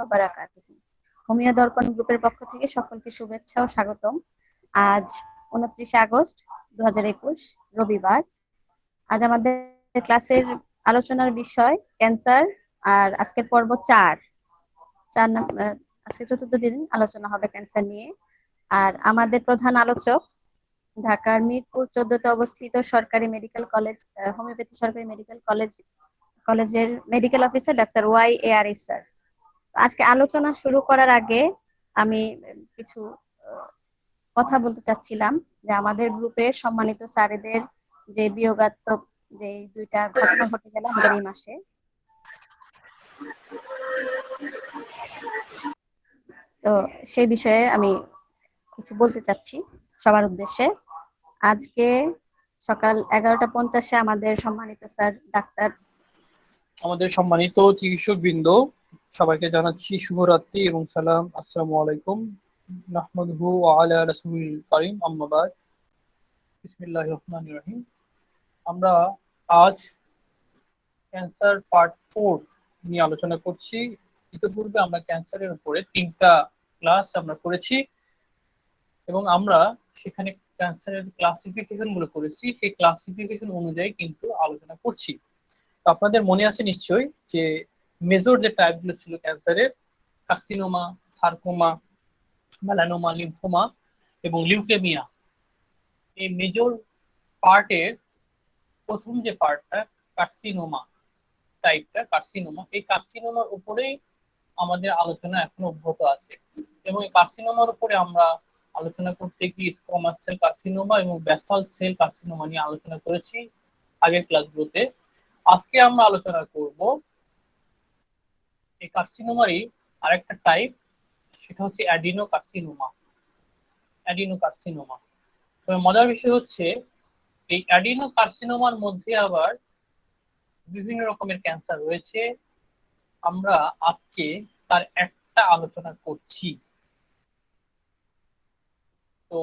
ওয়া বারাকাতুহু। হোমিও দর্পণ গ্রুপের পক্ষ থেকে সকলকে শুভেচ্ছা ও স্বাগতম। আজ 29 আগস্ট 2021 রবিবার। আজ আমাদের ক্লাসের আলোচনার বিষয় ক্যান্সার, আর আজকের পর্ব 4 আজকে চতুর্থ দিন আলোচনা হবে ক্যান্সার নিয়ে। আর আমাদের প্রধান আলোচক ঢাকার মিরপুর 14তে অবস্থিত সরকারি মেডিকেল কলেজ, হোমিওপ্যাথি সরকারি মেডিকেল কলেজের মেডিকেল অফিসার ডাক্তার ওয়াই আরিফ স্যার। আজকে আলোচনা শুরু করার আগে আমি কিছু কথা বলতে চাচ্ছিলাম যে আমাদের গ্রুপের সম্মানিত স্যারেদের যে বিয়োগাত্মক যে দুইটা ঘটনা ঘটে গেল আমাদের এই মাসে, তো সেই বিষয়ে আমি কিছু বলতে চাচ্ছি সবার উদ্দেশ্যে। আজকে সকাল 11টা 50-এ আমাদের সম্মানিত স্যার ডাক্তার, আমাদের সম্মানিত চিকিৎসক বৃন্দ, সবাইকে জানাচ্ছি শুভরাত্রি এবং সালাম। আসসালামু আলাইকুম। নাহমাদুহু ওয়া আলা রাসূলিল কারীম, আম্মা বাদ। বিসমিল্লাহির রহমানির রহিম। আমরা আজ ক্যান্সার পার্ট 4 নিয়ে আলোচনা করছি। ইতিপূর্বে আমরা ক্যান্সারের উপরে 3টা ক্লাস আমরা করেছি এবং আমরা সেখানে ক্যান্সারের ক্লাসিফিকেশন গুলো করেছি। সেই ক্লাসিফিকেশন অনুযায়ী কিন্তু আলোচনা করছি। আপনাদের মনে আছে নিশ্চয়ই যে মেজর যে টাইপগুলো ছিল ক্যান্সারের, কার্সিনোমা, সার্কোমা, মেলানোমা, লিম্ফোমা এবং লিউকেমিয়া। এই মেজর পার্টের প্রথম যে পার্টটা কার্সিনোমা টাইপটা, কার্সিনোমা, এই কার্সিনোমার উপরেই আমাদের আলোচনা এখনো অব্যাহত আছে এবং এই কার্সিনোমার উপরে আমরা আলোচনা করতে গিয়ে স্কোয়ামাস সেল কার্সিনোমা এবং ব্যাসাল সেল কার্সিনোমা নিয়ে আলোচনা করেছি আগের ক্লাসগুলোতে। আজকে আমরা আলোচনা করব এই কার্সিনোমারই আরেকটা টাইপ, সেটা হচ্ছে অ্যাডিনোকার্সিনোমা। অ্যাডিনোকার্সিনোমা, তবে মজার বিষয় হচ্ছে এই অ্যাডিনোকার্সিনোমার মধ্যে আবার বিভিন্ন রকমের ক্যান্সার রয়েছে। আমরা আজকে তার একটা আলোচনা করছি। তো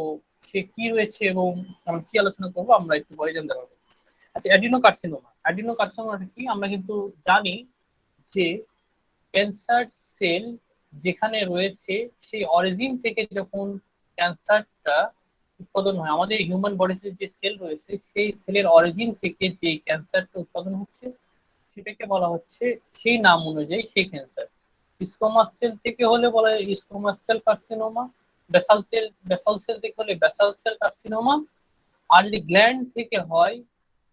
সে কি রয়েছে এবং আমরা কি আলোচনা করবো আমরা একটু পরে জানতে পারবো। আচ্ছা, অ্যাডিনোকার্সিনোমাটা কি? আমরা কিন্তু জানি যে ক্যান্সার সেল যেখানে রয়েছে সেই অরিজিন থেকে যখন ক্যান্সারটা উৎপাদন হয়, আমাদের হিউম্যান বডিতে যে সেল রয়েছে সেই সেলের অরিজিন থেকে যে ক্যান্সারটা উৎপাদন হচ্ছে সেটাকে বলা হচ্ছে সেই নাম অনুযায়ী সেই ক্যান্সার। স্কোমাস সেল থেকে হলে বলা হয় squamous cell carcinoma, basal cell থেকে হলে বেসাল সেল কার্সিনোমা। আর যদি গ্ল্যান্ড থেকে হয়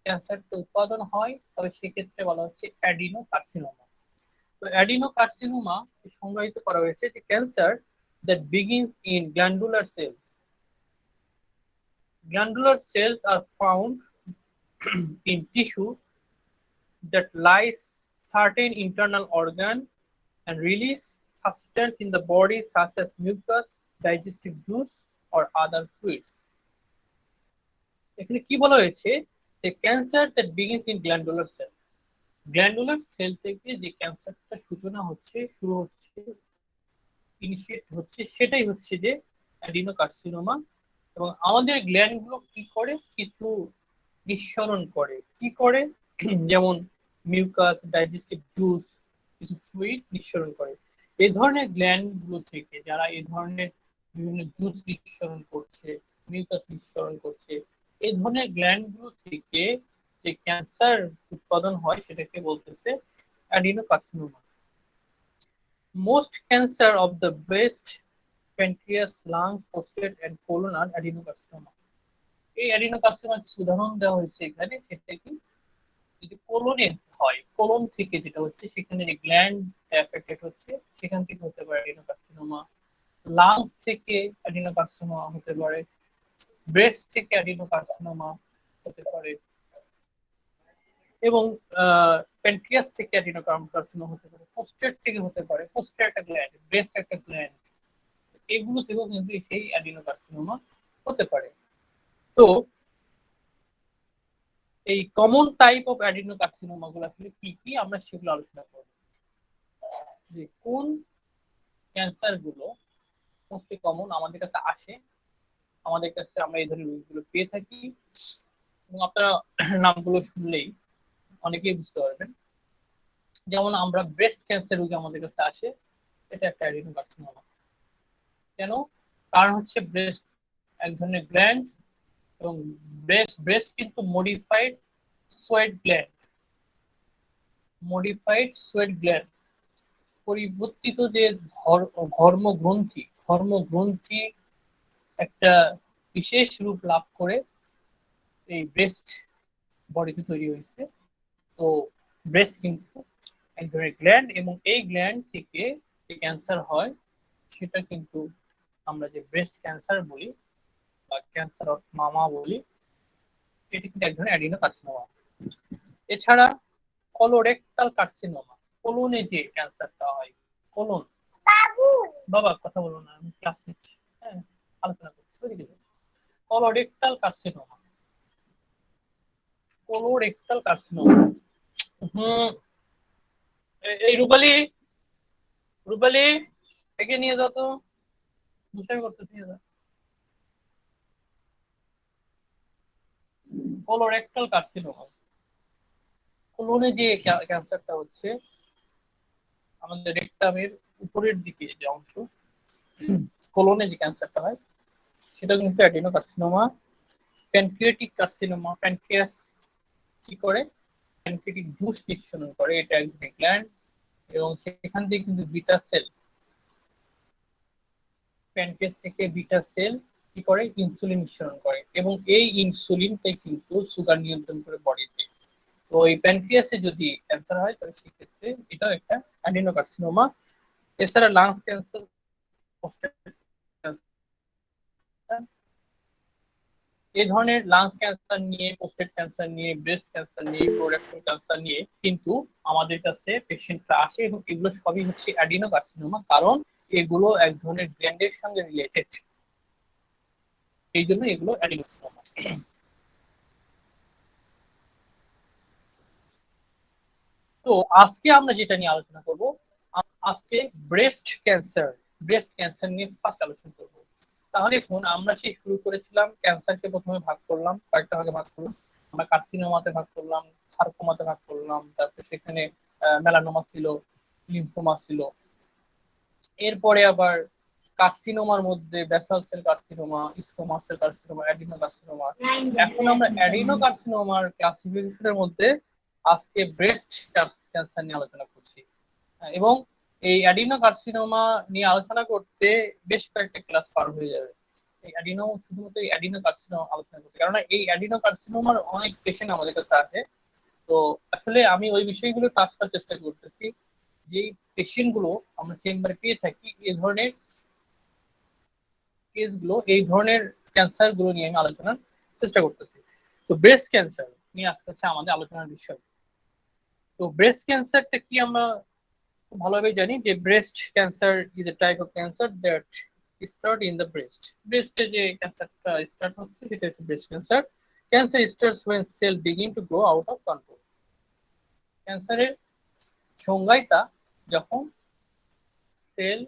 ক্যান্সারটা উৎপাদন হয় তবে সেক্ষেত্রে বলা হচ্ছে অ্যাডিনোকার্সিনোমা। তো অ্যাডিনোকার্সিনোমা সংজ্ঞায়িত করা হয়েছে যে cancer that begins in glandular cells. Glandular cells are found in tissue that lies certain internal organ and release substance in the body such as mucus, digestive juice or other fluids. এখানে কি বলা হয়েছে যে cancer that begins in glandular cell, glandular cell থেকে যে ক্যান্সারটা সূচনা হচ্ছে, শুরু হচ্ছে, ইনিশিয়েট হচ্ছে, সেটাই হচ্ছে যে অ্যাডিনোকার্সিনোমা। এবং আমাদের গ্ল্যান্ড গুলো কি করে? কিছু নিঃসরণ করে। কি করে? যেমন মিউকাস, ডাইজেস্টিভ জুস, কিছু ফ্লুইড নিঃসরণ করে। এই ধরনের গ্ল্যান্ড গুলো থেকে যারা এই ধরনের বিভিন্ন জুস নিঃসরণ করছে, মিউকাস নিঃসরণ করছে, এই ধরনের গ্ল্যান্ড গুলো থেকে যে ক্যান্সার উৎপাদন হয় সেটাকে বলতেছে adenocarcinoma. Most cancer of the breast, pancreas, lungs, prostate and colon are adenocarcinoma. এই অ্যাডিনোকার্সিনোমার কিছু উদাহরণ দেওয়া হয়েছে এখানে। সেটা কি? যদি কোলনে হয়, কোলন থেকে যেটা হচ্ছে সেখানে যে গ্ল্যান্ড অ্যাফেক্টেড হচ্ছে সেখান থেকে হতে পারে অ্যাডিনোকার্সিনোমা। লাংস থেকে অ্যাডিনোকার্সিনোমা হতে পারে, ব্রেস্ট থেকে অ্যাডিনোকার্সিনোমা হতে পারে এবং প্যানক্রিয়াস থেকে অ্যাডিনোকার্সিনোমা হতে পারে, প্রোস্টেট থেকে হতে পারে। প্রোস্টেট একটা গ্ল্যান্ড, ব্রেস্ট একটা গ্ল্যান্ড, এগুলো থেকেও কিন্তু সেই অ্যাডিনোকার্সিনোমা হতে পারে। তো এই কমন টাইপ অফ অ্যাডিনোকার্সিনোমা গুলো আসলে কি কি আমরা সেগুলো আলোচনা করব। যে কোন ক্যান্সার গুলো মোস্ট কমন আমাদের কাছে আসে, আমাদের কাছে আমরা এই ধরনের রোগগুলো পেয়ে থাকি এবং আপনারা নামগুলো শুনলেই অনেকেই বুঝতে পারবেন। যেমন আমরা ব্রেস্ট ক্যান্সার রোগী আমাদের কাছে আসে, এটা একটা অ্যাডিনোকার্সিনোমা। কেন? কারণ হচ্ছে ব্রেস্ট এক ধরনের গ্ল্যান্ড, এবং ব্রেস্ট ব্রেস্ট কিন্তু মডিফাইড সোয়েট গ্ল্যান্ড পরিবর্তিত যে ধর্মগ্রন্থি একটা বিশেষ রূপ লাভ করে এই ব্রেস্ট বডিতে তৈরি হয়েছে। তো ব্রেস্ট কিন্তু এক ধরনের গ্ল্যান্ড, এবং এই গ্ল্যান্ড থেকে যে ক্যান্সার হয় সেটা কিন্তু আমরা যে ব্রেস্ট ক্যান্সার বলি বা ক্যান্সার অফ মামা বলি, এটি কিন্তু এক ধরনের অ্যাডিনোকার্সিনোমা। এছাড়া কলোরেক্টাল কার্সিনোমা, কোলনে যে ক্যান্সারটা হয়, কোলন, বাবা কথা বলো না, আমি ক্লাস নিচ্ছি, হ্যাঁ আলোচনা করছি, বুঝলি? Colorectal carcinoma, colorectal carcinoma. হুম। এই রূপালী, রূপালী একে নিয়ে যাও তো, দুষ্টামি করতেছি, নিয়ে যাও। কোলোরেক্টাল কার্সিনোমা, কোলনে যে ক্যান্সারটা হচ্ছে, আমাদের রেক্টামের উপরের দিকে যে অংশ, কোলনে যে ক্যান্সারটা হয় সেটা কিন্তু অ্যাডিনোকার্সিনোমা। প্যানক্রিয়াটিক কার্সিনোমা, প্যানক্রিয়াস কি করে, প্যানক্রিয়াটিক জুস নিঃসরণ করে, এটা একটি গ্ল্যান্ড, এবং সেখান থেকে কিন্তু বিটা সেল, প্যানক্রিয়াস থেকে বিটা সেল কি করে, ইনসুলিন নিঃসরণ করে, এবং এই ইনসুলিনটাই কিন্তু সুগার নিয়ন্ত্রণ করে বডিতে। তো এই প্যানক্রিয়াসে যদি ক্যান্সার হয় তাহলে সেক্ষেত্রে এটাও একটা অ্যাডিনোকার্সিনোমা। এছাড়া লাংস ক্যান্সার, এই ধরনের লাংস ক্যান্সার নিয়ে, প্রোস্টেট ক্যান্সার নিয়ে, ব্রেস্ট ক্যান্সার নিয়ে, কোলোরেক্টাল ক্যান্সার নিয়ে কিন্তু আমাদের কাছে পেশেন্টরা আসে, এবং এগুলো সবই হচ্ছে অ্যাডিনোকার্সিনোমা, কারণ এগুলো এক ধরনের গ্ল্যান্ডের সঙ্গে রিলেটেড, এই জন্য এগুলো অ্যাডিনোকার্সিনোমা। তো আজকে আমরা যেটা নিয়ে আলোচনা করব, আজকে ব্রেস্ট ক্যান্সার, ব্রেস্ট ক্যান্সার নিয়ে ফার্স্ট আলোচনা করব। তাহলে এখন আমরা সেই শুরু করেছিলাম, ক্যান্সারকে প্রথমে ভাগ করলাম, কয়েকটা ভাগে ভাগ করলাম। আমরা কার্সিনোমাতে ভাগ করলাম, সার্কোমাতে ভাগ করলাম, তারপরে সেখানে মেলানোমা ছিল, লিম্ফোমা ছিল। এরপরে আবার কার্সিনোমার মধ্যে basal cell carcinoma, squamous cell carcinoma, adenocarcinoma. এখন আমরা অ্যাডিনো কার্সিনোমার ক্লাসিফিকেশনের মধ্যে আজকে ব্রেস্ট ক্যান্সার নিয়ে আলোচনা করছি। এবং এই অ্যাডিনো কার্সিনোমা নিয়ে আলোচনা করতে বেশ কয়েকটা ক্লাস পার হয়ে যাবে। এই অ্যাডিনো, শুধুমাত্র এই অ্যাডিনো কার্সিনোমা আলোচনা করতে, কারণ এই অ্যাডিনো কার্সিনোমার অনেক পেশেন্ট আমাদের কাছে আছে। তো আসলে আমি ওই বিষয়গুলো টাচ করার চেষ্টা করতেছি, যে পেশেন্ট গুলো আমরা চেম্বারে পেয়ে থাকি, এই ধরনের কেসগুলো, এই ধরনের ক্যান্সার গুলো নিয়ে আমি আলোচনার চেষ্টা করতেছি। তো ব্রেস্ট ক্যান্সার নিয়ে আজকে হচ্ছে আমাদের আলোচনার বিষয়। তো ব্রেস্ট ক্যান্সারটা কি আমরা খুব ভালোভাবে জানি যে breast cancer is a type of cancer that start in the breast. ব্রেস্টে যে ক্যান্সারটা স্টার্ট হচ্ছে সেটা হচ্ছে breast cancer. Cancer starts when cell begin to grow out of control. ক্যান্সারের সংজ্ঞায়টা যখন cell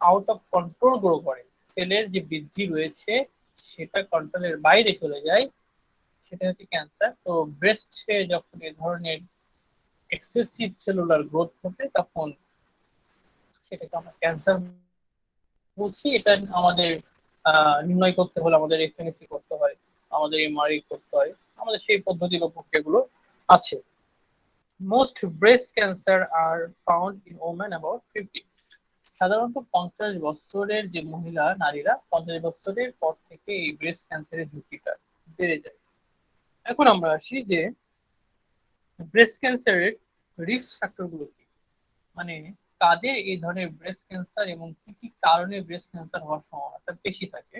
out of control grow করে, সেলের যে বৃদ্ধি রয়েছে সেটা কন্ট্রোলের বাইরে চলে যায়, সেটা হচ্ছে ক্যান্সার। তো ব্রেস্টে যখন এ ধরনের এক্সেসিভ সেলুলার গ্রোথ ঘটে তখন সেটাকে আমরা ক্যান্সার বলছি। এটা আমাদের নির্ণয় করতে হলে আমাদের এফএনএসি করতে হয়, আমাদের এমআরআই করতে হয়, আমাদের সেই পদ্ধতি বা প্রক্রিয়াগুলো আছে। Most breast cancer are found in women about 50। সাধারণত 50 বছরের যে মহিলা নারীরা, 50 বছরের পর থেকে এই ব্রেস্ট ক্যান্সারের ঝুঁকিটা বেড়ে যায়। এখন আমরা আসি যে ব্রেস্ট ক্যান্সারের রিস্ক ফ্যাক্টর গুলো কি, মানে কাদের এই ধরনের ব্রেস্ট ক্যান্সার এবং কি কি কারণে ব্রেস্ট ক্যান্সার হওয়ার সম্ভাবনা বেশি থাকে।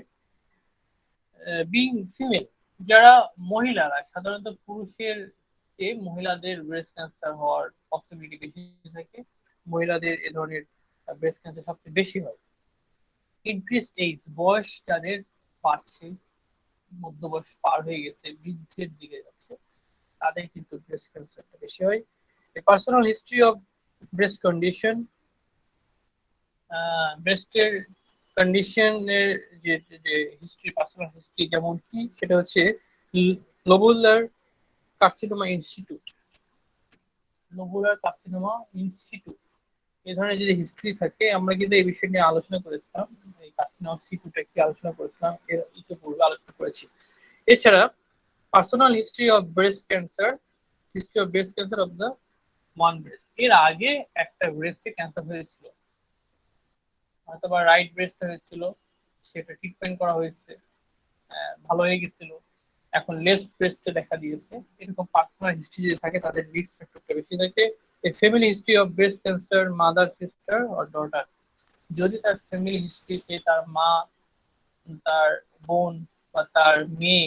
বিং ফিমেল, যারা মহিলারা, সাধারণত পুরুষের চেয়ে মহিলাদের ব্রেস্ট ক্যান্সার হওয়ার পসিবিলিটি বেশি থাকে, মহিলাদের এ ধরনের ব্রেস্ট ক্যান্সার সবচেয়ে বেশি হয়। ইনক্রিজড এজ, বয়স যাদের বাড়ছে, মধ্য বয়স পার হয়ে গেছে, বৃদ্ধির দিকে যাচ্ছে, তাদের কিন্তু ব্রেস্ট ক্যান্সারটা বেশি হয়। Personal history of breast condition, ব্রেস্টের কন্ডিশনের যে যে হিস্ট্রি, পার্সোনাল হিস্ট্রি যেমন কি, সেটা হচ্ছে lobular carcinoma institute, lobular carcinoma institute, এই ধরনের যদি হিস্ট্রি থাকে, আমরা কিন্তু এই বিষয় নিয়ে আলোচনা করেছিলাম, এই কার্সিনোমা সিকিউটা কি আলোচনা করেছিলাম, এর ইতিপূর্বে আলোচনা করেছি। এছাড়া personal history of breast cancer, history of breast cancer of the one breast, এর আগে একটা ব্রেস্টে ক্যান্সার হয়েছিল, অথবা রাইট ব্রেস্ট হয়েছিল, সেটা ট্রিটমেন্ট করা হয়েছে, ভালো হয়ে গেছিল, এখন লেফট ব্রেস্টে দেখা দিয়েছে। এরকম পার্সোনাল হিস্ট্রি যদি থাকে তাদের রিস্ক ফ্যাক্টরটা বেশি থাকে। Family history of breast cancer mother sister or daughter, যদি তার ফ্যামিলি হিস্ট্রিতে তার মা, তার বোন বা তার মেয়ে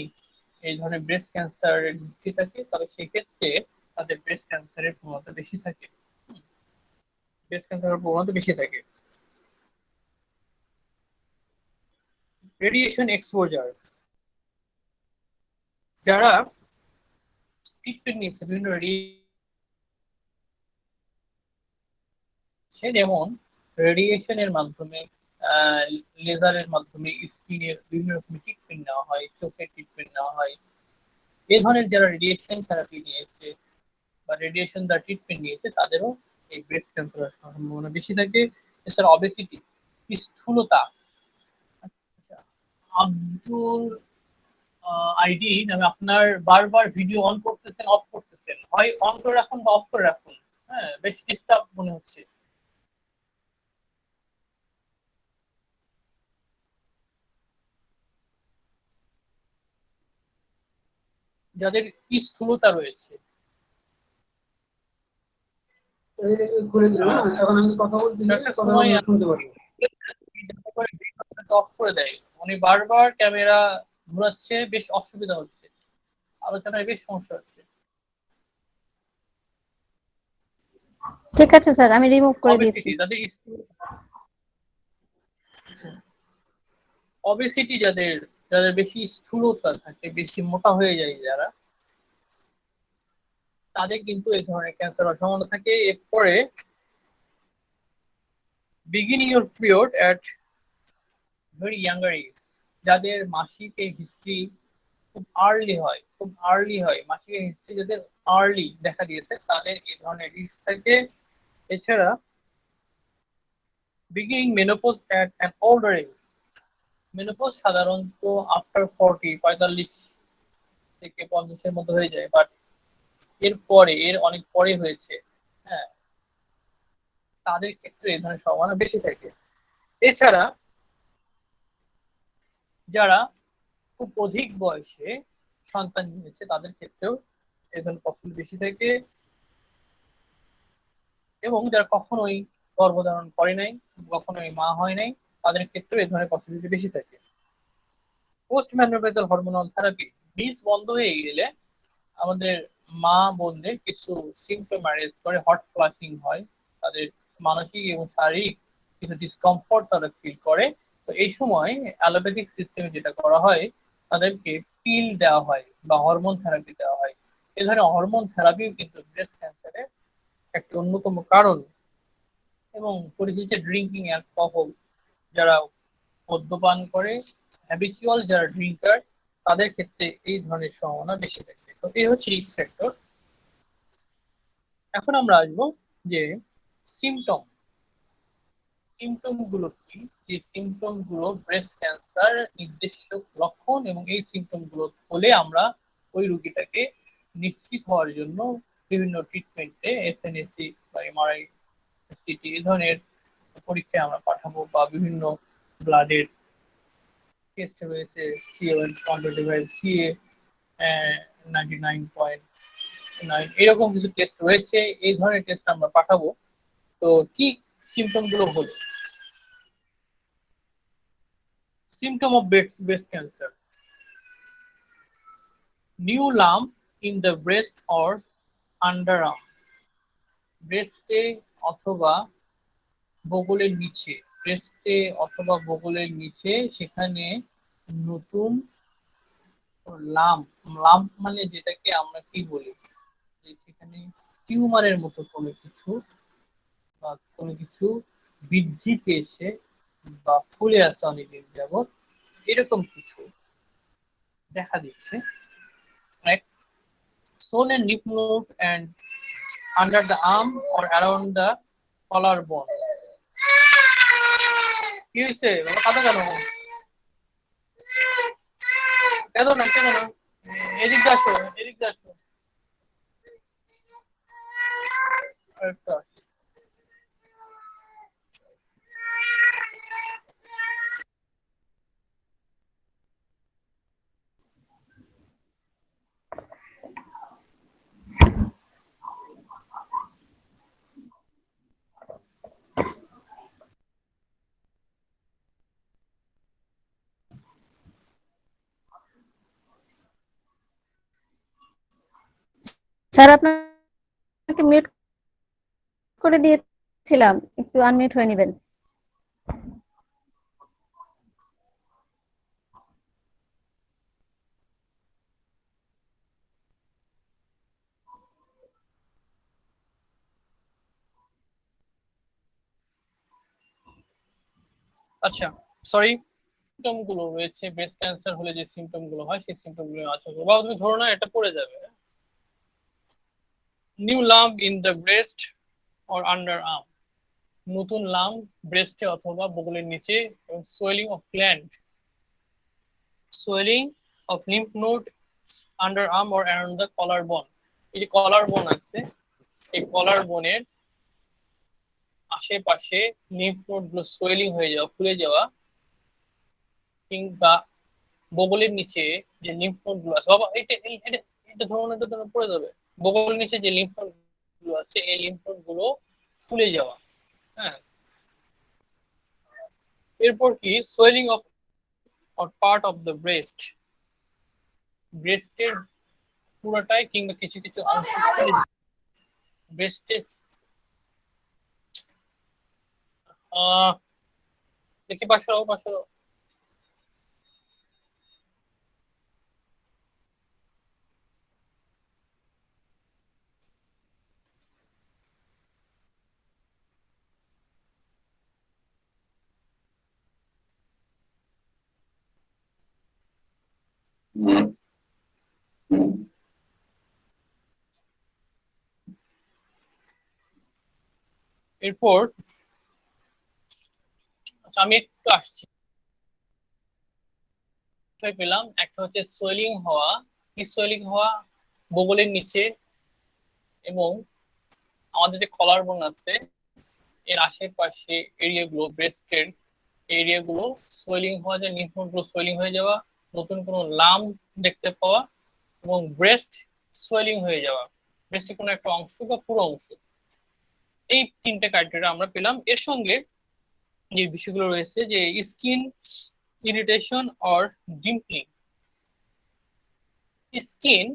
এই ধরনের ব্রেস্ট ক্যান্সারের হিস্ট্রি থাকে, তবে সেক্ষেত্রে তাদের ব্রেস্ট ক্যান্সারের প্রবণতা বেশি থাকে, ব্রেস্ট ক্যান্সারের প্রবণতা বেশি থাকে। রেডিয়েশন এক্সপোজার, যারা ট্রিটমেন্ট নিচ্ছে বিভিন্ন রেডিয়েশন, যেমন রেডিয়েশনের মাধ্যমে, লেজারের মাধ্যমে স্কিনের বিভিন্ন রকম ট্রিটমেন্ট নেওয়া হয়, চোখের ট্রিটমেন্ট নেওয়া হয়, এ ধরনের যারা রেডিয়েশন থেরাপি নিয়েছে বা রেডিয়েশন দ্বারা ট্রিটমেন্ট নিয়েছে তাদেরও এই ব্রেস্ট ক্যান্সারের সম্ভাবনা বেশি থাকে। এছাড়া অবেসিটি, স্থূলতা। আব্দুল আইডি নামে আপনার বারবার ভিডিও অন করতেছেন, অফ করতেছেন, হয় অন করে রাখুন বা অফ করে রাখুন। হ্যাঁ, বেশ ডিস্টার্ব মনে হচ্ছে। যাদের স্থূলতা রয়েছে, এখন আমি কথা বলছি, সময় শুনতে পারি অফ করে দেয়, উনি বারবার ক্যামেরা ঘোরাচ্ছে, বেশ অসুবিধা হচ্ছে, আলোচনায় বেশ সমস্যা হচ্ছে। ঠিক আছে স্যার, আমি রিমুভ করে দিয়েছি। অবেসিটি, যাদের অবেসিটি, যাদের যাদের বেশি স্থূলতা থাকে, বেশি মোটা হয়ে যায় যারা, তাদের কিন্তু এই ধরনের ক্যান্সার হওয়ার সম্ভাবনা থাকে। এরপরে beginning your period at very younger age, যাদের মাসিকের হিস্ট্রি খুব আর্লি হয়, খুব আর্লি হয়, মাসিকের হিস্ট্রি যাদের আর্লি দেখা দিয়েছে তাদের এই ধরনের রিস্ক থাকে। এছাড়া beginning menopause at an older age, menopause সাধারণত আফটার 45 থেকে 50-এর মধ্যে হয়ে যায়, বাট এর পরে, এর অনেক পরে হয়েছে, হ্যাঁ, তাদের ক্ষেত্রে এই ধরনের সম্ভাবনা বেশি থাকে। এছাড়া যারা খুব অধিক বয়সে সন্তান নিয়েছে তাদের ক্ষেত্রেও এই ধরনের পসিবিলিটি বেশি থাকে, এবং যারা কখনোই গর্ভধারণ করে নাই, কখনোই মা হয় নাই, তাদের ক্ষেত্রেও এই ধরনের পসিবিলিটি বেশি থাকে। পোস্ট ম্যানোপজাল হরমোনাল থেরাপি, বীজ বন্ধ হয়ে গেলে আমাদের মা বোনদের কিছু সিমটম অ্যারেজ করে, হট ফ্লাশিং হয়, তাদের মানসিক এবং শারীরিক কিছু ডিসকমফোর্ট তারা ফিল করে। তো এই সময় অ্যালোপ্যাথিক সিস্টেমে যেটা করা হয়, তাদেরকে পিল দেওয়া হয় বা হরমোন থেরাপি দেওয়া হয়। এই ধরনের হরমোন থেরাপি কিন্তু ব্রেস্ট ক্যান্সারের একটি অন্যতম কারণ। এবং পরিশেষে ড্রিঙ্কিং অ্যালকোহল, যারা মদ্যপান করে, হ্যাবিচুয়াল যারা ড্রিঙ্কার, তাদের ক্ষেত্রে এই ধরনের সম্ভাবনা বেশি থাকে। তো এই হচ্ছে রিস্ক ফ্যাক্টর। এখন আমরা আসবো যে সিমটম, সিমটম গুলো কি, যে সিমটম গুলো ব্রেস্ট ক্যান্সার নির্দিষ্ট লক্ষণ, এবং এই সিমটম গুলো হলে আমরা ওই রোগীটাকে নিশ্চিত হওয়ার জন্য বিভিন্ন ট্রিটমেন্টে এসএনএসি বা এমআরআই, সিটি এই ধরনের পরীক্ষায় আমরা পাঠাবো, বা বিভিন্ন ব্লাডের টেস্ট রয়েছে, সিএ কনভার্টিভাইল, সিএ 99.9, এরকম কিছু টেস্ট রয়েছে, এই ধরনের টেস্ট আমরা পাঠাবো। তো কি সিমটম গুলো হলো, symptom of breast cancer: new lump in the breast or underarm, ব্রেস্টে অথবা বগলের নিচে, ব্রেস্টে অথবা বগলের নিচে সেখানে নতুন লাম্প, লাম্প মানে যেটাকে আমরা কি বলি, যে সেখানে টিউমারের মতো কোনো কিছু বা কোনো কিছু বৃদ্ধি পেয়েছে বা ফুলে আছে অনেকদিন যাবৎ, এরকম কিছু দেখা দিচ্ছে। এক, swollen lymph node and under the arm or around the কলার বোন। কি হয়েছে কাঁদো কেন? কেঁদো না, কেঁদো না, এদিক দিয়ে আসো, এদিক দিয়ে আসো। একটা স্যার আপনাকে মিউট করে দিয়েছিলাম, একটু আনমিউট হয়ে নেবেন। আচ্ছা, সরি। সিমটম গুলো রয়েছে ব্রেস্ট ক্যান্সার হলে যে সিমটম গুলো হয় সেই সিমটম গুলো আছে, বা তুমি ধরো না এটা পড়ে যাবে। New lump in the breast or underarm, নতুন লাম্প ব্রেস্টে অথবা বগলের নিচে, এবং swelling of gland, swelling of lymph node underarm or around the collarbone. এই যে কলার বোন আছে, এই কলার বোনের আশেপাশে লিম্ফ নোড গুলো সোয়েলিং হয়ে যাওয়া, ফুলে যাওয়া, কিংবা বগলের নিচে যে লিম্ফ নোড গুলো আছে, বাবা এটা এটা এটা ধরুন, এটা ধরুন পড়ে যাবে। বগলের নিচে যে লিম্ফ নোড গুলো আছে এই লিম্ফ নোড গুলো ফুলে যাওয়া। হ্যাঁ, এরপর কি swelling of or part of the breast, ব্রেস্টের পুরোটাই কিংবা কিছু কিছু অংশ ফুলে যাওয়া। ব্রেস্টের দেখি পাশে পাশে। এরপর আচ্ছা, আমি একটু আসছি। পেলাম একটা হচ্ছে সোয়েলিং হওয়া, কি সোয়েলিং হওয়া বগলের নিচে এবং আমাদের যে কলার বোন আছে এর আশেপাশে এরিয়া গুলো, ব্রেস্টের এরিয়া গুলো সোয়েলিং হওয়া, যায় লিম্ফ নোড গুলো সোয়েলিং হয়ে যাওয়া, নতুন কোনো লাম্প দেখতে পাওয়া, এবং ব্রেস্ট সোয়েলিং হয়ে যাওয়া, ব্রেস্টের কোনো একটা অংশ বা পুরো অংশ। এই তিনটে ক্রাইটেরিয়া আমরা পেলাম। এর সঙ্গে যে বিষয়গুলো রয়েছে যে স্কিন ইরিটেশন অর ডিম্পলিং। স্কিন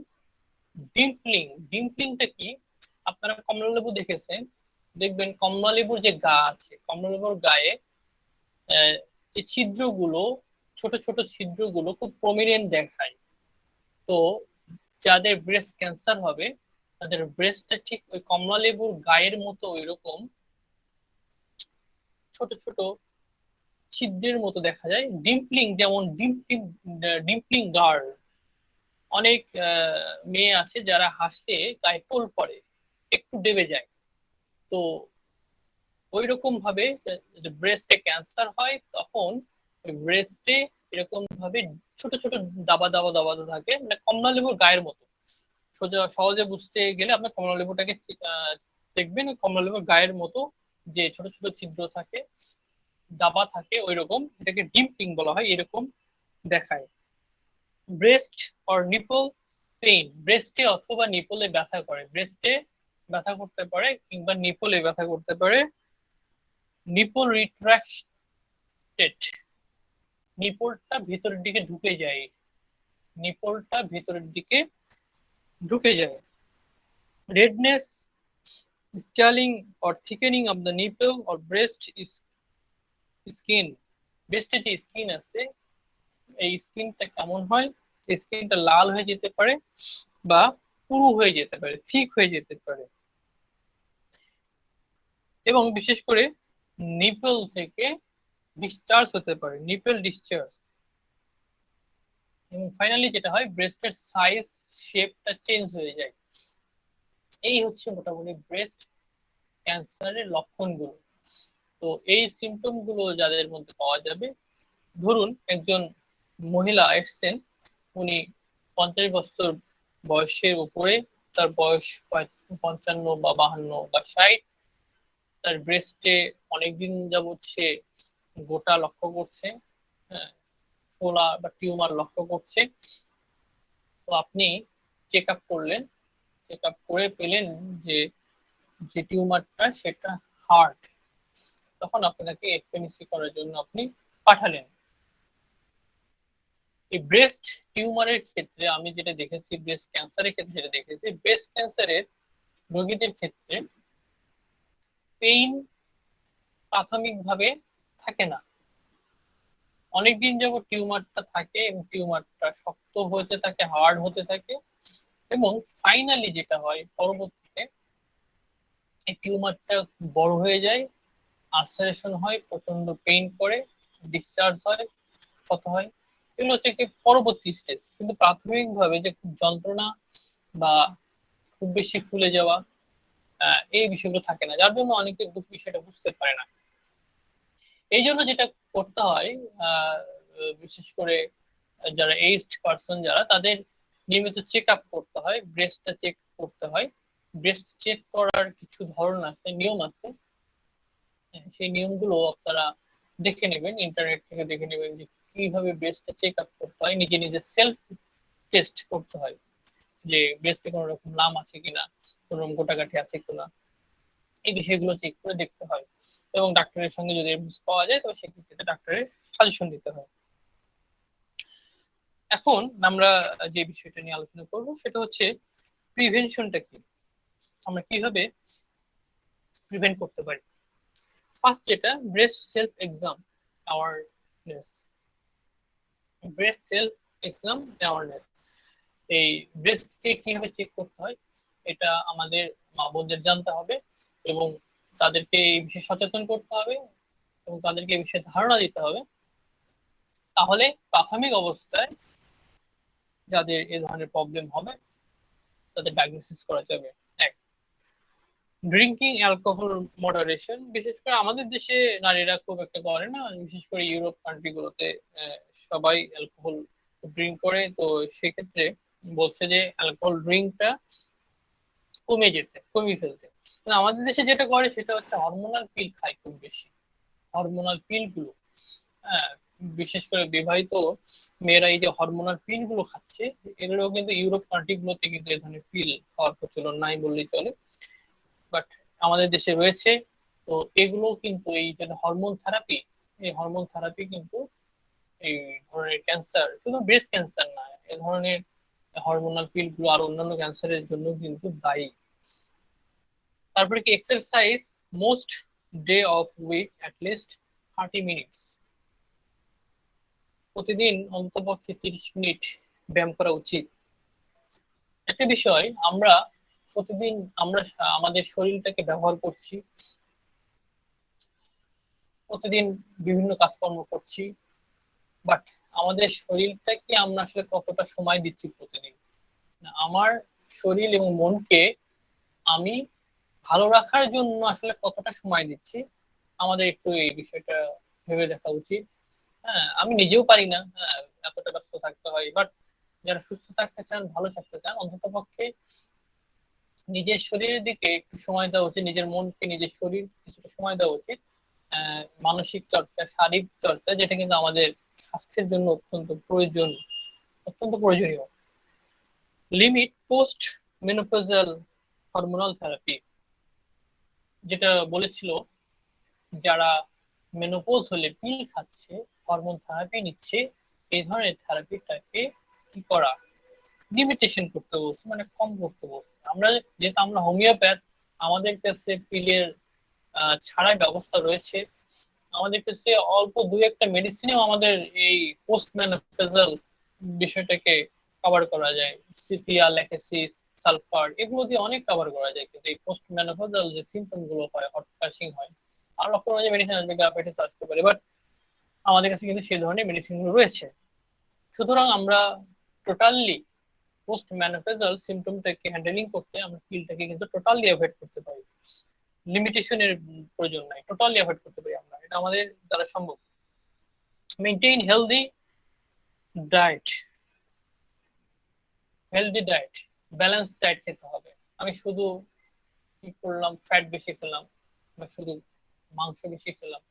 ডিম্পলিং, ডিম্পলিংটা কি? আপনারা কমলা লেবু দেখেছেন, দেখবেন কমলা লেবুর যে গা আছে, কমলা লেবুর গায়ে এই ছিদ্রগুলো, ছোট ছোট ছিদ্রগুলো খুব প্রমিনেন্ট দেখায়। তো যাদের ব্রেস্ট ক্যান্সার হবে তাদের ব্রেস্টটা ঠিক ওই কমলা লেবুর গায়ের মতো এরকম ছোট ছোট ছিদ্রের মতো দেখা যায়। ডিম্পলিং, যেমন ডিম্পলিং, ডিম্পলিং গার্ল, অনেক মেয়ে আছে যারা হাসলে গায়ে টোল পড়ে, একটু ডেবে যায়। তো ওই রকম ভাবে ব্রেস্টে ক্যান্সার হয় তখন ওই ব্রেস্টে এরকম ভাবে ছোট ছোট দাবা দাবা দাবা থাকে, মানে কমলা লেবুর গায়ের মতো। সোজা সহজে বুঝতে গেলে আপনার কমলা লেবুটাকে দেখবেন, কমলা লেবুর গায়ের মতো যে ছোট ছোট ছিদ্র থাকে, দাবা থাকে, ওই রকম এটাকে ডিম্পলিং বলা হয়, এরকম দেখায়। ব্রেস্ট অর নিপল পেইন, ব্রেস্টে অথবা নিপলে ব্যথা করে, ব্রেস্টে ব্যথা করতে পারে কিংবা নিপলে ব্যথা করতে পারে। নিপল রিট্রাক্টেড, নিপলটা ভেতরের দিকে ঢুকে যায়, নিপলটা ভেতরের দিকে ঢুকে যায়। Redness, scaling or thickening of the nipple or breast skin, ব্রেস্টে যে স্কিন আছে এই স্কিনটা কেমন হয়, স্কিনটা লাল হয়ে যেতে পারে বা পুরু হয়ে যেতে পারে, ঠিক হয়ে যেতে পারে, এবং বিশেষ করে নিপল থেকে ডিসচার্জ হতে পারে, নিপল ডিসচার্জ। এবং ফাইনালি যেটা হয় ব্রেস্টের সাইজ শেপটা চেঞ্জ হয়ে যায়। এই হচ্ছে মোটামুটি ব্রেস্ট ক্যান্সারের লক্ষণগুলো। তো এই সিমটম গুলো যাদের মধ্যে পাওয়া যাবে, ধরুন একজন মহিলা এসছেন, উনি 50 বছর বয়সের উপরে, তার বয়স 55 বা 52 বা 60, তার ব্রেস্টে অনেকদিন যাবৎ সে গোটা লক্ষ্য করছে, হ্যাঁ, ফোলা বা টিউমার লক্ষ্য করছে। তো আপনি চেক আপ করলেন, চেক আপ করে পেলেন যে যে টিউমারটা সেটা হার্ট, তখন আপনাকে এফএনসি করার জন্য আপনি পাঠালেন। এই ব্রেস্ট টিউমারের ক্ষেত্রে আমি যেটা দেখেছি, ব্রেস্ট ক্যান্সারের ক্ষেত্রে যেটা দেখেছি, ব্রেস্ট ক্যান্সারের রোগীদের ক্ষেত্রে পেইন প্রাথমিকভাবে থাকে না। অনেকদিন যাবত টিউমারটা থাকে এবং টিউমারটা শক্ত হতে থাকে, হার্ড হতে থাকে, এবং ফাইনালি যেটা হয় পরবর্তীতে এই টিউমারটা বড় হয়ে যায়, আলসারেশন হয়, প্রচন্ড পেইন করে, ডিসচার্জ হয়, ক্ষত হয়। এগুলো হচ্ছে কি পরবর্তী স্টেজ, কিন্তু প্রাথমিকভাবে যে খুব যন্ত্রণা বা খুব বেশি ফুলে যাওয়া, এই বিষয়গুলো থাকে না, যার জন্য অনেকে বিষয়টা বুঝতে পারে না। এই জন্য যেটা করতে হয়, আহ, বিশেষ করে যারা এইজড পার্সন, যারা তাদের নিয়মিত চেক আপ করতে হয়, ব্রেস্টটা চেক করতে হয়। ব্রেস্ট চেক করার কিছু ধরন আছে, নিয়ম আছে। সেই নিয়মগুলো আপনারা দেখে নেবেন, ইন্টারনেট থেকে দেখে নেবেন যে কিভাবে ব্রেস্টটা চেক আপ করতে হয়। নিজে নিজে সেলফ টেস্ট করতে হয় যে ব্রেস্টে কোনো রকম লাম আছে কিনা, কোনো রকম গোটাগাঠি আছে কিনা, এই বিষয়গুলো চেক করে দেখতে হয়। এবং ডাক্তারের সঙ্গে যদি পাওয়া যায় তবে সেক্ষেত্রে ডাক্তারের সাজেশন দিতে হয়। এখন আমরা যে বিষয়টা নিয়ে আলোচনা করব সেটা হচ্ছে প্রিভেনশনটা কি, আমরা কিভাবে প্রিভেন্ট করতে পারি। ফার্স্ট যেটা, breast self exam awareness. Breast self exam awareness, এই ব্রেস্টকে কিভাবে চেক করতে হয় এটা আমাদের মা বোনদের জানতে হবে, এবং তাদেরকে এই বিষয়ে সচেতন করতে হবে, এবং তাদেরকে এই বিষয়ে ধারণা দিতে হবে। তাহলে প্রাথমিক অবস্থায় যাদের এ ধরনের প্রবলেম হবে তাদের ডায়াগনোসিস করা যাবে। এক, ড্রিঙ্কিং অ্যালকোহল মডারেশন। বিশেষ করে আমাদের দেশে নারীরা খুব একটা করে না, বিশেষ করে ইউরোপ কান্ট্রি গুলোতে সবাই অ্যালকোহল ড্রিঙ্ক করে। তো সেক্ষেত্রে বলছে যে অ্যালকোহল ড্রিঙ্কটা কমিয়ে ফেলতে। কিন্তু আমাদের দেশে যেটা করে সেটা হচ্ছে হরমোনাল পিল খায় খুব বেশি, হরমোনাল পিল গুলো। হ্যাঁ, বিশেষ করে বিবাহিত মেয়েরা এই যে হরমোনাল পিল গুলো খাচ্ছে, এগুলো কিন্তু ইউরোপ কান্ট্রি গুলোতে কিন্তু এই ধরনের পিল খাওয়ার প্রচলন নাই বললেই চলে, বাট আমাদের দেশে রয়েছে। তো এগুলো কিন্তু এই যে হরমোন থেরাপি, এই হরমোন থেরাপি কিন্তু এই ধরনের ক্যান্সার, শুধু ব্রেস্ট ক্যান্সার না, এ ধরনের হরমোনাল পিল গুলো আর অন্যান্য ক্যান্সারের জন্য কিন্তু দায়ী। তারপরে কি, exercise most day of week at least 30 minutes. প্রতিদিন অন্ততপক্ষে 30 মিনিট ব্যায়াম করা উচিত। একটা বিষয়, আমরা প্রতিদিন আমরা আমাদের শরীরটাকে ব্যবহার করছি, প্রতিদিন বিভিন্ন কাজকর্ম করছি, বাট আমাদের শরীরটাকে আমরা আসলে কতটা সময় দিচ্ছি প্রতিদিন। আমার শরীর এবং মনকে আমি ভালো রাখার জন্য আসলে কতটা সময় দিচ্ছি, আমাদের একটু এই বিষয়টা ভেবে দেখা উচিত। হ্যাঁ, আমি নিজেও পারি না, হ্যাঁ, এতটা ব্যস্ত থাকতে হয়, বাট যারা সুস্থ থাকতে চান, ভালো থাকতে চান, অন্তত পক্ষে নিজের শরীরের দিকে একটু সময় দেওয়া উচিত, নিজের মনকে, নিজের শরীর কিছুটা সময় দেওয়া উচিত। মানসিক চর্চা, শারীরিক চর্চা, যেটা কিন্তু আমাদের স্বাস্থ্যের জন্য অত্যন্ত প্রয়োজন, অত্যন্ত প্রয়োজনীয়। Limit post menopausal hormonal therapy, যেটা বলেছিল যারা মেনোপজ হলে পিল খাচ্ছে, হরমোন থেরাপি নিচ্ছে, এই ধরনের থেরাপিটাকে কি করা, লিমিটেশন করতে বলছে, মানে কম করতে বলছে। আমরা যেহেতু আমরা হোমিওপ্যাথ, আমাদের কাছে পিলের ছাড়াই ব্যবস্থা রয়েছে। আমাদের কাছে অল্প দুই একটা মেডিসিনেও আমাদের এই পোস্ট মেনোপজাল বিষয়টাকে কভার করা যায়। সিপিয়া, ল্যাকেসিস, সালফার, এগুলো দিয়ে অনেক কভার করা যায়। কিন্তু এই পোস্ট মেনোপজাল যে সিমটম গুলো হয়, হট ফ্লাশিং হয়, আর লক্ষ্য করা যায় মেডিসিন আসবে, আপনি সার্চ করতে পারে, বাট আমাদের কাছে কিন্তু সেই ধরনের মেডিসিন গুলো রয়েছে। সুতরাং আমরা টোটালি পোস্ট ম্যানোপজাল সিমটমটাকে হ্যান্ডেলিং করতে আমরা পিলটাকে কিন্তু টোটালি অ্যাভয়েড করতে পারি। লিমিটেশনের প্রয়োজন নাই, টোটালি অ্যাভয়েড করতে পারি আমরা, এটা আমাদের দ্বারা সম্ভব। Maintain diet healthy diet, balance diet খেতে হবে। আমি শুধু কি করলাম, ফ্যাট বেশি খেলাম, বা শুধু মাংস বেশি খেলাম,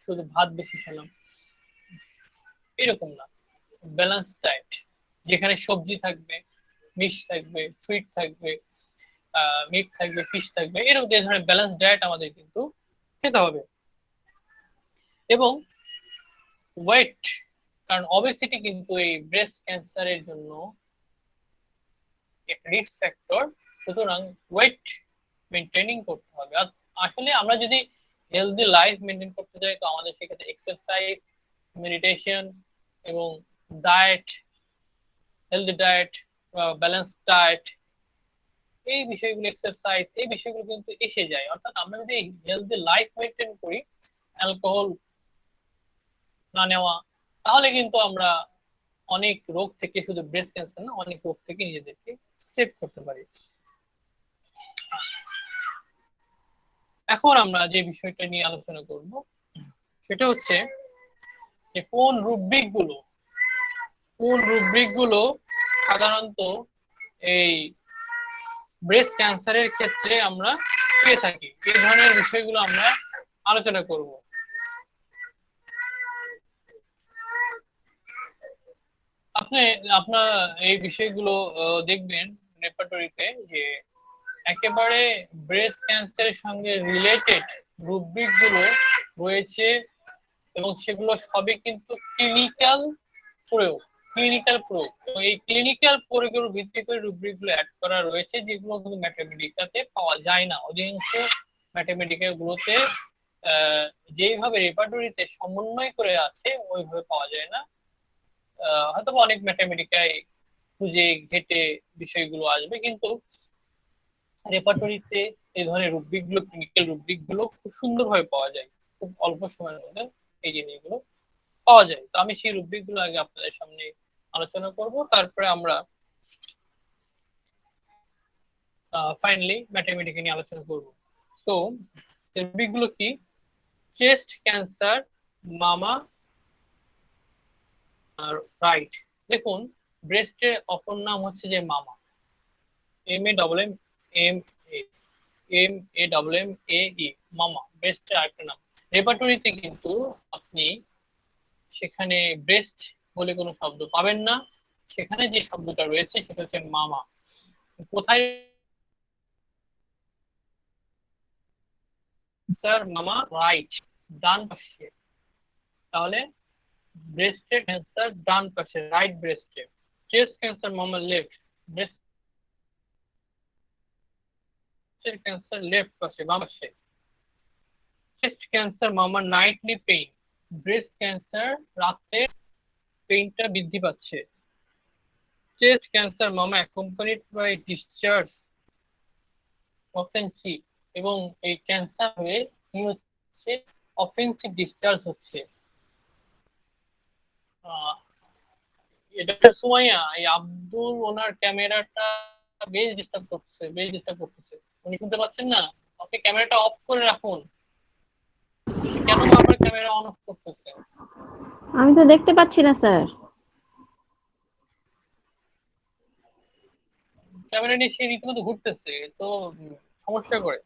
শুধু ভাত বেশি খেলাম, এরকম না। ব্যালেন্স ডায়েট, যেখানে সবজি থাকবে, মিশ থাকবে, ফিট থাকবে, মিট থাকবে, ফিশ থাকবে, এরকম যে ধরনের ব্যালেন্স ডায়েট আমাদের কিন্তু খেতে হবে। এবং ওয়েট, কারণ অবেসিটি কিন্তু এই ব্রেস্ট ক্যান্সারের জন্য একটা রিস্ক ফ্যাক্টর, সুতরাং ওয়েট মেনটেনিং করতে হবে। আসলে আমরা যদি হেলদি লাইফ মেনটেন করতে চাই, তো আমাদের সেক্ষেত্রে এক্সারসাইজ, মেডিটেশন এবং diet, healthy diet, balance diet, এই বিষয়গুলো, এক্সারসাইজ, এই বিষয়গুলো কিন্তু এসে যায়। অর্থাৎ আমরা যদি হেলদি লাইফ মেনটেন করি, অ্যালকোহল না নেওয়া, তাহলে কিন্তু আমরা অনেক রোগ থেকে, শুধু ব্রেস্ট ক্যান্সার না, অনেক রোগ থেকে নিজেদেরকে সেভ করতে পারি। এখন আমরা যে বিষয়টা নিয়ে আলোচনা করব সেটা হচ্ছে যে কোন রুব্রিক গুলো সাধারণত এই ব্রেস্ট ক্যান্সারের ক্ষেত্রে আমরা পেয়ে থাকি, এই ধরনের বিষয়গুলো আমরা আলোচনা করব। আপনি আপনার এই বিষয়গুলো দেখবেন রেপার্টরিতে, যে একেবারে ব্রেস্ট ক্যান্সারের সঙ্গে রিলেটেড রুব্রিক গুলো রয়েছে, এবং সেগুলো সবই কিন্তু প্রয়োগ প্রয়োগ, এবং এই ক্লিনিক্যাল প্রয়োগের ভিত্তি করে রুব্রিক গুলো অ্যাড করা রয়েছে, যেগুলো কিন্তু ম্যাথমেটিকাতে পাওয়া যায় না। অধিকাংশ ম্যাথমেটিক্যাল গুলোতে যেইভাবে রেপার্টরিতে সমন্বয় করে আছে ওইভাবে পাওয়া যায় না। হয়তো অনেক ম্যাথমেটিকায় খুঁজে ঘেটে বিষয়গুলো আসবে, কিন্তু রেপার্টরিতে এই ধরনের রুব্রিক গুলো, ক্লিনিক্যাল রুব্রিক গুলো খুব সুন্দরভাবে পাওয়া যায়, খুব অল্প সময়ের মধ্যে এই জিনিসগুলো পাওয়া যায়। তো আমি সেই রুব্রিক গুলো আগে আপনাদের সামনে আলোচনা করব, তারপরে আমরা ফাইনালি ম্যাথমেটিক্স নিয়ে আলোচনা করব। তো রুব্রিক গুলো কি? Chest cancer, mamma, right. দেখুন, ব্রেস্টের অপর নাম হচ্ছে যে mamma, M A double M M A M A double M A E, mamma, ব্রেস্টের আরেকটা নাম। রেপার্টরিতে কিন্তু আপনি সেখানে ব্রেস্ট বলে কোনো শব্দ পাবেন না, সেখানে যে শব্দটা রয়েছে সেটা হচ্ছে মামা। কোথায়? স্যার, মামা রাইট, ডান পাশে। তাহলে ব্রেস্টের ক্যান্সার ডান পাশে, রাইট ব্রেস্টে। চেস্ট ক্যান্সার মামা লেফট, ব্রেস্টের ক্যান্সার লেফট পাশে, বাম পাশে। চেস্ট ক্যান্সার মামা নাইটলি পেইন, ব্রেস্ট ক্যান্সার রাতে পেইনটা বৃদ্ধি পাচ্ছে। Chest cancer mamma accompanied by discharge offensive, এবং এই ক্যান্সার হয়ে কি হচ্ছে, অফেন্সিভ ডিসচার্জ হচ্ছে। এটা সুমাইয়া, এই আব্দুল ওনার ক্যামেরাটা বেশ ডিস্টার্ব করতেছে। উনি শুনতে পাচ্ছেন না? আপনি ক্যামেরাটা অফ করে রাখুন। কেন বারবার ক্যামেরা অন অফ করতেছে? আমি তো দেখতে পাচ্ছি না স্যার। ক্যামেরা নিয়ে সে রীতিমতো ঘুরতেছে, তো সমস্যা করে।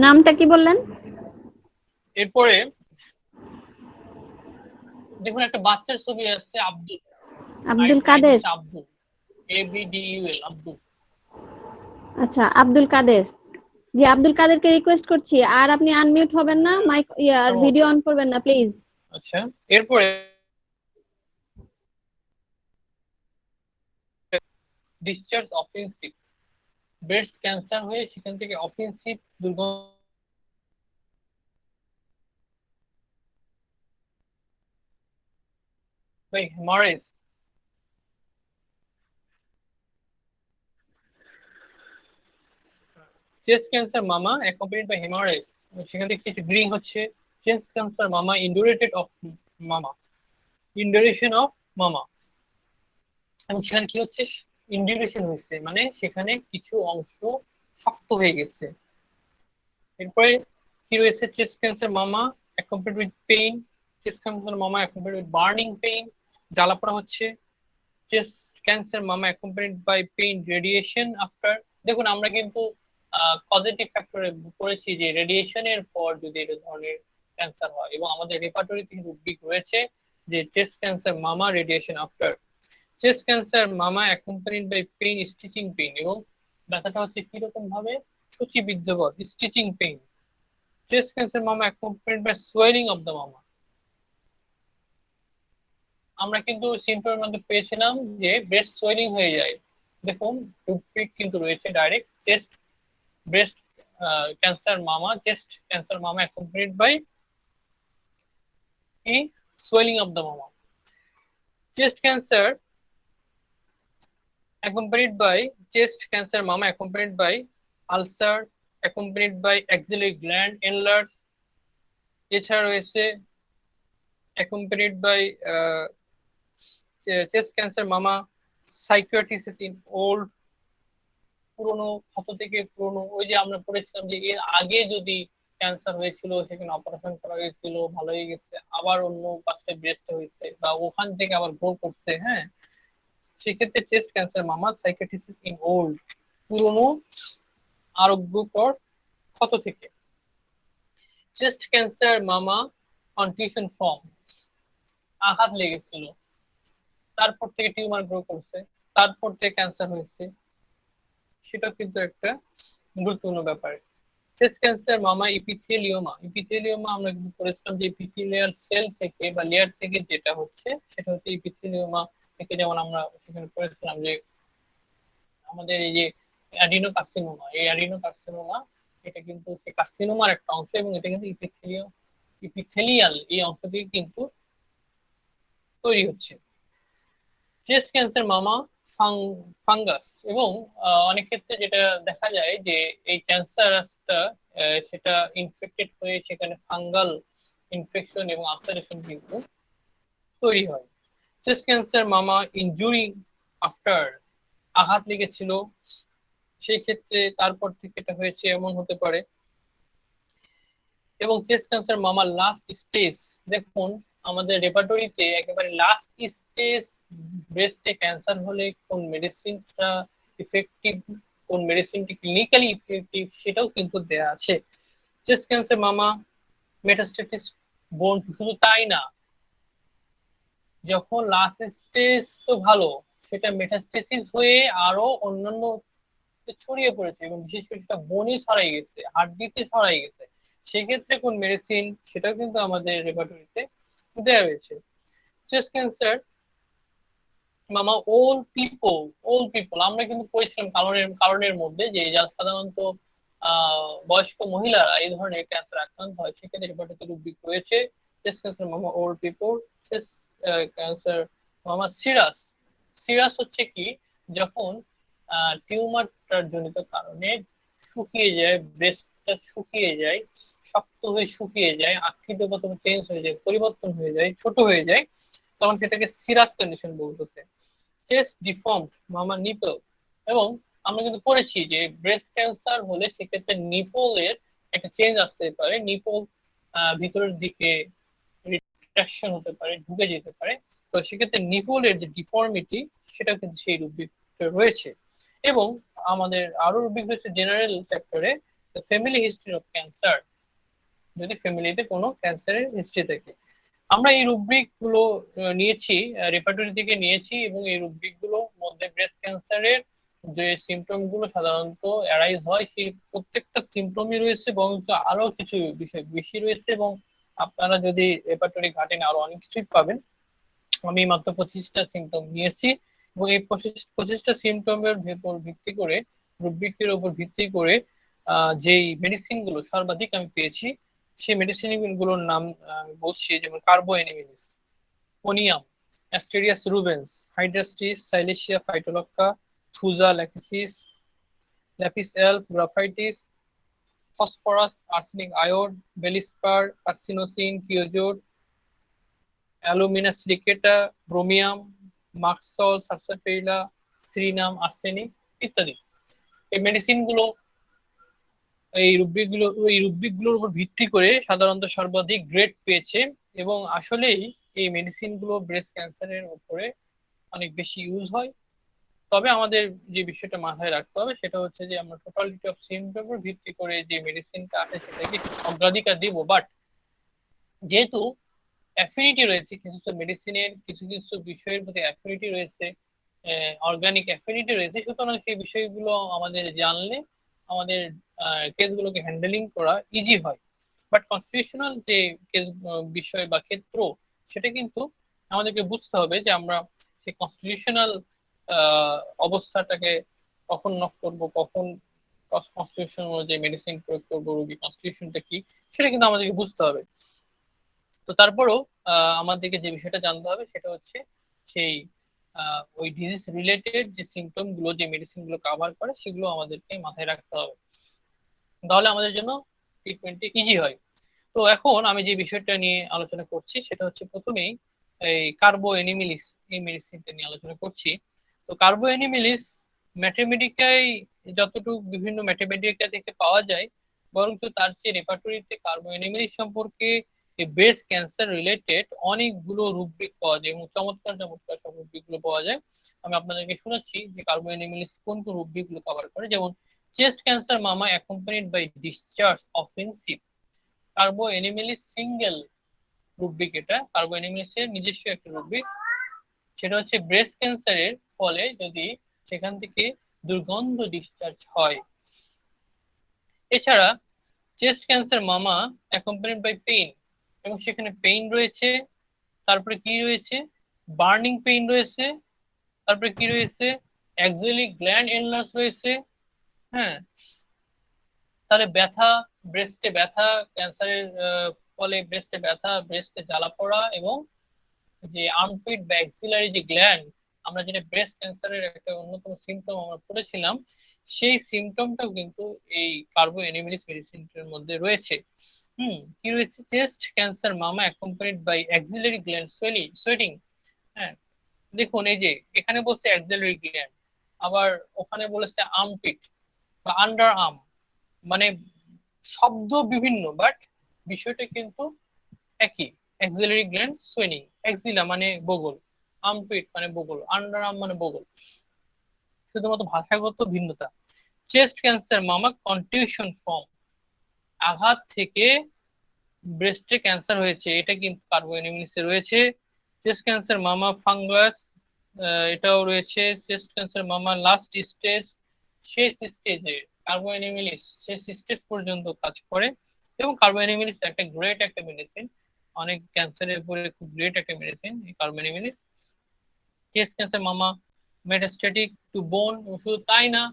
নামটা কি বললেন? এরপরে দেখুন, একটা বাচ্চার ছবি আসছে, আব্দুল। আব্দুল রাইট কাদের। হচ্ছে আব্দুল, ABDUL, আব্দুল। আচ্ছা, আব্দুল কাদের। জি, আব্দুল কাদেরকে রিকোয়েস্ট করছি, আর আপনি আনমিউট হবেন না, মাইক আর ভিডিও অন করবেন না প্লিজ। আচ্ছা, এরপরে ডিসচার্জ অফেন্সিভ, ব্রেস্ট ক্যান্সার হয়ে সেখান থেকে অফেন্সিভ দুর্গন্ধ, haemorrhage. Chest cancer mamma accompanied by haemorrhage, সেখান থেকে কিছু ব্লিডিং হচ্ছে। চেস্ট ক্যান্সার মামা ইন্ডুরেটেড অফ মামা, ইন্ডুরেশন অফ মামা, এবং সেখানে কি হচ্ছে, ইন্ডিউরেশন হচ্ছে, মানে সেখানে কিছু অংশ শক্ত হয়ে গেছে। এরপরে কি রয়েছে? Chest cancer mamma accompanied with pain, chest cancer mamma accompanied with burning pain, জ্বালা পোড়া হচ্ছে। Chest cancer mamma accompanied by pain, radiation after. দেখুন আমরা কিন্তু পজিটিভ ফ্যাক্টরে পড়েছি যে রেডিয়েশনের পর যদি এই ধরনের ক্যান্সার হয়, এবং আমাদের রেপার্টরিতে কিন্তু উদ্ভিদ রয়েছে যে chest cancer mamma radiation after. Chest cancer mamma accompanied by pain, stitching pain, এবং ব্যথাটা হচ্ছে কিরকম ভাবে? সূচিবিদ্ধকর, stitching pain. Chest cancer mamma accompanied by swelling of the mamma. আমরা কিন্তু সিম্পটমের মধ্যে পেয়েছিলাম যে ব্রেস্ট সোয়েলিং হয়ে যায়। দেখুন টুথপিক কিন্তু রয়েছে ডাইরেক্ট চেস্ট ব্রেস্ট ক্যান্সার মামা, chest cancer mamma accompanied by কি? সোয়েলিং অফ দ্য মামা। Chest cancer accompanied by chest cancer mama accompanied by ulcer accompanied by axillary gland enlarge। এছাড়া রয়েছে accompanied by chest cancer mama psychosis in old। পুরনো ক্ষত থেকে পুরনো, ওই যে আমরা পড়েছিলাম যে এর আগে যদি ক্যান্সার হয়েছিল সেখানে অপারেশন করা হয়েছিল, ভালো হয়ে গেছে, আবার অন্য পাশে ব্রেস্ট হয়েছে বা ওখান থেকে আবার গ্রো করছে, হ্যাঁ, সেক্ষেত্রে চেস্ট ক্যান্সার মামা সাইকোটিসিস ইন ওল্ড, পুরনো আরোগ্যকর ক্ষত থেকে। চেস্ট ক্যান্সার মামা অন টিউশন ফর্ম, আঘাত লেগেছিল, তারপর থেকে টিউমার গ্রো করছে, তারপর থেকে ক্যান্সার হয়েছে, সেটা কিন্তু একটা গুরুত্বপূর্ণ ব্যাপার। চেস্ট ক্যান্সার মামা ইপিথেলিওমা, ইপিথেলিওমা আমরা কিন্তু করেছিলাম যে ইপিথেলিয়াল সেল থেকে বা লেয়ার থেকে যেটা হচ্ছে সেটা হচ্ছে ইপিথেলিওমা থেকে, যেমন আমরা সেখানে করেছিলাম যে আমাদের এই যে অ্যাডিনো কার্সিনোমা, এই অ্যাডিনো কার্সিনোমা এটা কিন্তু সেই কার্সিনোমার একটা অংশ, এবং এটা কিন্তু ইপিথেলিয়াল এই অংশ থেকে কিন্তু তৈরি হচ্ছে। চেস্ট ক্যান্সার মামা ফাঙ্গাস, এবং অনেক ক্ষেত্রে যেটা দেখা যায় যে এই ক্যান্সারটা সেটা ইনফেক্টেড হয়ে সেখানে ফাঙ্গাল ইনফেকশন এবং আলসারেশন কিন্তু তৈরি হয়। চেস্ট ক্যান্সার মামা ইনজুরি আফটার, আঘাত লেগেছিল সেই ক্ষেত্রে তারপর থেকে এটা হয়েছে, এমন হতে পারে। এবং চেস্ট ক্যান্সার মামার লাস্ট স্টেজ, দেখুন আমাদের রেপার্টরিতে একেবারে লাস্ট স্টেজ ব্রেস্টে ক্যান্সার হলে কোন মেডিসিনটা ইফেক্টিভ, কোন মেডিসিনটি ক্লিনিক্যালি ইফেক্টিভ সেটাও কিন্তু দেয়া আছে। চেস্ট ক্যান্সার মামা মেটাস্টেটিস বোন, শুধু তাই না, যখন লাস্ট স্টেজ তো ভালো, সেটা মেটাস্টেসিস হয়ে আরো অন্যান্য ছড়িয়ে পড়েছে, এবং বিশেষ করে সেটা বনে ছড়াই গেছে, হাড্ডিতে ছড়াই গেছে, সেক্ষেত্রে কোন মেডিসিন সেটাও কিন্তু আমাদের রেপার্টরিতে দেওয়া হয়েছে। চেস্ট ক্যান্সার মামা ওল্ড পিপল আমরা কিন্তু পড়েছিলাম কারণের কারণের মধ্যে যে যা সাধারণত বয়স্ক মহিলারা এই ধরনের ক্যান্সার আক্রান্ত হয়, সেক্ষেত্রে রেপার্টরিতে উদ্ভিদ রয়েছে। চেস্ট ক্যান্সার মামা ওল্ড পিপল। চেস্ট ক্যান্সার মামা সিরাস, সিরাস হচ্ছে কি? যখন টিউমারটার জনিত কারণে শুকিয়ে যায়, ব্রেস্টটা শুকিয়ে যায়, শক্ত হয়ে শুকিয়ে যায়, আকৃতিগত চেঞ্জ হয়ে যায়, পরিবর্তন হয়ে যায়, ছোট হয়ে যায়, তখন সেটাকে সিরাস কন্ডিশন বলতেছে। চেস্ট ডিফর্মড মামা নিপল, এবং আমরা কিন্তু পড়েছি যে ব্রেস্ট ক্যান্সার হলে সেক্ষেত্রে নিপলের একটা চেঞ্জ আসতে পারে, নিপল ভিতরের দিকে রিট্রাকশন হতে পারে, ঢুকে যেতে পারে। তো সেক্ষেত্রে নিপলের যে ডিফর্মিটি সেটা কিন্তু সেই রূপে রয়েছে। এবং আমাদের আরো রূপিক হচ্ছে জেনারেল চ্যাপ্টারে ফ্যামিলি হিস্ট্রি অফ ক্যান্সার, যদি ফ্যামিলিতে কোনো ক্যান্সারের হিস্ট্রি থাকে। আমরা এই রুব্রিক গুলো নিয়েছি, রেপার্টরি থেকে নিয়েছি, এবং এই রুব্রিক গুলো মধ্যে ব্রেস্ট ক্যান্সারের যে সিমটম গুলো সাধারণত অ্যারাইজ হয় সেই প্রত্যেকটা সিমটমই রয়েছে, বরঞ্চ আরো কিছু বিষয় বেশি রয়েছে, এবং আপনারা যদি রেপার্টরি ঘাটেন আরো অনেক কিছুই পাবেন। আমি মাত্র 25টা সিমটম নিয়েছি, এবং এই 25টা সিমটমের ভেতর ভিত্তি করে, রুব্রিকের উপর ভিত্তি করে যেই মেডিসিন গুলো সর্বাধিক আমি পেয়েছি সেই মেডিসিন গুলোর নাম বলছি, যেমন carbo animalis, conium, asterias rubens, hydrastis, silicea phytolacca, thuja lachesis, lapis এলফ, গ্রাফাইটিস, ফসফরাস, আর্সেনিক আয়োড, বেলিস্পার, কার্সিনোসিন, কিওজোর, অ্যালুমিনা সিলিকেটা, ব্রোমিয়াম, মাক্সল, সারসাপেইলা, সিরিনাম, আর্সেনিক ইত্যাদি। এই মেডিসিন গুলো এই রুব্রিকগুলোর উপর ভিত্তি করে সাধারণত সর্বাধিক গ্রেড পেয়েছে। এবং আসলেই এই মেডিসিন গুলো ব্রেস্ট ক্যান্সারের উপরে অনেক বেশি ইউজ হয়। তবে আমাদের যে বিষয়টা মাথায় রাখতে হবে সেটা হচ্ছে যে আমরা টোটালিটি অফ সিমটমের উপর ভিত্তি করে যে মেডিসিনটা আছে সেটাকে অগ্রাধিকার দিব। বাট যেহেতু অ্যাফিনিটি রয়েছে কিছু কিছু মেডিসিনের, কিছু কিছু বিষয়ের প্রতি অ্যাফিনিটি রয়েছে, অর্গানিক অ্যাফিনিটি রয়েছে, সুতরাং সেই বিষয়গুলো আমাদের জানলে আমাদের কেসগুলোকে হ্যান্ডেলিং করা ইজি হয়। বাট কনস্টিটিউশনাল যে কেস বিষয় বা ক্ষেত্র, সেটা কিন্তু আমাদেরকে বুঝতে হবে যে আমরা সেই কনস্টিটিউশনাল অবস্থাটাকে কখন নক করব, কখন কনস্টিটিউশন অনুযায়ী মেডিসিন প্রয়োগ করবো, রোগী কনস্টিটিউশনটা কি, সেটা কিন্তু আমাদেরকে বুঝতে হবে। তো তারপরেও আমাদেরকে যে বিষয়টা জানতে হবে সেটা হচ্ছে সেই ওই ডিজিজ রিলেটেড যে সিমটম গুলো যে মেডিসিন গুলো কাভার করে সেগুলো আমাদেরকে মাথায় রাখতে হবে, তাহলে আমাদের জন্য ট্রিটমেন্টটি ইজি হয়। তো এখন আমি যে বিষয়টা নিয়ে আলোচনা করছি সেটা হচ্ছে প্রথমেই এই কার্বো এনিমিলিস, এই মেডিসিনটা নিয়ে আলোচনা করছি। তো কার্বো এনিমিলিস ম্যাথমেটিকায় যতটুকু বিভিন্ন ম্যাথমেটিকা থেকে পাওয়া যায়, বরঞ্চ তার চেয়ে রেপার্টরিতে কার্বো এনিমিলিস সম্পর্কে এই ব্রেস্ট ক্যান্সার রিলেটেড অনেকগুলো রুব্রিক পাওয়া যায় এবং চমৎকার চমৎকার সব রুব্রিক গুলো পাওয়া যায়। আমি আপনাদেরকে শোনাচ্ছি যে কার্বো এনিমিলিস কোন কোন রুব্রিক গুলো কভার করে। যেমন chest cancer mamma accompanied by discharge of ইনসিপ, কার্বো এনিমিলিস সিঙ্গেল রুব্রিক। এটা কার্বো এনিমিলিসের নিজস্ব একটা রুব্রিক। সেটা হচ্ছে ব্রেস্ট ক্যান্সারের ফলে যদি সেখান থেকে দুর্গন্ধ ডিসচার্জ হয়। এছাড়া chest cancer mamma accompanied by pain, এবং সেখানে পেইন রয়েছে, তারপরে কি রয়েছে, বার্নিং পেইন রয়েছে, তারপরে কি রয়েছে, অ্যাক্সিলারি গ্ল্যান্ড এনলার্জ রয়েছে। হ্যাঁ, তাহলে ব্যথা, ব্রেস্টে ব্যথা, ক্যান্সারের ফলে ব্রেস্টে ব্যথা, ব্রেস্টে জ্বালা পড়া, এবং যে আর্মপিট বা অ্যাক্সিলারি যে গ্ল্যান্ড, আমরা যেটা ব্রেস্ট ক্যান্সারের একটা অন্যতম সিমটম আমরা পড়েছিলাম, সেই সিমটমটাও কিন্তু এই কার্বো এনিমিলিস মেডিসিনটার মধ্যে রয়েছে। কি রয়েছে, chest cancer mamma accompanied by axillary gland sweating. হ্যাঁ, দেখুন এই যে এখানে বলছে অ্যাক্সিলারি গ্ল্যান্ড, আবার ওখানে বলেছে আর্মপিট বা আন্ডার আর্ম, মানে শব্দ বিভিন্ন বাট বিষয়টা কিন্তু একই। অ্যাক্সিলারি গ্ল্যান্ড সোয়েনিং, অ্যাক্সিলা মানে বগল, আর্মপিট মানে বগল, আন্ডার আর্ম মানে বগল, শুধুমাত্র ভাষাগত ভিন্নতা। চেস্ট ক্যান্সার মামা কন্টিউশন ফর্ম, আঘাত থেকে ব্রেস্টে ক্যান্সার হয়েছে, এটা কিন্তু কার্বো এনিমিলিসে রয়েছে। চেস্ট ক্যান্সার মামা ফাঙ্গাস, এটাও রয়েছে। চেস্ট ক্যান্সার মামা লাস্ট স্টেজ, শেষ স্টেজে কার্বো এনিমিলিস শেষ স্টেজ পর্যন্ত কাজ করে। এবং কার্বো এনিমিলিস একটা গ্রেট একটা মেডিসিন, অনেক ক্যান্সারের উপরে খুব গ্রেট একটা মেডিসিন এই কার্বো এনিমিলিস। চেস্ট ক্যান্সার মামা মেটাস্ট্যাটিক টু বোন, শুধু তাই না,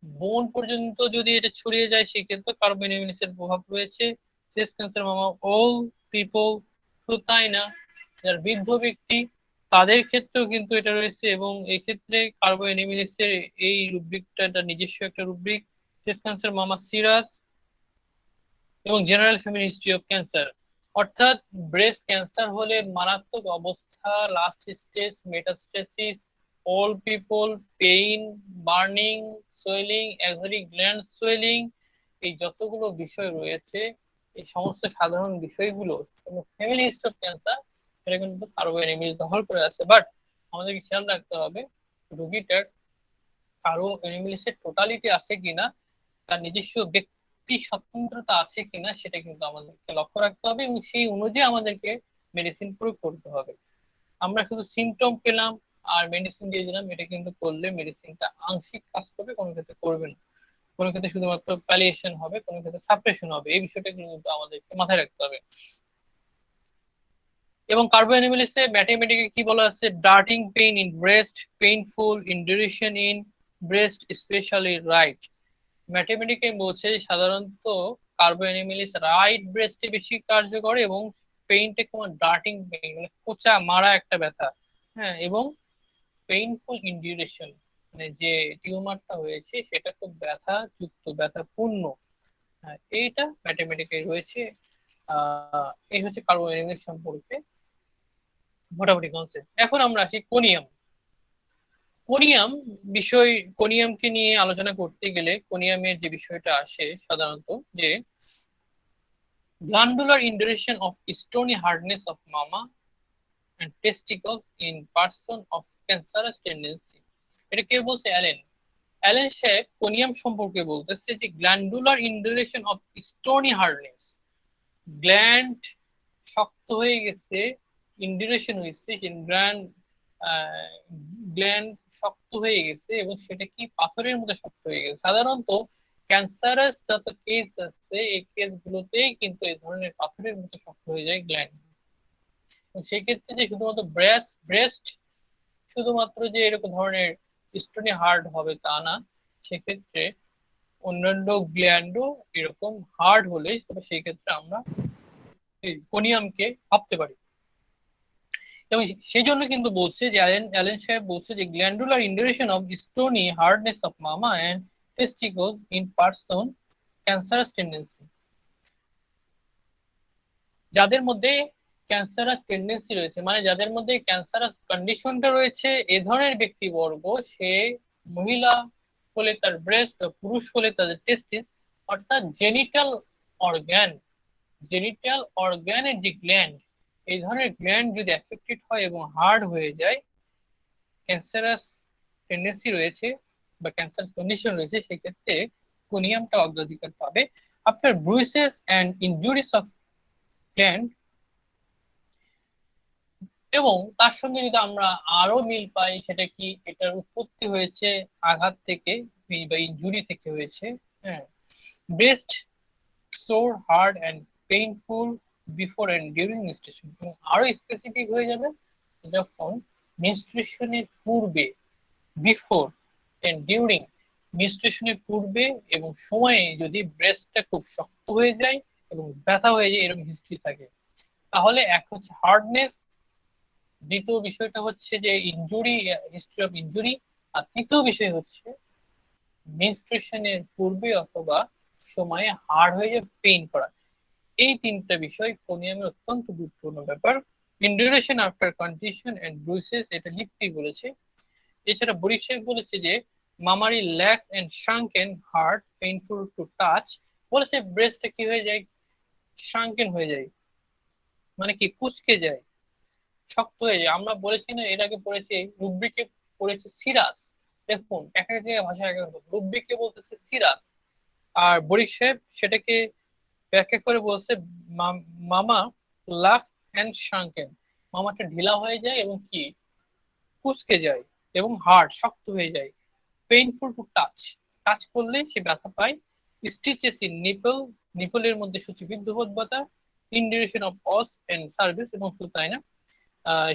বোন পর্যন্ত যদি এটা ছড়িয়ে যায় সেক্ষেত্রে কার্বো এনিমিলিসের প্রভাব রয়েছে। চেস্ট ক্যান্সার মামা অল পিপল, শুধু তাই না, যারা বৃদ্ধ ব্যক্তি তাদের ক্ষেত্রেও কিন্তু এটা রয়েছে। এবং এই ক্ষেত্রে কার্বো এনিমিলিসের এই রুব্রিকটা নিজস্ব একটা রুব্রিক। চেস্ট ক্যান্সার মামা সিরাস এবং general family history of cancer, অর্থাৎ ব্রেস্ট ক্যান্সার হলে মারাত্মক অবস্থা, last stage, metastasis, old people, pain, burning, swelling, axillary gland swelling, এই যতগুলো বিষয় রয়েছে, এই সমস্ত সাধারণ বিষয়গুলো ফ্যামিলি হিস্ট্রি অফ ক্যান্সার এটা কিন্তু কার্বো এনিমিলিস দখল করে আছে। বাট আমাদেরকে খেয়াল রাখতে হবে রোগীটার কার্বো এনিমিলিসের টোটালিটি আছে কিনা, তার নিজস্ব ব্যক্তি স্বতন্ত্রতা আছে কিনা, সেটা কিন্তু আমাদেরকে লক্ষ্য রাখতে হবে এবং সেই অনুযায়ী আমাদেরকে মেডিসিন প্রয়োগ করতে হবে। আমরা শুধু সিমটম পেলাম আর মেডিসিন দিয়ে দিলাম, এটা কিন্তু করলে মেডিসিনটা আংশিক কাজ করবে, কোনো ক্ষেত্রে করবে না। কোনো ক্ষেত্রে শুধুমাত্র প্যালিয়েশন হবে, কোনো ক্ষেত্রে সাপ্রেশন হবে, এই বিষয়টা কিন্তু আমাদেরকে মাথায় রাখতে হবে। এবং কার্বো অ্যানিমেলিসে ম্যাথমেটিকে কি বলা আছে, darting pain in breast, painful in duration in breast specially right. ম্যাথমেটিকে বলছে সাধারণত কার্বো অ্যানিমেলিস রাইট ব্রেস্টে বেশি কার্যকর, এবং পেইনটা কোনো ডার্টিং পেইন মানে খোঁচা মারা একটা ব্যথা। হ্যাঁ, এবং পেইনফুল ইন ডিউরেশন মানে যে টিউমারটা হয়েছে সেটা খুব ব্যথা যুক্ত, ব্যথাপূর্ণ। হ্যাঁ, এইটা ম্যাথমেটিকে রয়েছে। এই হচ্ছে কার্বো সম্পর্কে মোটামুটি কনসেপ্ট। এখন আমরা আসি কোনিয়াম। কোনিয়াম বিষয়, কোনিয়ামকে নিয়ে আলোচনা করতে গেলে কোনিয়ামের যে বিষয়টা আসে সাধারণত যে glandular induration of stony hardness of mamma and testicles in person of cancerous tendency। এটা কে বলছে? অ্যালেন। অ্যালেন শেখ কোনিয়াম সম্পর্কে বলতেছে যে glandular induration of stony hardness, gland শক্ত হয়ে গেছে, ইন্ডিরেশন হয়েছে, গ্ল্যান্ড গ্ল্যান্ড শক্ত হয়ে গেছে এবং সেটা কি পাথরের মধ্যে শক্ত হয়ে গেছে। সাধারণত ক্যান্সারাস যত কেস আছে এই কেস গুলোতেই কিন্তু এই ধরনের পাথরের মতো শক্ত হয়ে যায় গ্ল্যান্ড। সেক্ষেত্রে যে শুধুমাত্র ব্রেস্ট শুধুমাত্র যে এরকম ধরনের স্টোনি হার্ড হবে তা না, সেক্ষেত্রে অন্যান্য গ্ল্যান্ডও এরকম হার্ড হলে সেই ক্ষেত্রে আমরা এই কোনিয়ামকে ভাবতে পারি। এবং সেই জন্য কিন্তু বলছে যে অ্যালেন সাহেব বলছে যে glandular induration of stony hardness of mamma and testicles in person cancerous tendency. যাদের মধ্যে ক্যান্সারাস টেন্ডেন্সি রয়েছে, মানে যাদের মধ্যে ক্যান্সারাস কন্ডিশনটা রয়েছে, এ ধরনের ব্যক্তিবর্গ, সে মহিলা হলে তার ব্রেস্ট, পুরুষ হলে তাদের টেস্টিস, অর্থাৎ অর্গ্যান জেনিটাল অর্গ্যানের যে গ্ল্যান্ড, এই ধরনের গ্ল্যান্ড যদি অ্যাফেক্টেড হয় এবং হার্ড হয়ে যায়, ক্যান্সারাস টেন্ডেন্সি রয়েছে বা ক্যান্সার কন্ডিশন রয়েছে, সেক্ষেত্রে কোনিয়ামটা অগ্রাধিকার পাবে। After bruises and injuries of gland, এবং তার সঙ্গে যদি আমরা আরো মিল পাই, সেটা কি এটার উৎপত্তি হয়েছে আঘাত থেকে বা ইনজুরি থেকে হয়েছে। হ্যাঁ, breast sore hard and painful before and during menstruation, এবং আরো স্পেসিফিক হয়ে যাবে যখন মেনস্ট্রুয়েশনের পূর্বে, বিফোর এন্ড ডিউরিং, মেনস্ট্রুয়েশনের পূর্বে এবং সময়ে যদি ব্রেস্টটা খুব শক্ত হয়ে যায় এবং ব্যথা হয়ে যায়, এরকম হিস্ট্রি থাকে, তাহলে এক হচ্ছে হার্ডনেস, দ্বিতীয় বিষয়টা হচ্ছে যে ইনজুরি, হিস্ট্রি অফ ইনজুরি, আর তৃতীয় বিষয় হচ্ছে মেনস্ট্রুয়েশনের পূর্বে অথবা সময়ে হার্ড হয়ে যায়, পেইন করা। এই তিনটা বিষয় কোনিয়ামের অত্যন্ত গুরুত্বপূর্ণ ব্যাপার। Induration after condition and bruises, এটা লিখতেই বলেছে। এছাড়া বরিশাল বলেছে যে mammary lax and shrunken hard painful to touch, বলেছে ব্রেস্টটা কি হয়ে যায়, শাঙ্কেন হয়ে যায়, মানে কি কুচকে যায়, শক্ত হয়ে যায়। আমরা বলেছি না, এর আগে পড়েছি রুব্রিকে, পড়েছি সিরাস। দেখুন এক এক জায়গায় ভাষা এক এক রকম। রুব্রিককে বলতেছে সিরাস, আর বরিক সাহেব সেটাকে ব্যাখ্যা করে বলছে মামা লাক্স অ্যান্ড শাঙ্কেন, মামাটা ঢিলা হয়ে যায় এবং কি কুচকে যায় এবং হার্ড শক্ত হয়ে যায়, পেইনফুল টু টাচ, টাচ করলে সে ব্যথা পায়, স্টিচেস ইন নিপল, নিপলের মধ্যে সূচিবিদ্ধ বোধ, ইনডিউরেশন অফ অস এন্ড সার্ভিস, এবং শুধু তাই না,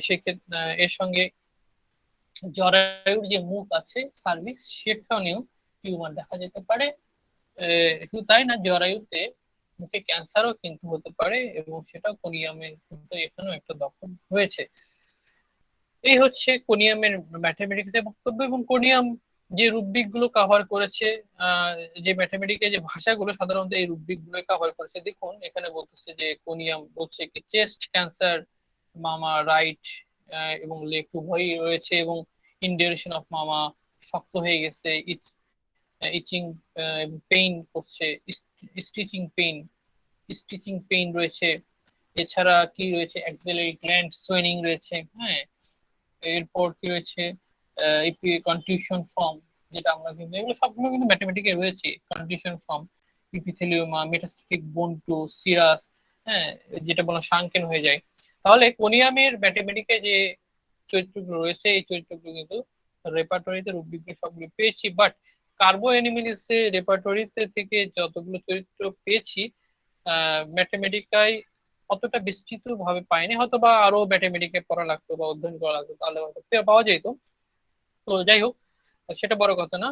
সেক্ষেত্রে এর সঙ্গে জরায়ুর যে মুখ আছে সার্ভিস, সেখানেও টিউমার দেখা যেতে পারে। শুধু তাই না, জরায়ুতে মুখে ক্যান্সারও কিন্তু হতে পারে, এবং সেটা কোনিয়ামের কিন্তু এখানেও একটা দখল হয়েছে। এই হচ্ছে কোনিয়ামের ম্যাথমেটিক্সের বক্তব্য। এবং কোনিয়াম যে রুব্রিক গুলো কভার করেছে, আহ, যে ম্যাথমেটিক্যাল যে ভাষাগুলো সাধারণত এই রুব্রিক গুলো কভার করেছে, দেখুন এখানে বলতেছে যে কোনিয়াম বলছে কি চেস্ট ক্যান্সার মামা রাইট এবং লেফট উভয়ই রয়েছে, এবং ইনডিউরেশন অফ মামা শক্ত হয়ে গেছে, ইচিং পেইন করছে, স্টিচিং পেইন রয়েছে। এছাড়া কি রয়েছে, অ্যাক্সিলারি গ্ল্যান্ড সোয়েনিং রয়েছে। হ্যাঁ, এরপর কি রয়েছে, কনটিউশন ফর্ম, যেটা আমরা কিন্তু এগুলো সবগুলো কিন্তু ম্যাথমেটিকে রয়েছে, কনটিউশন ফর্ম, ইপিথেলিওমা, মেটাস্ট্যাটিক বোন টু সিরাস, হ্যাঁ, যেটা বলা শাঙ্কেন হয়ে যায়। তাহলে কোনিয়ামের ম্যাথমেটিকে যে চরিত্রগুলো রয়েছে, এই চরিত্রগুলো কিন্তু রেপার্টরিতে রূপবিজ্ঞান সবগুলো পেয়েছি, বাট কার্বো অ্যানিমেলিসের রেপার্টরিতে থেকে যতগুলো চরিত্র পেয়েছি, ম্যাথমেটিকায় অতটা বিস্তৃত ভাবে পাইনি, হয়তো বা আরো ম্যাথমেটিকে পড়া লাগতো বা অধ্যয়ন করা লাগতো, তাহলে হয়তো পাওয়া যেত। তো যাই হোক, সেটা বড় কথা না।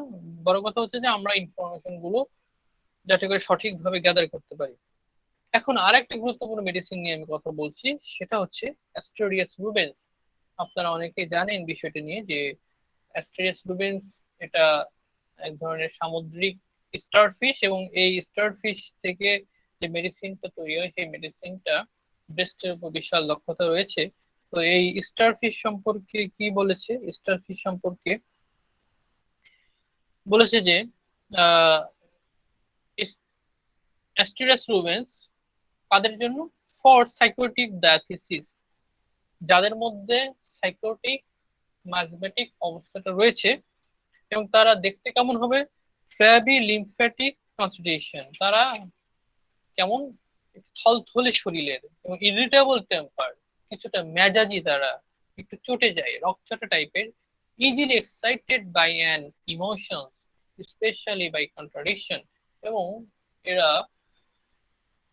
বড় কথা হচ্ছে যে আমরা ইনফরমেশন গুলো যাতে করে সঠিকভাবে গ্যাদার করতে পারি। এখন আরেকটা গুরুত্বপূর্ণ মেডিসিন নিয়ে আমি কথা বলছি, সেটা হচ্ছে অ্যাস্টেরিয়াস রুবেন্স। আপনারা অনেকেই জানেন বিষয়টি নিয়ে যে অ্যাস্টেরিয়াস রুবেন্স এটা এক ধরনের সামুদ্রিক স্টারফিশ, এবং এই স্টারফিশ থেকে যে মেডিসিনটা তৈরি হয়, সেই মেডিসিনটা ব্রেস্টের উপর বিশাল দক্ষতা রয়েছে। তো এই স্টারফিশ সম্পর্কে কি বলেছে, স্টারফিশ সম্পর্কে বলেছে যে অ্যাস্টেরাস রুবেন্স তাদের জন্য ফর সাইকোটিক ডায়াথিসিস, যাদের মধ্যে সাইকোটিক ম্যাজমেটিক অবস্থাটা রয়েছে এবং তারা দেখতে কেমন হবে, ফ্ল্যাবি লিম্ফ্যাটিক কনস্টিটিউশন, তারা কেমন থলথলে শরীরের এবং ইরিটেবল টেম্পার, কিছুটা মেজাজি, তারা একটু চটে যায়, রকচটা টাইপের, easily excited by an emotion, specially by contradiction, এবং এরা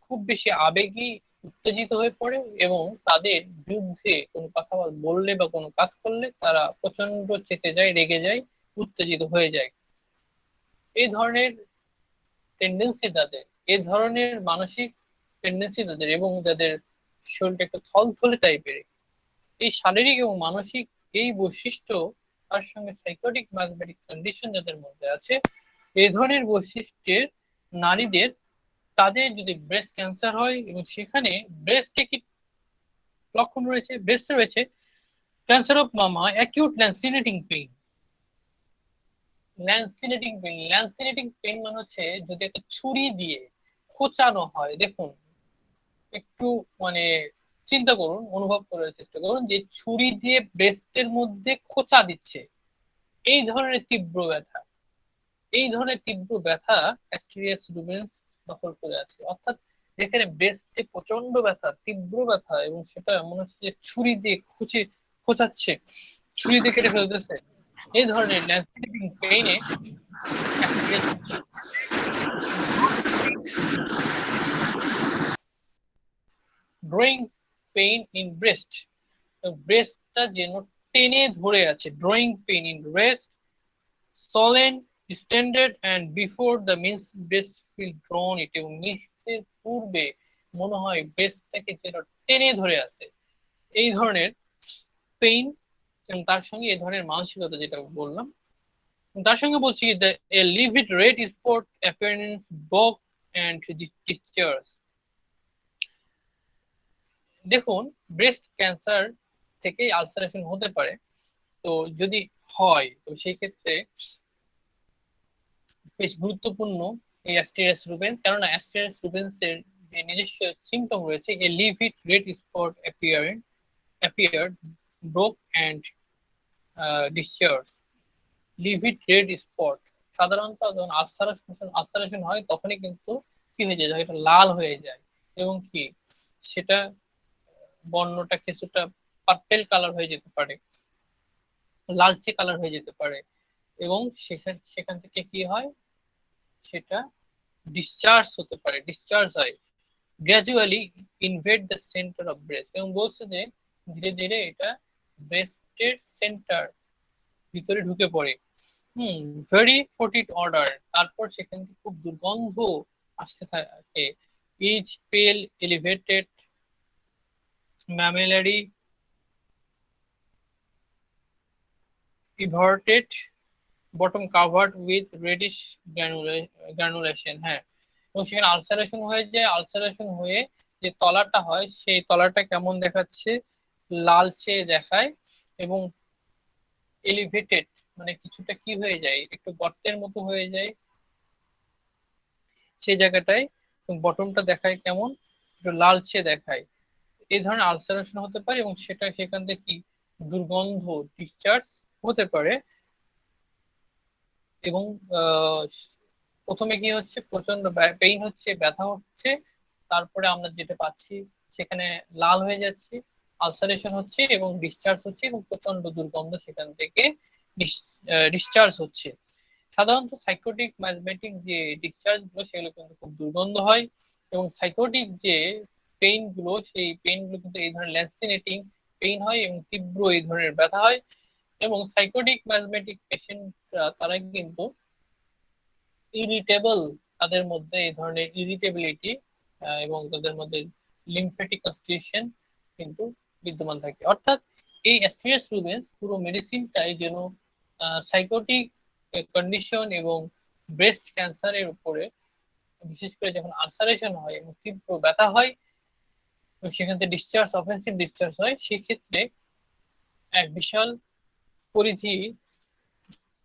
খুব বেশি আবেগী উত্তেজিত হয়ে পড়ে এবং তাদের বিরুদ্ধে কোনো কথা বললে বা কোনো কাজ করলে তারা প্রচন্ড চেতে যায়, রেগে যায়, উত্তেজিত হয়ে যায়। এই ধরনের টেন্ডেন্সি তাদের, এই ধরনের মানসিক টেন্ডেন্সি তাদের, এবং যাদের শরীরটা একটু থলথলে টাইপের, এই শারীরিক এবং মানসিক এই বৈশিষ্ট্য তার সঙ্গে সাইকোটিক ম্যাজমেটিক কন্ডিশন যাদের মধ্যে আছে, এই ধরনের বৈশিষ্ট্যের নারীদের, তাদের যদি ব্রেস্ট ক্যান্সার হয় এবং সেখানে ব্রেস্টে কি লক্ষণ রয়েছে, ব্রেস্টে রয়েছে ক্যান্সার অফ মামা, অ্যাকিউট ল্যান্সিনেটিং পেইন। ল্যান্সিনেটিং পেইন মানে হচ্ছে যদি একটা ছুরি দিয়ে খোঁচানো হয়। দেখুন, একটু মানে চিন্তা করুন, অনুভব করার চেষ্টা করুন যে ছুরি দিয়ে ব্রেস্টের মধ্যে খোঁচা দিচ্ছে, এই ধরনের তীব্র ব্যথা, এই ধরনের তীব্র ব্যথা অ্যাস্টেরিয়াস রুবেন্স দখল করে আছে। অর্থাৎ যেখানে ব্রেস্টে প্রচন্ড ব্যথা, তীব্র ব্যথা, এবং সেটা মনে হচ্ছে যে ছুরি দিয়ে খোঁচাচ্ছে, ছুরি দিয়ে কেটে ফেলতেছে, এই ধরনের ল্যান্সিনেটিং পেইনে অ্যাস্টেরিয়াস ড্রয়িং পেইন ইন ব্রেস্ট, ব্রেস্টটা যেন টেনে ধরে আছে, drawing pain in breast, solen distended and before the menses breast feel drawn it, এবং মেন্সের পূর্বে মনে হয় ব্রেস্টটাকে যেন টেনে ধরে আছে, এই ধরনের পেইন, এবং তার সঙ্গে এই ধরনের মানসিকতা যেটা বললাম, তার সঙ্গে বলছি এ লিভিড রেড স্পট অ্যাপিয়ারেন্স বক অ্যান্ড ডিসচার্জ। দেখুন, ব্রেস্ট ক্যান্সার থেকে আলসারেশন হতে পারে, তো যদি হয় তো সেই ক্ষেত্রে বেশ গুরুত্বপূর্ণ এই অ্যাস্টেরাস রুবেন্স, কেননা অ্যাস্টেরাস রুবেন্স এর যে নিজস্ব সিমটম রয়েছে, a livid red spot appeared broke and discharge. Livid red spot সাধারণত যখন আলসারেশন হয় তখনই কিন্তু কি হয়ে যায়, এটা লাল হয়ে যায়, এবং কি সেটা বর্ণটা কিছুটা পার্পেল কালার হয়ে যেতে পারে, লালচে কালার হয়ে যেতে পারে, এবং সেখান সেখান থেকে কি হয়, সেটা ডিসচার্জ হতে পারে, ডিসচার্জ হয়, gradually invade the centre of breast, এবং বলছে যে ধীরে ধীরে এটা ব্রেস্টের সেন্টার ভিতরে ঢুকে পড়ে। হুম, ভেরি ফোর্টিড অর্ডার, তারপর সেখান থেকে খুব দুর্গন্ধ আসতে থাকে, is pale elevated mammillary everted bottom covered with reddish granulation. হ্যাঁ, এবং সেখানে আলসারেশন হয়ে যায়, আলসারেশন হয়ে যে তলাটা হয় সেই তলাটা কেমন দেখাচ্ছে, লালচে দেখায়, এবং এলিভেটেড মানে কিছুটা কি হয়ে যায়, একটু গর্তের মতো হয়ে যায় সেই জায়গাটায়, বটমটা দেখায় কেমন, একটু লালচে দেখায়, এই ধরনের আলসারেশন হতে পারে, এবং সেটা সেখান থেকে কি দুর্গন্ধ ডিসচার্জ হতে পারে। এবং আহ, প্রথমে কি হচ্ছে, প্রচন্ড পেইন হচ্ছে, ব্যথা হচ্ছে, তারপরে আমরা যেটা পাচ্ছি সেখানে লাল হয়ে যাচ্ছে, আলসারেশন হচ্ছে এবং ডিসচার্জ হচ্ছে, এবং প্রচন্ড দুর্গন্ধ সেখান থেকে ডিসচার্জ হচ্ছে। সাধারণত সাইকোটিক ম্যাজমেটিক যে ডিসচার্জ গুলো সেগুলো কিন্তু খুব দুর্গন্ধ হয়, এবং সাইকোটিক যে পেইন গুলো সেই পেইন গুলো কিন্তু এই ধরনের ল্যান্সিনেটিং পেইন হয় এবং তীব্র এই ধরনের ব্যথা হয়। এবং সাইকোটিক ম্যাজমেটিক পেশেন্ট তারা কিন্তু ইরিটেবল, তাদের মধ্যে এই ধরনের ইরিটেবিলিটি এবং তাদের মধ্যে লিম্ফ্যাটিক কনস্টিটিউশন কিন্তু বিদ্যমান থাকে। অর্থাৎ এই অ্যাস্টেরিয়াস রুবেন্স পুরো মেডিসিনটাই যেন সাইকোটিক কন্ডিশন এবং ব্রেস্ট ক্যান্সারের উপরে, বিশেষ করে যখন আলসারেশন হয় এবং তীব্র ব্যথা হয় এবং সেখান থেকে ডিসচার্জ, অফেন্সিভ ডিসচার্জ হয়, সেক্ষেত্রে এক বিশাল পরিধি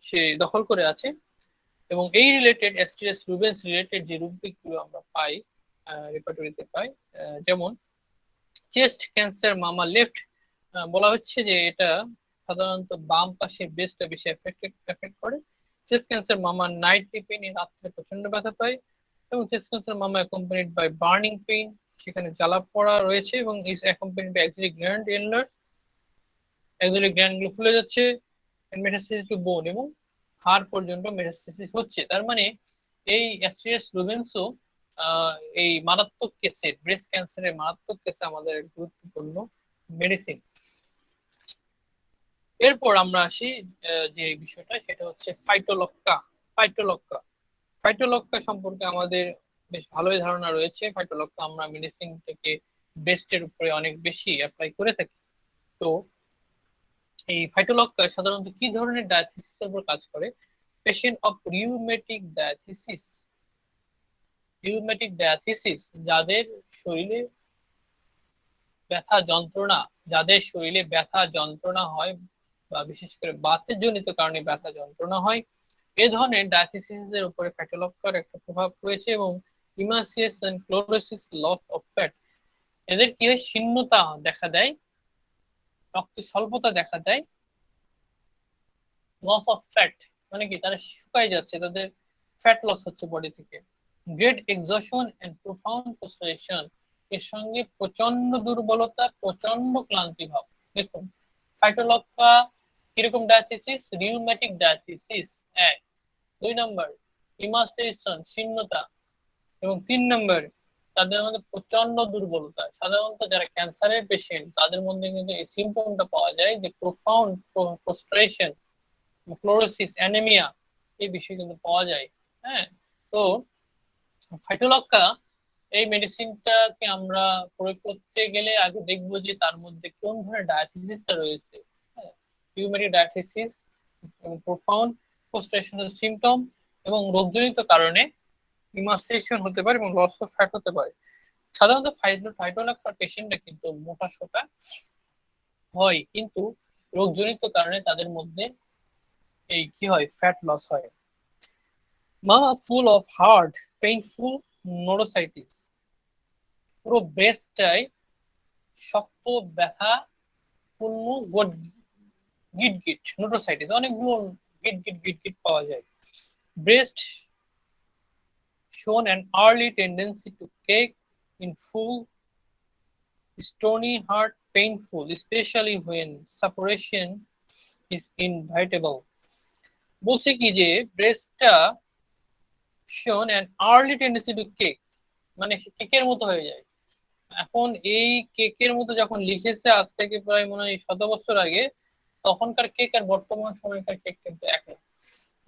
সে দখল করে আছে। এবং এই রিলেটেড অ্যাস্টেরিয়াস রুবেন্স রিলেটেড যে রূপগুলো আমরা পাই রেপার্টরিতে পাই, যেমন চেস্ট ক্যান্সার মামা লেফট, বলা হচ্ছে যে এটা সাধারণত বাম পাশে ব্রেস্টটা বেশি এফেক্ট করে। Chest cancer mamma night pain, এই রাত্রে প্রচন্ড ব্যথা পায়। এবং chest cancer mamma accompanied by burning pain, সেখানে জ্বালা পোড়া রয়েছে এবং is accompanied by axillary gland enlarged, axillary gland গুলো ফুলে যাচ্ছে, মেটাস্টেসিস টু বোন, এবং হাড় পর্যন্ত মেটাস্টেসিস হচ্ছে। তার মানে এই অ্যাস্টেরিয়াস রুবেন্সও এই মারাত্মক কেসে, ব্রেস্ট ক্যান্সারের মারাত্মক কেসে আমাদের গুরুত্বপূর্ণ মেডিসিন। এরপর আমরা আসি যে বিষয়টা, সেটা হচ্ছে ফাইটোলক্কা। ফাইটোলক্কা ফাইটোলক্কা সম্পর্কে আমাদের বেশ ভালোই ধারণা রয়েছে। ফাইটোলক্কা আমরা মেডিসিন থেকে ব্রেস্টের উপরে অনেক বেশি অ্যাপ্লাই করে থাকি। তো এই ফাইটোলক্কা সাধারণত কি ধরনের ডায়াথিসিসের উপর কাজ করে? Patient of rheumatic diathesis, rheumatic diathesis যাদের শরীরে ব্যথা যন্ত্রণা, যাদের শরীরে ব্যথা যন্ত্রণা হয় বা বিশেষ করে বাতের জনিত কারণে ব্যথা যন্ত্রণা হয়, এ ধরনের ডায়াথিসিসের উপরে ফ্যাটোলক্কার একটা প্রভাব রয়েছে। এবং emaciation and chlorosis, loss of fat, এদের কি হয়, শীর্ণতা দেখা দেয়, রক্ত স্বল্পতা দেখা দেয়। লস অফ ফ্যাট মানে কি, তারা শুকায় যাচ্ছে, তাদের ফ্যাট লস হচ্ছে বডি থেকে। Great exertion and profound frustration, এর সঙ্গে প্রচন্ড দুর্বলতা, প্রচন্ড ক্লান্তি ভাব। দেখুন ফাইটোলক্কা কিরকম ডায়াথিসিস? রিউমেটিক ডায়াথিসিস এক। 2 নম্বর ইমাসেশন, শীর্ণতা। এবং 3 নম্বর তাদের মধ্যে প্রচন্ড দুর্বলতা। সাধারণত যারা ক্যান্সারের পেশেন্ট তাদের মধ্যে কিন্তু এই সিম্পটমটা পাওয়া যায়, যে প্রোফাউন্ড প্রস্ট্রেশন, ক্লোরোসিস, অ্যানিমিয়া, এই বিষয় কিন্তু পাওয়া যায়। হ্যাঁ, তো ফাইটোলক্কা এই মেডিসিনটাকে আমরা প্রয়োগ করতে গেলে আগে দেখবো যে তার মধ্যে কোন ধরনের ডায়াথিসিসটা রয়েছে। হ্যাঁ, রিউমেটিক ডায়াথিসিস, প্রোফাউন্ড প্রস্ট্রেশনাল সিম্পটম, এবং রোগজনিত কারণে ইমাসেশন হতে পারে এবং লস অফ ফ্যাট হতে পারে। সাধারণত ফাইটোলক্কার পেশেন্টরা কিন্তু মোটা সোটা হয়, কিন্তু রোগজনিত কারণে তাদের মধ্যে এই কি হয়, ফ্যাট লস হয়। মামা ফুল অফ হার্ড পেইনফুল নোডোসাইটিস, পুরো ব্রেস্টটাই শক্ত ব্যথা পূর্ণ গিট গিট নোডোসাইটিস, অনেকগুলো গিট গিট গিট গিট পাওয়া যায়। Breast shown an early tendency to cake in full, stony heart painful, especially when suppuration is inevitable. বলছে কি যে ব্রেস্টটা shown an early tendency to cake, মানে কেকের মতো হয়ে যায়। এখন এই কেকের মতো যখন লিখেছে আজ থেকে প্রায় মনে হয় 100 বছর আগে, তখনকার কেক আর বর্তমান সময়কার কেক কিন্তু এক না।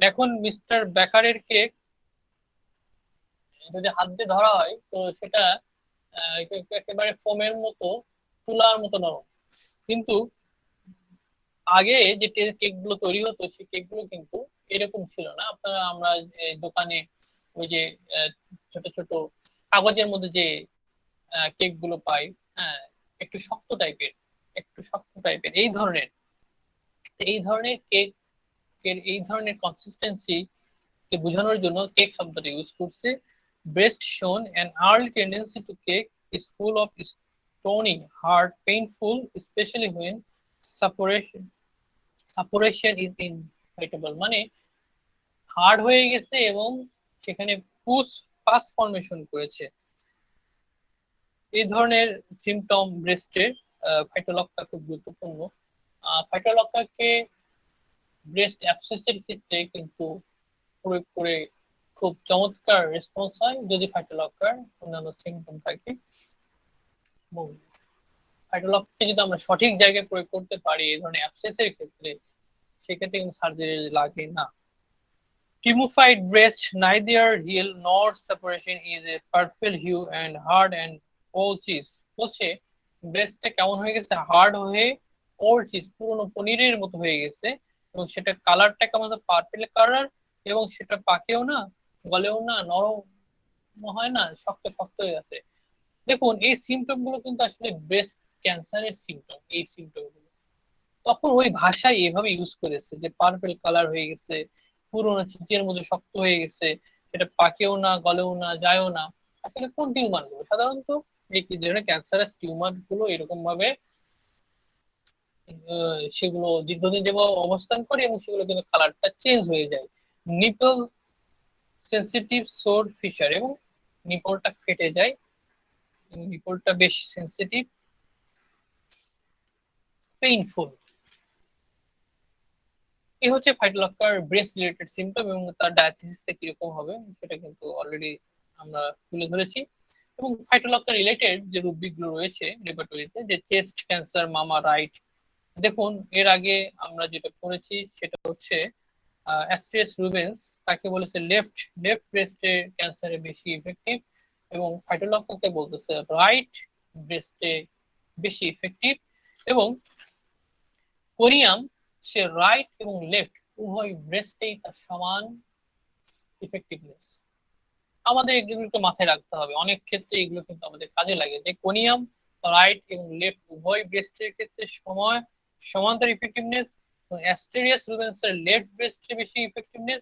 এখন মিস্টার বেকারের কেক যদি হাত দিয়ে ধরা হয় তো সেটা একেবারে ফোমের মতো, তুলার মতো নরম। কিন্তু আগে যে কেক গুলো তৈরি হতো সেই কেক গুলো কিন্তু এরকম ছিল না। আপনারা আমরা দোকানে ওই যে আহ, ছোট ছোট কাগজের মধ্যে যে কেক গুলো পাই, হ্যাঁ, একটু শক্ত টাইপের, একটু শক্ত টাইপের এই ধরনের কেক, এই ধরনের কনসিস্টেন্সি কে বোঝানোর জন্য কেক শব্দটা ইউজ করছে। ব্রেস্ট শোন an early tendency two cake is full of stony hard painful especially when suppuration suppuration is inevitable, মানে হার্ড হয়ে গেছে এবং সেখানে পাস ফর্মেশন করেছে। এই ধরনের সিমটম ব্রেস্টের ফাইটোলক্কা খুব গুরুত্বপূর্ণ। ফাইটোলক্কাকে ব্রেস্ট অ্যাবসেসের ক্ষেত্রে কিন্তু প্রয়োগ করে খুব চমৎকার রেসপন্স হয় যদি ফাইটোলক্কার অন্যান্য সিমটম থাকে। এবং ফাইটোলক্কাকে যদি আমরা সঠিক জায়গায় প্রয়োগ করতে পারি এই ধরনের অ্যাবসেসের ক্ষেত্রে, সেক্ষেত্রে কিন্তু সার্জারি লাগে না। Typified breast neither heal nor separation is a purple hue and hard and all cheese. বলছে ব্রেস্টটা কেমন হয়ে গেছে, হার্ড হয়ে ওল্ড চিজ, পুরনো পনিরের মতো হয়ে গেছে, এবং সেটা কালারটা কেমন, পার্পেল কালার, এবং সেটা পাকেও না, গলেও না, নরম হয় না, শক্ত শক্ত হয়ে গেছে। দেখুন এই সিমটম গুলো কিন্তু আসলে ব্রেস্ট ক্যান্সারের সিমটম। এই সিমটম গুলো তখন ওই ভাষায় এভাবে ইউজ করেছে যে পার্পেল কালার হয়ে গেছে, পুরোনো চিচের মধ্যে শক্ত হয়ে গেছে, সেটা পাকেও না, গলেও না, যায়ও না। আসলে কোন টিউমার গুলো সাধারণত এই কি ধরনের ক্যান্সারাস টিউমার গুলো এরকম ভাবে সেগুলো দীর্ঘদিন যে অবস্থান করে এবং সেগুলো কিন্তু কালারটা চেঞ্জ হয়ে যায়। নিপল সেন্সিটিভ সোর ফিশার, এবং নিপলটা ফেটে যায়, নিপলটা বেশ সেন্সিটিভ, পেইনফুল। এই হচ্ছে ফাইটোলক্কার ব্রেস্ট রিলেটেড সিমটম, এবং তার ডায়াগনোসিসটা কিরকম হবে সেটা কিন্তু অলরেডি আমরা তুলে ধরেছি। এবং ফাইটোলক্কার রিলেটেড যে রুব্রিকগুলো রয়েছে রেপার্টরিতে, যে চেস্ট ক্যান্সার, মামা রাইট, দেখুন এর আগে আমরা যেটা করেছি সেটা হচ্ছে অ্যাস্ট্রিয়াস রুবেন্স তাকে বলেছে লেফট লেফট ব্রেস্টে ক্যান্সারে বেশি ইফেক্টিভ, এবং ফাইটোলক্কাকে বলতেছে রাইট ব্রেস্টে বেশি ইফেক্টিভ। এবং কোরিয়াম সে রাইট এবং লেফট উভয় ব্রেস্টেই তার সমান ইফেক্টিভনেস। আমাদের এগুলো একটু মাথায় রাখতে হবে, অনেক ক্ষেত্রে এগুলো কিন্তু আমাদের কাজে লাগে, যে কোনিয়াম রাইট এবং লেফট উভয় ব্রেস্টের ক্ষেত্রে সময় সমান্তর ইফেক্টিভনেস, অ্যাস্টেরিয়াস রুবেন্সের লেফট ব্রেস্টে বেশি ইফেক্টিভনেস,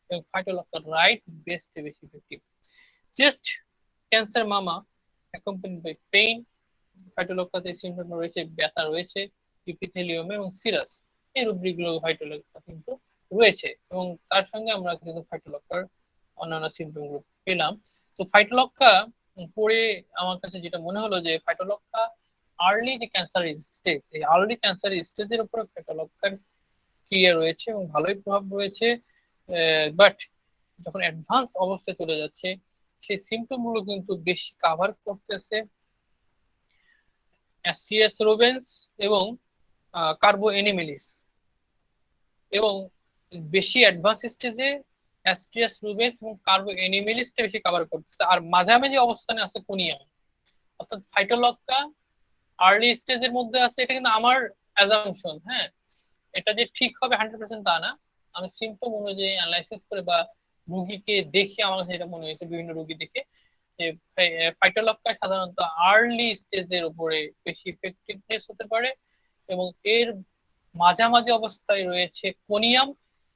এবং ফাইটোলক্কার রাইট ব্রেস্টে বেশি effective. Chest cancer mamma accompanied by pain, ফাইটোলক্কাতে symptom রয়েছে, ব্যথা রয়েছে, ইপিথেলিয়াম এবং সিরাস, এই রুব্রিকগুলো ফাইটোলক্কা কিন্তু রয়েছে, এবং তার সঙ্গে আমরা কিন্তু ফাইটোলক্কার অন্যান্য সিমটম গুলো পেলাম। তো ফাইটোলক্কা পড়ে আমার কাছে যেটা মনে হলো যে ফাইটোলক্কা আর্লি যে ক্যান্সার স্টেজ, এই আর্লি ক্যান্সার স্টেজের উপরে ফাইটোলক্কার ক্রিয়া রয়েছে এবং ভালোই প্রভাব রয়েছে। বাট যখন অ্যাডভান্স অবস্থায় চলে যাচ্ছে, সেই সিমটম গুলো কিন্তু বেশি কাভার করতেছে অ্যাস্টিয়াস রোবেন্স এবং কার্বো এনিমেলিস, এবং বেশি অ্যাডভান্স স্টেজে অ্যাস্ট্রিয়াস রুবেন্স এবং কার্বো এনিমেলিসটা বেশি কভার করতেছে, আর মাঝামাঝি অবস্থানে আছে কোনিয়াম। অর্থাৎ ফাইটোলক্কা আর্লি স্টেজের মধ্যে আছে, এটা কিন্তু আমার অ্যাজাম্পশন, হ্যাঁ, এটা যে ঠিক হবে 100% তা না। আমি সিমটম অনুযায়ী অ্যানালাইসিস করে বা রুগীকে দেখে আমার কাছে এটা মনে হয়েছে, বিভিন্ন রুগী দেখে, যে ফাইটোলক্কা সাধারণত আর্লি স্টেজের উপরে বেশি ইফেক্টিভনেস হতে পারে, এবং এর মাঝামাঝি অবস্থায় রয়েছে কোনিয়াম,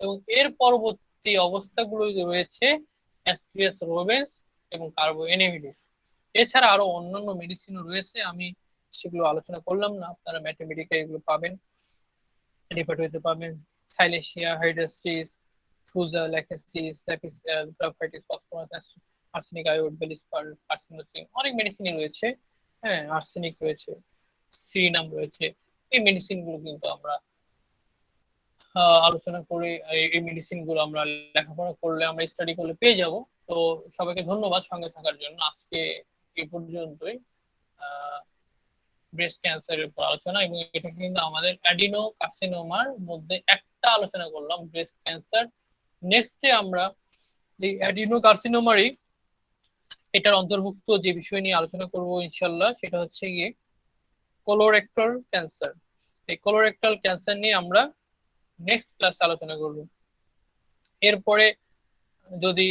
এবং এর পরবর্তী অবস্থাগুলো রয়েছে অ্যাস্ট্রিয়াস রোবেন্স এবং কার্বো এনিমিডিস। এছাড়া আরো অন্যান্য মেডিসিনও রয়েছে, আমি সেগুলো আলোচনা করলাম না, আপনারা ম্যাথমেটিক্যাল এগুলো পাবেন, রেপার্টরিতে পাবেন, silicea, hydrastis, thuja, lachesis, graphites, phosphorus, arsenic, iod, বেলিস্পার, আর্সেনোসিন, অনেক মেডিসিনই রয়েছে। হ্যাঁ, আর্সেনিক রয়েছে, সিরিনাম রয়েছে। এই মেডিসিন গুলো কিন্তু আমরা আলোচনা করে, এই মেডিসিন গুলো আমরা লেখাপড়া করলে, আমরা স্টাডি করলে পেয়ে যাব। তো সবাইকে ধন্যবাদ সঙ্গে থাকার জন্য। আজকে এই পর্যন্তই ব্রেস্ট ক্যান্সারের উপর আলোচনা, এবং এটা কিন্তু আমাদের অ্যাডিনো কার্সিনোমার মধ্যে একটা আলোচনা করলাম, ব্রেস্ট ক্যান্সার। নেক্সটে আমরা এই অ্যাডিনো কার্সিনোমারই এটার অন্তর্ভুক্ত যে বিষয় নিয়ে আলোচনা করব ইনশাল্লাহ, সেটা হচ্ছে গিয়ে কোলোরেক্টাল ক্যান্সার। এই কোলোরেক্টাল ক্যান্সার নিয়ে আমরা নেক্সট ক্লাস আলোচনা করব। এরপরে যদি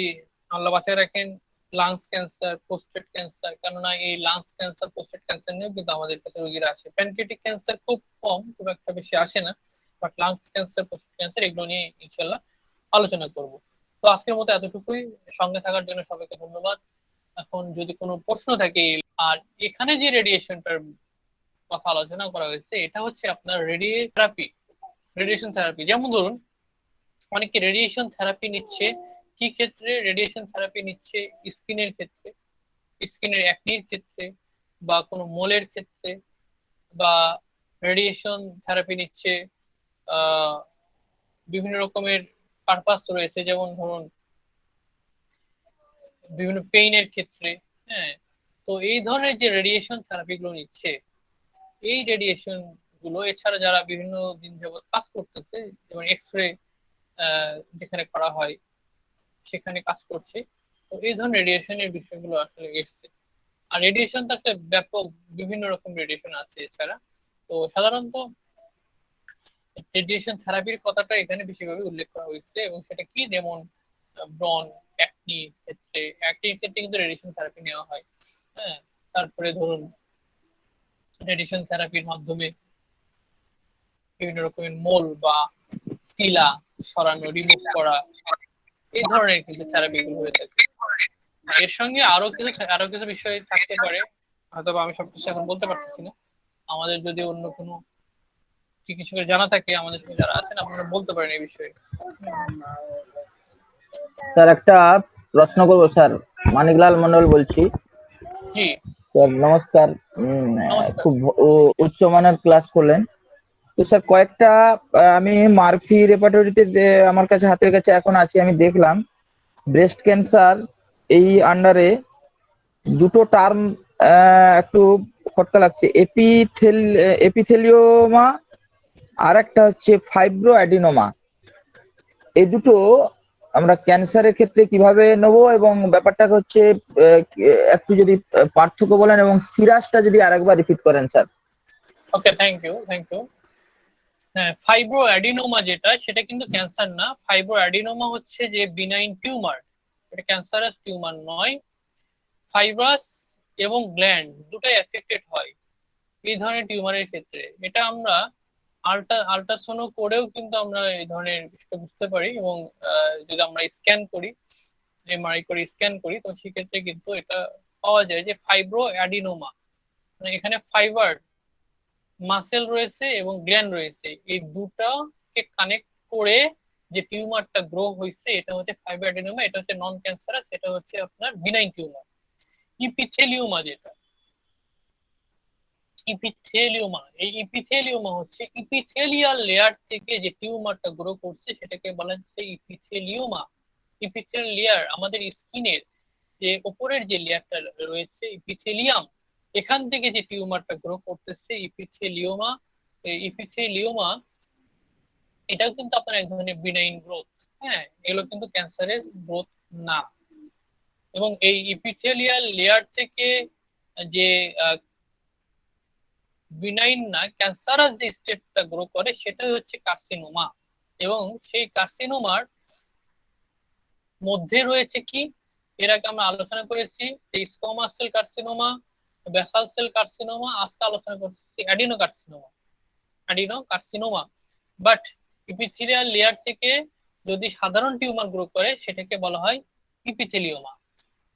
আল্লাহ বাঁচায় রাখেন, লাংস ক্যান্সার, প্রোস্টেট ক্যান্সার, কেননা এই লাংস ক্যান্সার, প্রোস্টেট ক্যান্সার নিয়ে কিন্তু আমাদের কাছে রোগীরা আসে। প্যানক্রিয়াটিক ক্যান্সার খুব কম, খুব একটা বেশি আসে না, but lungs cancer, prostate cancer এগুলো নিয়ে ইনশাল্লাহ আলোচনা করব। তো আজকের মতো এতটুকুই, সঙ্গে থাকার জন্য সবাইকে ধন্যবাদ। এখন যদি কোনো প্রশ্ন থাকে, আর এখানে যে রেডিয়েশনটার কথা আলোচনা করা হয়েছে, এটা হচ্ছে আপনার রেডিয়েথেরাপি, রেডিয়েশন থেরাপি। যেমন ধরুন অনেকে রেডিয়েশন থেরাপি নিচ্ছে, কি ক্ষেত্রে রেডিয়েশন থেরাপি নিচ্ছে? স্কিনের ক্ষেত্রে, স্কিনের অ্যাকনির ক্ষেত্রে, বা কোনো মোলের ক্ষেত্রে, বা রেডিয়েশন থেরাপি নিচ্ছে আহ বিভিন্ন রকমের পারপাস রয়েছে, যেমন ধরুন বিভিন্ন পেইনের ক্ষেত্রে। হ্যাঁ, তো এই ধরনের যে রেডিয়েশন থেরাপি গুলো নিচ্ছে, এই রেডিয়েশন গুলো এছাড়া যারা বিভিন্ন দিন যাবত কাজ করতেছে, যেমন এক্স রে যেখানে করা হয় সেখানে কাজ করছে, তো এই ধরনের রেডিয়েশনের বিষয়গুলো আসলে এসছে। আর রেডিয়েশন তো একটা ব্যাপক, বিভিন্ন রকম রেডিয়েশন আছে এছাড়া। তো সাধারণত রেডিয়েশন থেরাপির কথাটা এখানে বেশিরভাবে উল্লেখ করা হয়েছে, এবং সেটা কি, যেমন ব্রন, অ্যাকনি ক্ষেত্রে, অ্যাকনির ক্ষেত্রে কিন্তু রেডিয়েশন থেরাপি নেওয়া হয়। হ্যাঁ, তারপরে ধরুন রেডিয়েশন থেরাপির মাধ্যমে বিভিন্ন রকমের মোল বা টিলা সরানো, রিমুভ করা, এই ধরনের কিন্তু থেরাপি গুলো হয়ে থাকে। এর সঙ্গে আরো কিছু বিষয় থাকতে পারে, হয়তো আমি সবকিছু এখন বলতে পারতেছি না। আমাদের যদি অন্য কোনো চিকিৎসকের জানা থাকে, আমাদের সঙ্গে যারা আছেন আপনারা বলতে পারেন এই বিষয়ে। স্যার একটা প্রশ্ন করবো স্যার, মানিকলাল মন্ডল বলছি। জি স্যার নমস্কার। নমস্কার। খুব উচ্চমানের ক্লাস করলেন তো স্যার। কয়েকটা আমি মার্ফি রেপার্টরিতে আমার কাছে হাতের কাছে এখন আছে, আমি দেখলাম ব্রেস্ট ক্যান্সার এই আন্ডারে দুটো টার্ম একটু খটকা লাগছে, এপিথেলিওমা আর একটা হচ্ছে ফাইব্রো অ্যাডিনোমা। এই দুটো আমরা ক্যান্সারের ক্ষেত্রে কিভাবে নেবো, এবং ব্যাপারটা হচ্ছে একটু যদি পার্থক্য বলেন, এবং সিরাজটা যদি আরেকবার রিপিট করেন স্যার। Okay, thank you. হ্যাঁ, ফাইব্রো অ্যাডিনোমা যেটা, সেটা কিন্তু ক্যান্সার না। ফাইব্রো অ্যাডিনোমা হচ্ছে যে বিনাইন টিউমার, এটা ক্যান্সারাস টিউমার নয়। ফাইব্রাস এবং গ্ল্যান্ড দুটোই এফেক্টেড হয় এই ধরনের টিউমারের ক্ষেত্রে। এটা আমরা আল্ট্রাসাউন্ড করেও কিন্তু আমরা এই ধরনের বিষয়টা বুঝতে পারি, এবং যদি আমরা স্ক্যান করি, এমআরআই করে স্ক্যান করি, তো সেক্ষেত্রে কিন্তু এটা পাওয়া যায় যে ফাইব্রো অ্যাডিনোমা, মানে এখানে ফাইবার মাসেল রয়েছে এবং গ্ল্যান্ড রয়েছে, এই দুটাকে কানেক্ট করে যে টিউমারটা গ্রো হয়েছে, এটা হচ্ছে ফাইব্রো অ্যাডিনোমা। এটা হচ্ছে নন ক্যান্সারাস, এটা হচ্ছে আপনার বিনাইন টিউমার। ইপিথেলিওমা যেটা, এই ইপিথেলিওমা হচ্ছে ইপিথেলিয়াল লেয়ার থেকে যে টিউমারটা গ্রো করছে, সেটাকে বলা হচ্ছে ইপিথেলিওমা। ইপিথেলিয়াল লেয়ার আমাদের স্কিনের যে উপরের যে লেয়ারটা রয়েছে ইপিথেলিয়াম, এখান থেকে যে টিউমারটা গ্রো করতেছে ইপিথেলিওমা। ইপিথেলিওমা এটাও কিন্তু আপনার এক ধরনের বিনাইন গ্রোথ। হ্যাঁ, এগুলো কিন্তু ক্যান্সারের গ্রোথ না। এবং এই ইপিথেলিয়াল লেয়ার থেকে যে বিনাইন না ক্যান্সারাস যে স্টেটটা গ্রো করে, সেটাই হচ্ছে কার্সিনোমা। এবং সেই কার্সিনোমার মধ্যে রয়েছে কি, এর আগে আমরা আলোচনা করেছি যে squamous cell carcinoma, basal cell carcinoma, আজকে আলোচনা করছি adeno carcinoma. But epithelial layer থেকে যদি সাধারণ টিউমার গ্রো করে, সেটাকে বলা হয় ইপিথেলিওমা।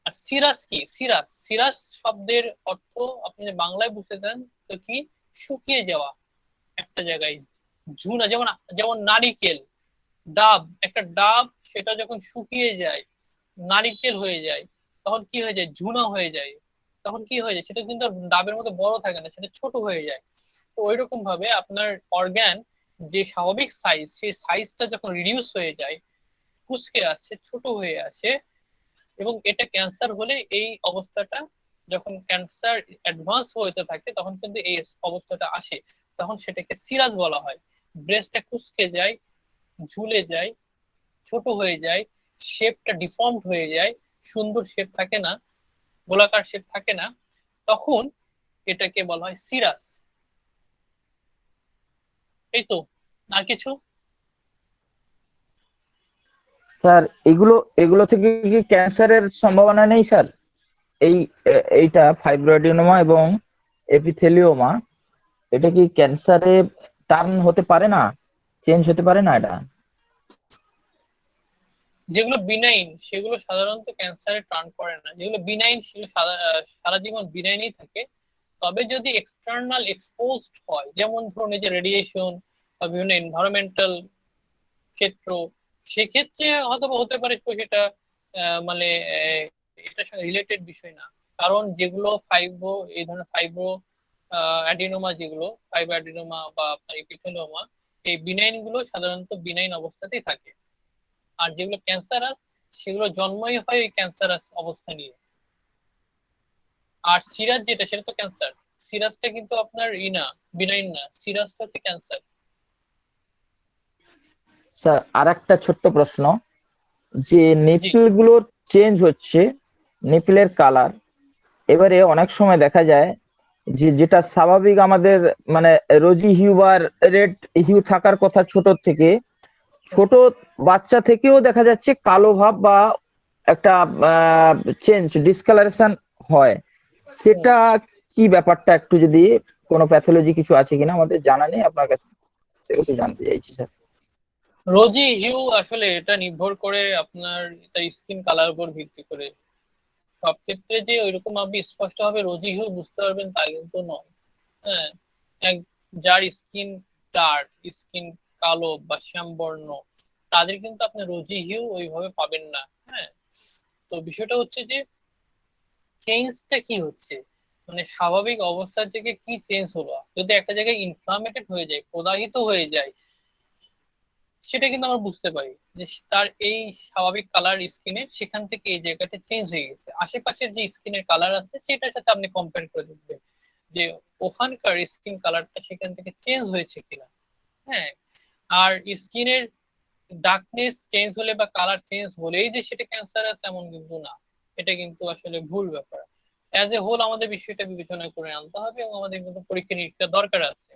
আর সিরাস কি, সিরাস শব্দের অর্থ আপনি বাংলায় বুঝতে চান তো কি, শুকিয়ে যাওয়া একটা জায়গায়, ঝুনা, যেমন যেমন নারিকেল, একটা ডাব সেটা যখন শুকিয়ে যায়, নারিকেল হয়ে যায়, তখন কি হয়ে যায়, ঝুনা হয়ে যায়। তখন কি হয়ে যায়, সেটা কিন্তু আর ডাবের মতো বড় থাকে না, সেটা ছোট হয়ে যায়। তো ওই রকম ভাবে আপনার অর্গান যে স্বাভাবিক সাইজ, সেই সাইজটা যখন রিডিউস হয়ে যায়, কুচকে আসে, ছোট হয়ে আসে, এবং এটা ক্যান্সার হলে এই অবস্থাটা, যখন ক্যান্সার অ্যাডভান্স হতে থাকে, তখন কিন্তু এই অবস্থাটা আসে। তখন সেটাকে সিরাস বলা হয়। ব্রেস্টটা কুচকে যায়, ঝুলে যায়, ছোট হয়ে যায়, শেপটা ডিফর্মড হয়ে যায়, সুন্দর শেপ থাকে না, গোলাকার শেপ থাকে না, তখন এটাকে বলা হয় সিরাস। এই তো, আর কিছু? স্যার এগুলো এগুলো থেকে কি ক্যান্সারের সম্ভাবনা নেই স্যার? এই এইটা ফাইব্রোঅ্যাডিনোমা এবং এপিথেলিওমা, এটা কি ক্যান্সারে টার্ন হতে পারে না, চেঞ্জ হতে পারে না এটা? যেগুলো বিনাইন সেগুলো সাধারণত ক্যান্সারে টার্ন করে না। যেগুলো বিনাইন সেগুলো সারা জীবন বিনাইনই থাকে। তবে যদি এক্সটার্নাল এক্সপোজড হয়, যেমন ধরুন এই যে রেডিয়েশন বা বিভিন্ন এনভায়রনমেন্টাল ক্ষেত্র, সেক্ষেত্রে হয়তো হতে পারে তো সেটা মানে এটার সঙ্গে রিলেটেড বিষয় না। কারণ যেগুলো এই ধরনের অ্যাডিনোমা, যেগুলো ফাইব্রো অ্যাডিনোমা বা আপনার এপিথেলিওমা, এই বিনাইন গুলো সাধারণত বিনাইন অবস্থাতেই থাকে। আর যেগুলো ক্যান্সারাস, সেগুলো জন্মই হয় ওই ক্যান্সারাস অবস্থা নিয়ে। আর সিরাজ যেটা, সেটা তো ক্যান্সার। সিরাজটা কিন্তু আপনার না, বিনাইন না, সিরাজটা হচ্ছে ক্যান্সার। স্যার আর একটা ছোট্ট প্রশ্ন, যে জি নিপল গুলো চেঞ্জ হচ্ছে, নিপলের কালার, এবারে অনেক সময় দেখা যায় যে যেটা স্বাভাবিক আমাদের মানে রোজি হিউ বা রেড হিউ থাকার কথা ছোট থেকে, ছোট বাচ্চা থেকেও দেখা যাচ্ছে কালো ভাব বা একটা চেঞ্জ, ডিসকালারেশন হয়। সেটা কি ব্যাপারটা, একটু যদি কোনো প্যাথোলজি কিছু আছে কিনা আমাদের জানা নেই, আপনার কাছে একটু জানতে চাইছি স্যার। রোজি হিউ আসলে এটা নির্ভর করে আপনার তার স্কিন কালার উপর ভিত্তি করে। সব ক্ষেত্রে যে ওইরকম আপনি স্পষ্ট ভাবে রোজি হিউ বুঝতে পারবেন তা কিন্তু নয়। হ্যাঁ, এক যার স্কিন ডার্ক, স্কিন কালো বা শ্যামবর্ণ, তাদের কিন্তু আপনি রোজি হিউ ওইভাবে পাবেন না। হ্যাঁ, তো বিষয়টা হচ্ছে যে চেঞ্জটা কি হচ্ছে, মানে স্বাভাবিক অবস্থা থেকে কি চেঞ্জ হলো। যদি একটা জায়গায় ইনফ্লামেটেড হয়ে যায়, প্রদাহিত হয়ে যায়, সেটা কিন্তু আমরা বুঝতে পারি যে তার এই স্বাভাবিক কালার স্কিনের সেখান থেকে এই জায়গাটা চেঞ্জ হয়ে গেছে। আশেপাশের যে স্কিনের কালার আছে সেটার সাথে আপনি কম্পেয়ার করে দেখবেন যে ওখানকার স্কিন কালারটা সেখান থেকে চেঞ্জ হয়েছে কিনা। হ্যাঁ, আর স্কিনের ডার্কনেস চেঞ্জ হলে বা কালার চেঞ্জ হলেই যে সেটা ক্যান্সার আছে এমন কিন্তু না। এটা কিন্তু আসলে ভুল ব্যাপার। অ্যাজ এ হোল আমাদের বিষয়টা বিবেচনা করে আনতে হবে এবং আমাদের কিন্তু পরীক্ষা নিরীক্ষা দরকার আছে।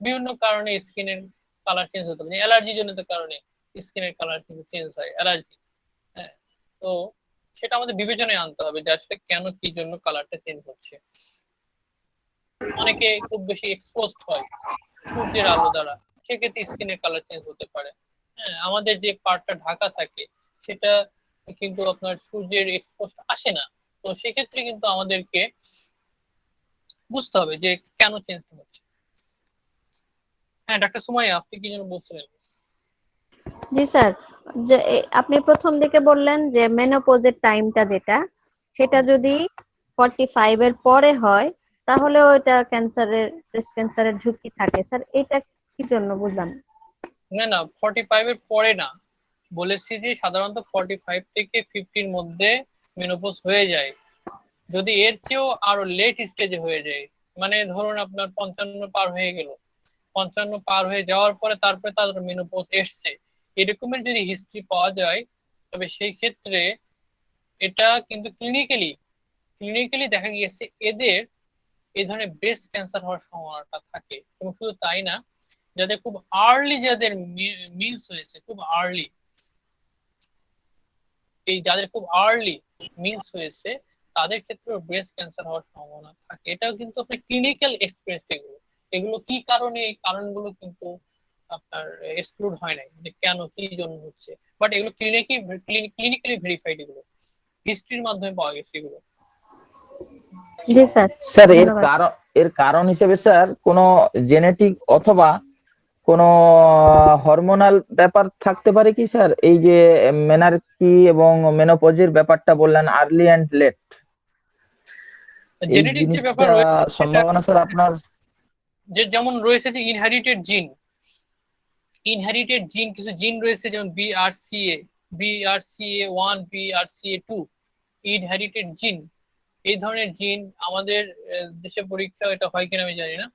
বিভিন্ন কারণে স্কিনের কালার চেঞ্জ হতে পারে, অ্যালার্জি জনিত কারণে স্কিনের কালার কিন্তু চেঞ্জ হয়, অ্যালার্জি। হ্যাঁ, তো সেটা আমাদের বিবেচনায় আনতে হবে যে আসলে কেন কি জন্য কালারটা চেঞ্জ হচ্ছে। অনেকে খুব বেশি এক্সপোজড হয় সূর্যের আলো দ্বারা, সেক্ষেত্রে স্কিনের কালার চেঞ্জ হতে পারে। হ্যাঁ, আমাদের যে পার্টটা ঢাকা থাকে সেটা কিন্তু আপনার সূর্যের এক্সপোজ আসে না। তো সেক্ষেত্রে কিন্তু আমাদেরকে বুঝতে হবে যে কেন চেঞ্জ হচ্ছে। হ্যাঁ, ডাক্তার সুমাইয়া, আপনি কি যেন বলছিলেন? জি স্যার, যে আপনি প্রথম দিকে বললেন যে মেনোপজের টাইমটা যেটা, সেটা যদি 45 এর পরে হয় তাহলে ওইটা ব্রেস্ট ক্যান্সারের ঝুঁকি থাকে। স্যার এটা কি জন্য বুঝলাম না। না না, 45 এর পরে না, বলেছি যে সাধারণত 45 থেকে 50-র মধ্যে মেনোপজ হয়ে যায়। যদি এর চেয়েও আরো লেট স্টেজে হয়ে যায়, মানে ধরুন আপনার 55 পার হয়ে গেল, 55 পার হয়ে যাওয়ার পরে তারপরে তাদের মেনোপজ এসছে, এরকমের যদি হিস্ট্রি পাওয়া যায়, তবে সেই ক্ষেত্রে এটা কিন্তু ক্লিনিক্যালি দেখা গিয়েছে এদের এই ধরনের ব্রেস্ট ক্যান্সার হওয়ার সম্ভাবনাটা থাকে। এবং শুধু তাই না, যাদের খুব আর্লি, যাদের মিলস হয়েছে খুব আর্লি, এই যাদের খুব আর্লি মিলস হয়েছে তাদের ক্ষেত্রে ব্রেস্ট ক্যান্সার হওয়ার সম্ভাবনা থাকে। এটাও কিন্তু আপনার ক্লিনিক্যাল এক্সপিরিয়েন্স। এগুলো এগুলো কি কারণে, এই কারণগুলো কিন্তু আপনার এক্সক্লুড হয় নাই যে কেন কি জন্য হচ্ছে, বাট এগুলো ক্লিনিক্যালি ভেরিফাইড, এগুলো হিস্ট্রির মাধ্যমে পাওয়া গেছে এগুলো। জি স্যার, স্যার ধন্যবাদ। এর কারণ হিসেবে স্যার কোনো জেনেটিক অথবা কোনো হরমোনাল ব্যাপার থাকতে পারে কি স্যার? এই যে মেনার্কি এবং মেনোপজের ব্যাপারটা বললেন, আর্লি অ্যান্ড লেট, এই জেনেটিক যে ব্যাপার জিনিসটা রয়েছে সেটা সম্ভাবনা স্যার আপনার? যে যেমন রয়েছে যে ইনহেরিটেড জিন, কিছু জিন রয়েছে যেমন BRCA1, BRCA2, ইনহেরিটেড জিন। এই ধরনের জিন আমাদের দেশে পরীক্ষা এটা হয় কিনা আমি জানি না।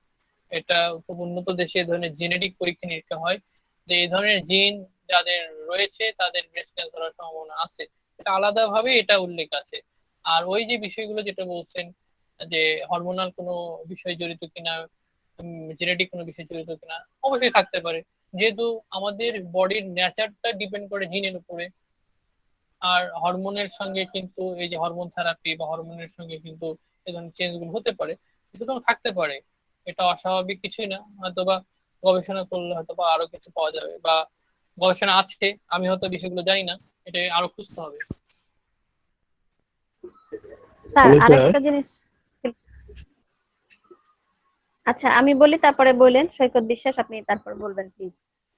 এটা খুব উন্নত দেশে এই ধরনের জেনেটিক পরীক্ষা নিরীক্ষা হয়, যে এই ধরনের জিন যাদের রয়েছে তাদের ব্রেস্ট ক্যান্সার হওয়ার সম্ভাবনা আছে। এটা আলাদাভাবে এটা উল্লেখ আছে। আর ওই যে বিষয়গুলো যেটা বলছেন যে হরমোনাল কোনো বিষয় জড়িত কিনা, জেনেটিক কোনো বিষয় জড়িত কিনা, অবশ্যই থাকতে পারে। যেহেতু আমাদের বডির নেচারটা ডিপেন্ড করে জিনের উপরে, আর হরমোনের সঙ্গে কিন্তু এই যে হরমোন থেরাপি বা হরমোনের সঙ্গে কিন্তু এই ধরনের চেঞ্জ গুলো হতে পারে, সুতরাং থাকতে পারে। এটা অস্বাভাবিক কিছুই না। হয়তোবা গবেষণা করলে হয়তোবা আরো কিছু পাওয়া যাবে, বা গবেষণা আছে, আমি হয়তো বিষয়গুলো জানি না, এটা আরো খুঁজতে হবে। Sir hello sir. আরেকটা জিনিস আচ্ছা আমি বলি তারপরে বললেন সৈকত বিশ্বাস, আপনি তারপর বলবেন প্লিজ।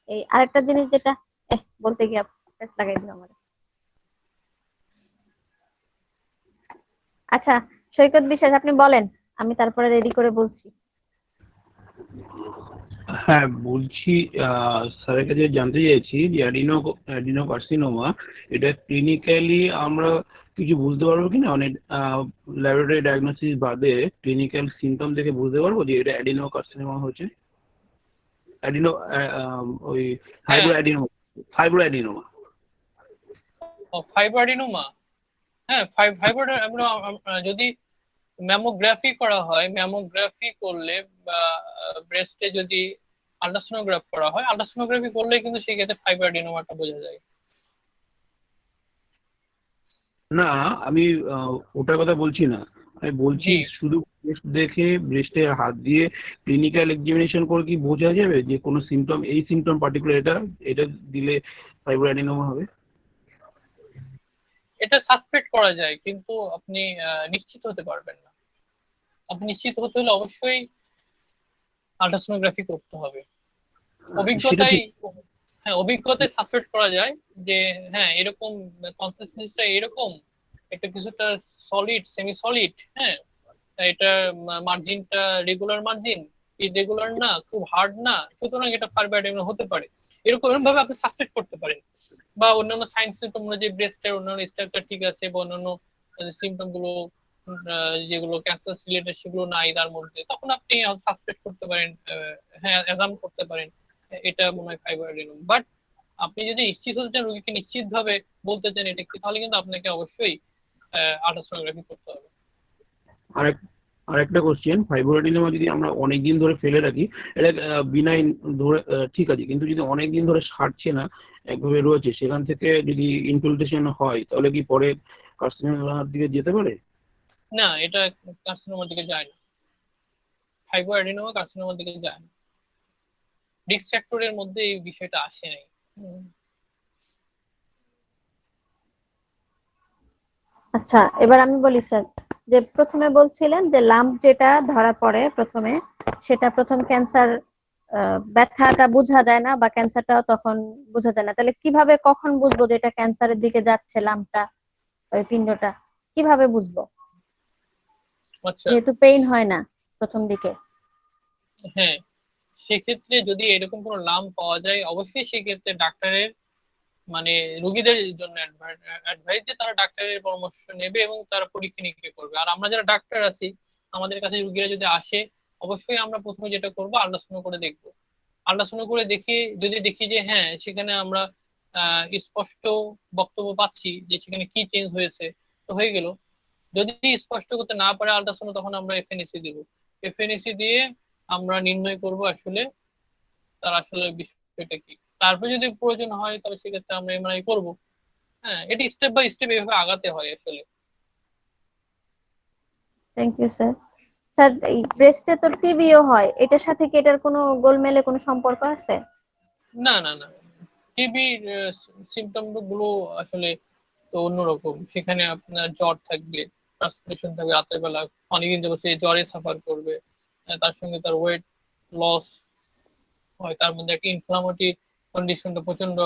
এই আরেকটা জিনিস যেটা বলতে গিয়ে প্রেস লাগাই দিল আমার। আচ্ছা সৈকত বিশ্বাস আপনি বলেন, আমি তারপরে রেডি করে বলছি। হ্যাঁ বলছি, স্যারের কাছে জানতে চাইছি যে অ্যাডিনোকার্সিনোমা, এটা ক্লিনিক্যালি আমরা কিছু বুঝতে পারবো কিনা? অনেক ল্যাবরেটরি ডায়াগনোসিস বাদে ক্লিনিক্যাল সিমটম দেখে বুঝতে পারবো যে এটা অ্যাডিনোকার্সিনোমা হচ্ছে? অ্যাডিনো ওই হ্যাঁ, ফাইব্রোঅ্যাডিনোমা। ফাইব্রোঅ্যাডিনোমা। হ্যাঁ, ফাইব্রোঅ্যাডিনোমা যদি ম্যামোগ্রাফি করা হয়, ম্যামোগ্রাফি করলে বা ব্রেস্টে যদি আল্ট্রাসোনোগ্রাফ করা হয়, আল্ট্রাসোনোগ্রাফি করলে কিন্তু সেক্ষেত্রে ফাইব্রোঅ্যাডিনোমাটা বোঝা যায়। না, আমি ওটার কথা বলছি না। আমি বলছি জি, শুধু ব্রেস্ট দেখে ব্রেস্টে হাত দিয়ে ক্লিনিক্যাল এক্সামিনেশন করে কি বোঝা যাবে যে কোনো সিমটম, এই সিমটম পার্টিকুলার এটা এটা দিলে ফাইব্রো অ্যাডিনোমা হবে? এটা সাসপেক্ট করা যায় কিন্তু আপনি নিশ্চিত হতে পারবেন না। আপনি নিশ্চিত হতে হলে অবশ্যই আল্ট্রাসোনোগ্রাফি করতে হবে। সেটা অভিজ্ঞতাই, ঠিক। হ্যাঁ অভিজ্ঞতায় সাসপেক্ট করা যায় যে হ্যাঁ এরকম কনসিস্টেন্সিটা এরকম, এটা কিছুটা সলিড সেমি সলিড, হ্যাঁ এটা মার্জিনটা রেগুলার মার্জিন, ইরেগুলার না, খুব হার্ড না, সুতরাং এটা ফাইব্রয়েড হতে পারে। এরকম এরকম ভাবে আপনি সাসপেক্ট করতে পারেন। বা অন্যান্য সাইন সিমটম যে ব্রেস্টের অন্যান্য স্ট্রাকচার ঠিক আছে বা অন্যান্য সিমটম গুলো যেগুলো ক্যান্সার রিলেটেড সেগুলো নাই তার মধ্যে, তখন আপনি সাসপেক্ট করতে পারেন, হ্যাঁ অ্যাজাম করতে পারেন এটা মনে হয় ফাইব্রয়েড। বাট আপনি যদি নিশ্চিত হতে চান, রোগীকে নিশ্চিত ভাবে বলতে চান এটা কি, তাহলে কিন্তু আপনাকে অবশ্যই আল্ট্রাসোনোগ্রাফি করতে হবে। আরেক আরেকটা কোশ্চেন, ফাইব্রোডিনোমা যদি আমরা অনেক দিন ধরে ফেলে রাখি, এটা বিনাইন ধরে ঠিক আছে, কিন্তু যদি অনেক দিন ধরে সারছে না, একভাবে রয়েছে, সেখান থেকে যদি ইনফিল্ট্রেশন হয় তাহলে কি পরে কার্সিনোমার দিকে যেতে পারে? না, এটা কার্সিনোমার দিকে যায় না। ফাইব্রোঅ্যাডিনোমা কার্সিনোমার দিকে যায় না। রিস্ক ফ্যাক্টরের মধ্যে এই বিষয়টা আসে নাই। হুম। আচ্ছা, এবার আমি বলি স্যার, যে প্রথমে বলছিলেন যে লাম্প যেটা ধরা পড়ে প্রথমে, সেটা প্রথম ক্যান্সার, ব্যথাটা বোঝা যায় না বা ক্যান্সারটাও তখন বোঝা যায় না, তাহলে কিভাবে কখন বুঝবো যে এটা ক্যান্সারের দিকে যাচ্ছে লাম্পটা, ওই পিণ্ডটা কিভাবে বুঝবো, আচ্ছা, যেহেতু পেইন হয় না প্রথম দিকে? হ্যাঁ সেক্ষেত্রে যদি এরকম কোনো লাম্প পাওয়া যায়, অবশ্যই সেক্ষেত্রে ডাক্তারের মানে রোগীদের জন্য অ্যাডভাইস যে তারা ডাক্তারের পরামর্শ নেবে এবং তারা পরীক্ষা নিরীক্ষা করবে। আর আমরা যারা ডাক্তার আছি, আমাদের কাছে রোগীরা যদি আসে, অবশ্যই আমরা প্রথমে যেটা করবো আল্ট্রাসাউন্ড করে দেখবো। আল্ট্রাসাউন্ড করে দেখি, যদি দেখি যে হ্যাঁ সেখানে আমরা স্পষ্ট বক্তব্য পাচ্ছি যে সেখানে কি চেঞ্জ হয়েছে, তো হয়ে গেল। যদি স্পষ্ট করতে না পারে আল্ট্রাসাউন্ড, তখন আমরা এফএনএসি দিব। এফএনএসি দিয়ে আমরা নির্ণয় করব আসলে তার আসলে বিষয়টা কি। তারপর যদি প্রয়োজন হয় তাহলে সেক্ষেত্রে আমরা এমআরআই করব। হ্যাঁ, এটি স্টেপ বাই স্টেপ এভাবে আগাতে হয় আসলে। Thank you sir. স্যার, এই ব্রেস্টে তো টিবিও হয়, এটার সাথে কি এটার কোনো গোলমেলে কোনো সম্পর্ক আছে? না না না, টিবির সিমটম গুলো আসলে তো অন্যরকম। সেখানে আপনার জ্বর থাকবে, ট্রান্সমিশন থাকবে রাতের বেলা, অনেকদিন যাবত সে জ্বরে সাফার করবে, তার সঙ্গে তার ওয়েট লস হয়, তার মধ্যে একটা ইনফ্লামেটরি কন্ডিশনটা প্রচন্ড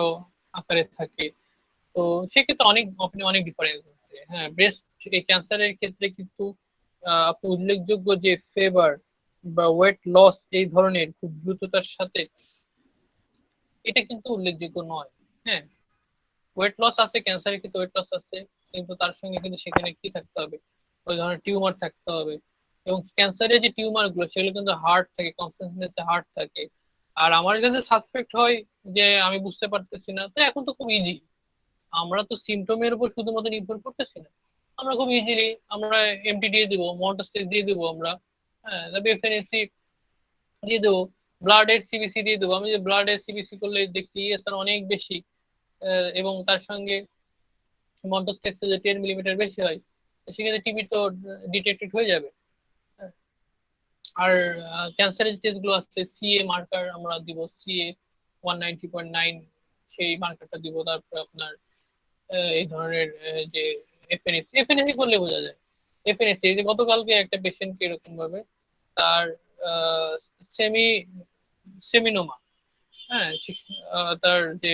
আকারে থাকে। তো সেক্ষেত্রে আপনি অনেক ডিফারেন্স আছে। হ্যাঁ ব্রেস্ট এই ক্যান্সারের ক্ষেত্রে কিন্তু আপনি উল্লেখযোগ্য যে ফেভার বা ওয়েট লস এই ধরনের খুব দ্রুততার সাথে, এটা কিন্তু উল্লেখযোগ্য নয়। হ্যাঁ, ওয়েট লস আছে ক্যান্সারের ক্ষেত্রে, ওয়েট লস আছে, কিন্তু তার সঙ্গে কিন্তু সেখানে কি থাকতে হবে, ওই ধরনের টিউমার থাকতে হবে। এবং ক্যান্সারের যে টিউমার গুলো সেগুলো কিন্তু হার্ট থাকে, কনসেন্ট্রেশনে হার্ট থাকে। আর আমার কাছে সাসপেক্ট হয় যে আমি বুঝতে পারতেছি না, তো এখন তো খুব ইজি, আমরা তো সিমটমের উপর শুধুমাত্র নির্ভর করতেছি না, আমরা খুব ইজিলি আমরা এমটি দিয়ে দিব, মল্টোস্টেট দিয়ে দিব আমরা, হ্যাঁ বিএফএনএসি দিয়ে দেবো, ব্লাডের সিবিসি দিয়ে দেবো। আমি যে ব্লাডের সিবিসি করলে দেখছি ইএসআর অনেক বেশি, এবং তার সঙ্গে মন্টোস্টেক্সে যে 10 মিলিমিটার বেশি হয়, তো সেক্ষেত্রে টিবি তো ডিটেক্টেড হয়ে যাবে। হ্যাঁ, আর ক্যান্সারের টেস্ট গুলো আছে, সিএ মার্কার আমরা দিব, সিএ 190.9 সেই মার্কারটা দিব। তারপরে আপনার এই ধরনের যে এফএনএসি এফএনএসি করলে বোঝা যায়। এফএনএসি এই যে গতকালকে একটা পেশেন্টকে এরকম ভাবে তার সেমি সেমিনোমা, হ্যাঁ তার যে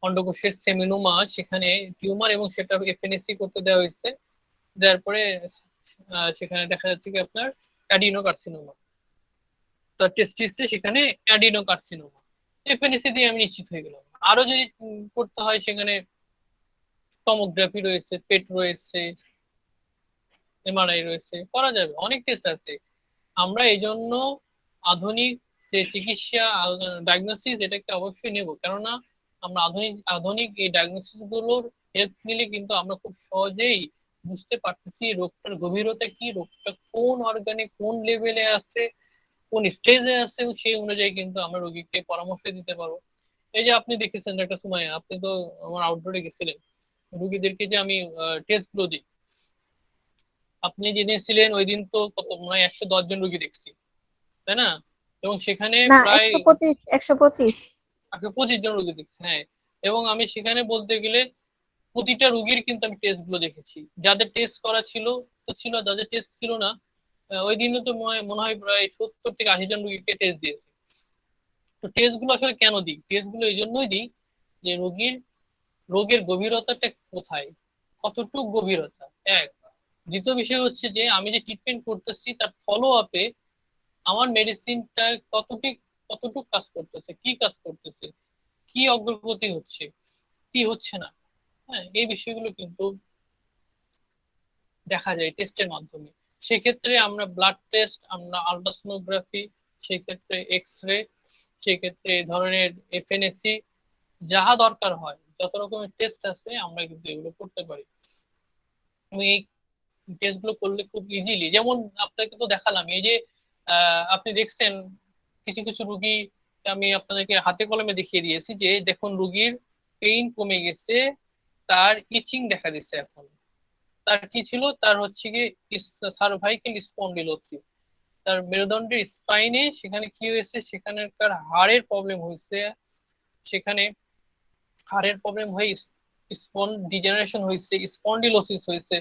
অন্ডকোষের সেমিনোমা, সেখানে টিউমার, এবং সেটা এফএনএসি করতে দেওয়া হয়েছে। দেওয়ার পরে সেখানে দেখা যাচ্ছে কি আপনার অ্যাডিনোকার্সিনোমা, তার টেস্টিসে সেখানে অ্যাডিনোকার্সিনোমা। এফএনএসি দিয়ে আমি নিশ্চিত হয়ে গেলাম। আরো যদি করতে হয়, সেখানে টমোগ্রাফি রয়েছে, পেট রয়েছে, এমআরআই রয়েছে, করা যাবে, অনেক টেস্ট আছে। আমরা এই জন্য আধুনিক যে চিকিৎসা ডায়াগনোসিস এটাকে অবশ্যই নেব, কেননা আমরা আধুনিক আধুনিক এই ডায়াগনোসিস গুলোর হেল্প নিলে কিন্তু আমরা খুব সহজেই বুঝতে পারতেছি রোগটার গভীরতা কি, রোগটা কোন অর্গানে কোন লেভেলে আছে, কোন স্টেজে আছে, এবং সেই অনুযায়ী কিন্তু আমরা রোগীকে পরামর্শ দিতে পারবো। এই যে আপনি দেখেছেন একটা সময়, আপনি তো আমার আউটডোরে গেছিলেন, রুগীদেরকে যে আমি টেস্ট গুলো দিই, আপনি যেদিন ছিলেন ওই দিন তো কত মনে হয় 110 জন রোগী দেখছি, তাই না? এবং সেখানে না, প্রায় 125, 125। 25 জন রোগী দেখছি, হ্যাঁ। এবং আমি সেখানে বলতে গেলে প্রতিটা রোগীর কিন্তু আমি টেস্ট গুলো দেখেছি, যাদের টেস্ট করা ছিল তো ছিল, যাদের টেস্ট ছিল না ওই দিনও তো মনে হয় প্রায় 70 থেকে 80 জন রোগীকে টেস্ট দিয়েছি। তো টেস্ট গুলো আসলে কেন দিই? টেস্ট গুলো এই জন্যই দিই যে রোগীর রোগের গভীরতাটা কোথায়, কতটুকু গভীরতা, এক। দ্বিতীয় বিষয় হচ্ছে যে আমি যে ট্রিটমেন্ট করতেছি তার ফলো আপে আমার মেডিসিনটা কতটুক কতটুক কাজ করতেছে, কি কাজ করতেছে, কি অগ্রগতি হচ্ছে, কি হচ্ছে না। হ্যাঁ, এই বিষয়গুলো কিন্তু দেখা যায় টেস্টের মাধ্যমে। সেক্ষেত্রে আমরা ব্লাড টেস্ট, আমরা আলট্রাসোনোগ্রাফি, সেক্ষেত্রে এক্স রে, সেক্ষেত্রে এই ধরনের এফএনএসি, যাহা দরকার হয় যত রকমের টেস্ট আছে আমরা কিন্তু এগুলো করতে পারি। এবং এই টেস্ট গুলো করলে খুব ইজিলি, যেমন আপনাকে তো দেখালাম এই যে আপনি দেখছেন কিছু কিছু রুগী, আমি আপনাদেরকে হাতে কলমে দেখিয়ে দিয়েছি যে দেখুন রুগীর পেইন কমে গেছে, তার ইচিং দেখা দিচ্ছে এখন। তার কি ছিল? তার হচ্ছে কি সার্ভাইকেল স্পন্ডিলোসিস, তার মেরুদণ্ডের স্পাইনে সেখানে কি হয়েছে, সেখানকার হাড়ের প্রবলেম হয়েছে, সেখানে হাড়ের প্রবলেম হয়ে স্পন ডিজেনারেশন হয়েছে, স্পন্ডিলোসিস হয়েছে।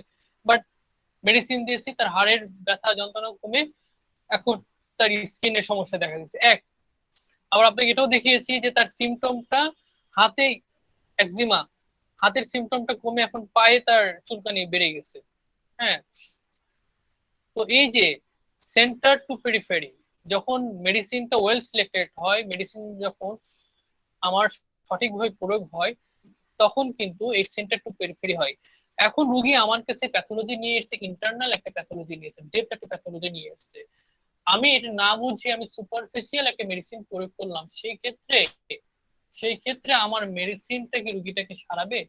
বাট মেডিসিন দিয়েছি, তার হাড়ের ব্যথা যন্ত্রণা কমে এখন তার স্কিনের সমস্যা দেখা দিচ্ছে, এক। আবার আপনাকে এটাও দেখিয়েছি যে তার সিমটমটা হাতে একজিমা, হাতের সিমটমটা কমে এখন পায়ে তার চুলকানি বেড়ে গেছে। হ্যাঁ, তো এই যে সেন্টার টু পেরিফেরি, যখন মেডিসিনটা ওয়েল সিলেক্টেড হয়, মেডিসিন যখন আমার সঠিকভাবে প্রয়োগ হয়, তখন কিন্তু এই সেন্টার টু পেরিফেরি হয়। এখন রুগী আমার কাছে প্যাথোলজি নিয়ে এসেছে, ইন্টারনাল একটা প্যাথোলজি নিয়ে এসেছে, ডেপথ একটা প্যাথোলজি নিয়ে এসেছে। আমি এটা না বুঝে আমি সুপারফিশিয়াল একটা মেডিসিন প্রয়োগ করলাম, সেই ক্ষেত্রে আমার মেডিসিনটা কি রুগীটাকে সারাবে,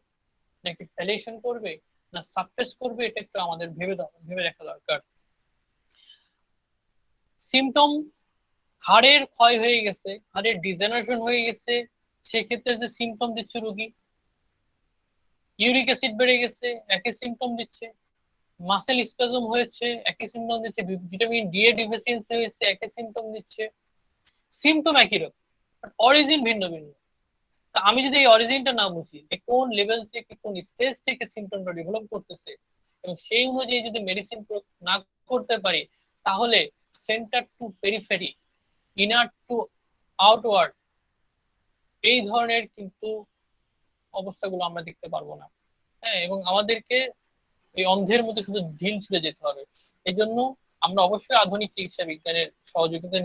নাকি প্যালিয়েশন করবে, না সাপ্রেস করবে, এটা একটু আমাদের ভেবে দেখা দরকার। সিমটম, হাড়ের ক্ষয় হয়ে গেছে, হাড়ের ডিজেনারেশন হয়ে গেছে, সেক্ষেত্রে যে সিমটম দিচ্ছে রুগী, ইউরিক অ্যাসিড বেড়ে গেছে, একই সিমটম দিচ্ছে, মাসেল স্পাজম হয়েছে, একই সিমটম দিচ্ছে, ভিটামিন ডি এর ডিফিসিয়েন্সি হয়েছে, একই সিমটম দিচ্ছে। সিমটম একই রকম, অরিজিন ভিন্ন ভিন্ন। তা আমি যদি এই অরিজিনটা না বুঝি যে কোন লেভেল থেকে কোন স্টেজ থেকে সিমটমটা ডেভেলপ করতেছে, এবং সেই অনুযায়ী যদি মেডিসিন প্রয়োগ না করতে পারি, তাহলে centre to periphery, inner to outward, এই ধরনের কিন্তু অবস্থাগুলো আমরা দেখতে পারবো না। হ্যাঁ, এবং আমাদেরকে এই অন্ধের মধ্যে শুধু ঢিল ছুঁড়ে যেতে হবে। এই জন্য আমরা অবশ্যই আধুনিক চিকিৎসা বিজ্ঞানের সহযোগিতা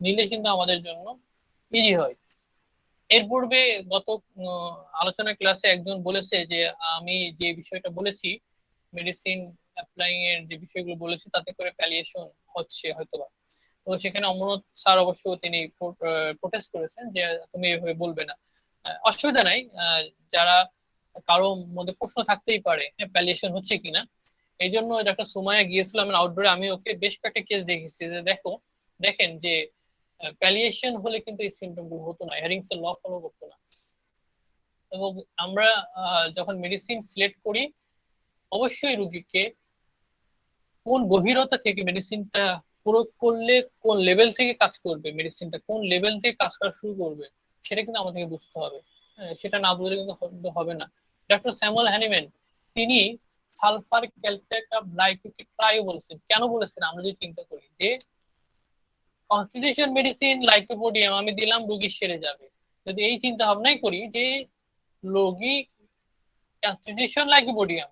নিলে কিন্তু আমাদের জন্য ইজি হয়। এর পূর্বে গত আলোচনা ক্লাসে একজন বলেছে যে আমি যে বিষয়টা বলেছি, মেডিসিন অ্যাপ্লাইং এর যে বিষয়গুলো বলেছি তাতে করে প্যালিয়েশন হচ্ছে হয়তোবা। তো সেখানে অমরনাথ স্যার অবশ্য তিনি প্রোটেস্ট করেছেন যে তুমি এভাবে বলবে না। অসুবিধা নাই, যারা কারো মধ্যে প্রশ্ন থাকতেই পারে প্যালিয়েশন হচ্ছে কিনা। এই জন্য ডক্টর সুমাইয়া গিয়েছিল আমি আউটডোরে, আমি ওকে বেশ কয়েকটা কেস দেখেছি যে দেখেন যে প্যালিয়েশন হলে কিন্তু এই সিমটম গুলো হতো না, হেরিংস এর ল ফলো করতো না। এবং আমরা যখন মেডিসিন সিলেক্ট করি, অবশ্যই রুগীকে কোন গভীরতা থেকে মেডিসিনটা প্রয়োগ করলে কোন লেভেল থেকে কাজ করবে, মেডিসিনটা কোন লেভেল থেকে কাজ করা শুরু করবে, সেটা কিন্তু আমাদেরকে বুঝতে হবে। সেটা না বুঝলে কিন্তু হবে না। ডক্টর স্যামুয়েল হ্যানিম্যান তিনি সালফার ক্যালসিয়াম লাইকোকে ট্রাই বলেছেন। কেন বলেছেন আমরা যদি চিন্তা করি যে কনস্টিটিউশন মেডিসিন লাইকোপোডিয়াম আমি দিলাম রোগী সেরে যাবে, যদি এই চিন্তা ভাবনাই করি যে রোগী কনস্টিটিউশন লাইকোপোডিয়াম,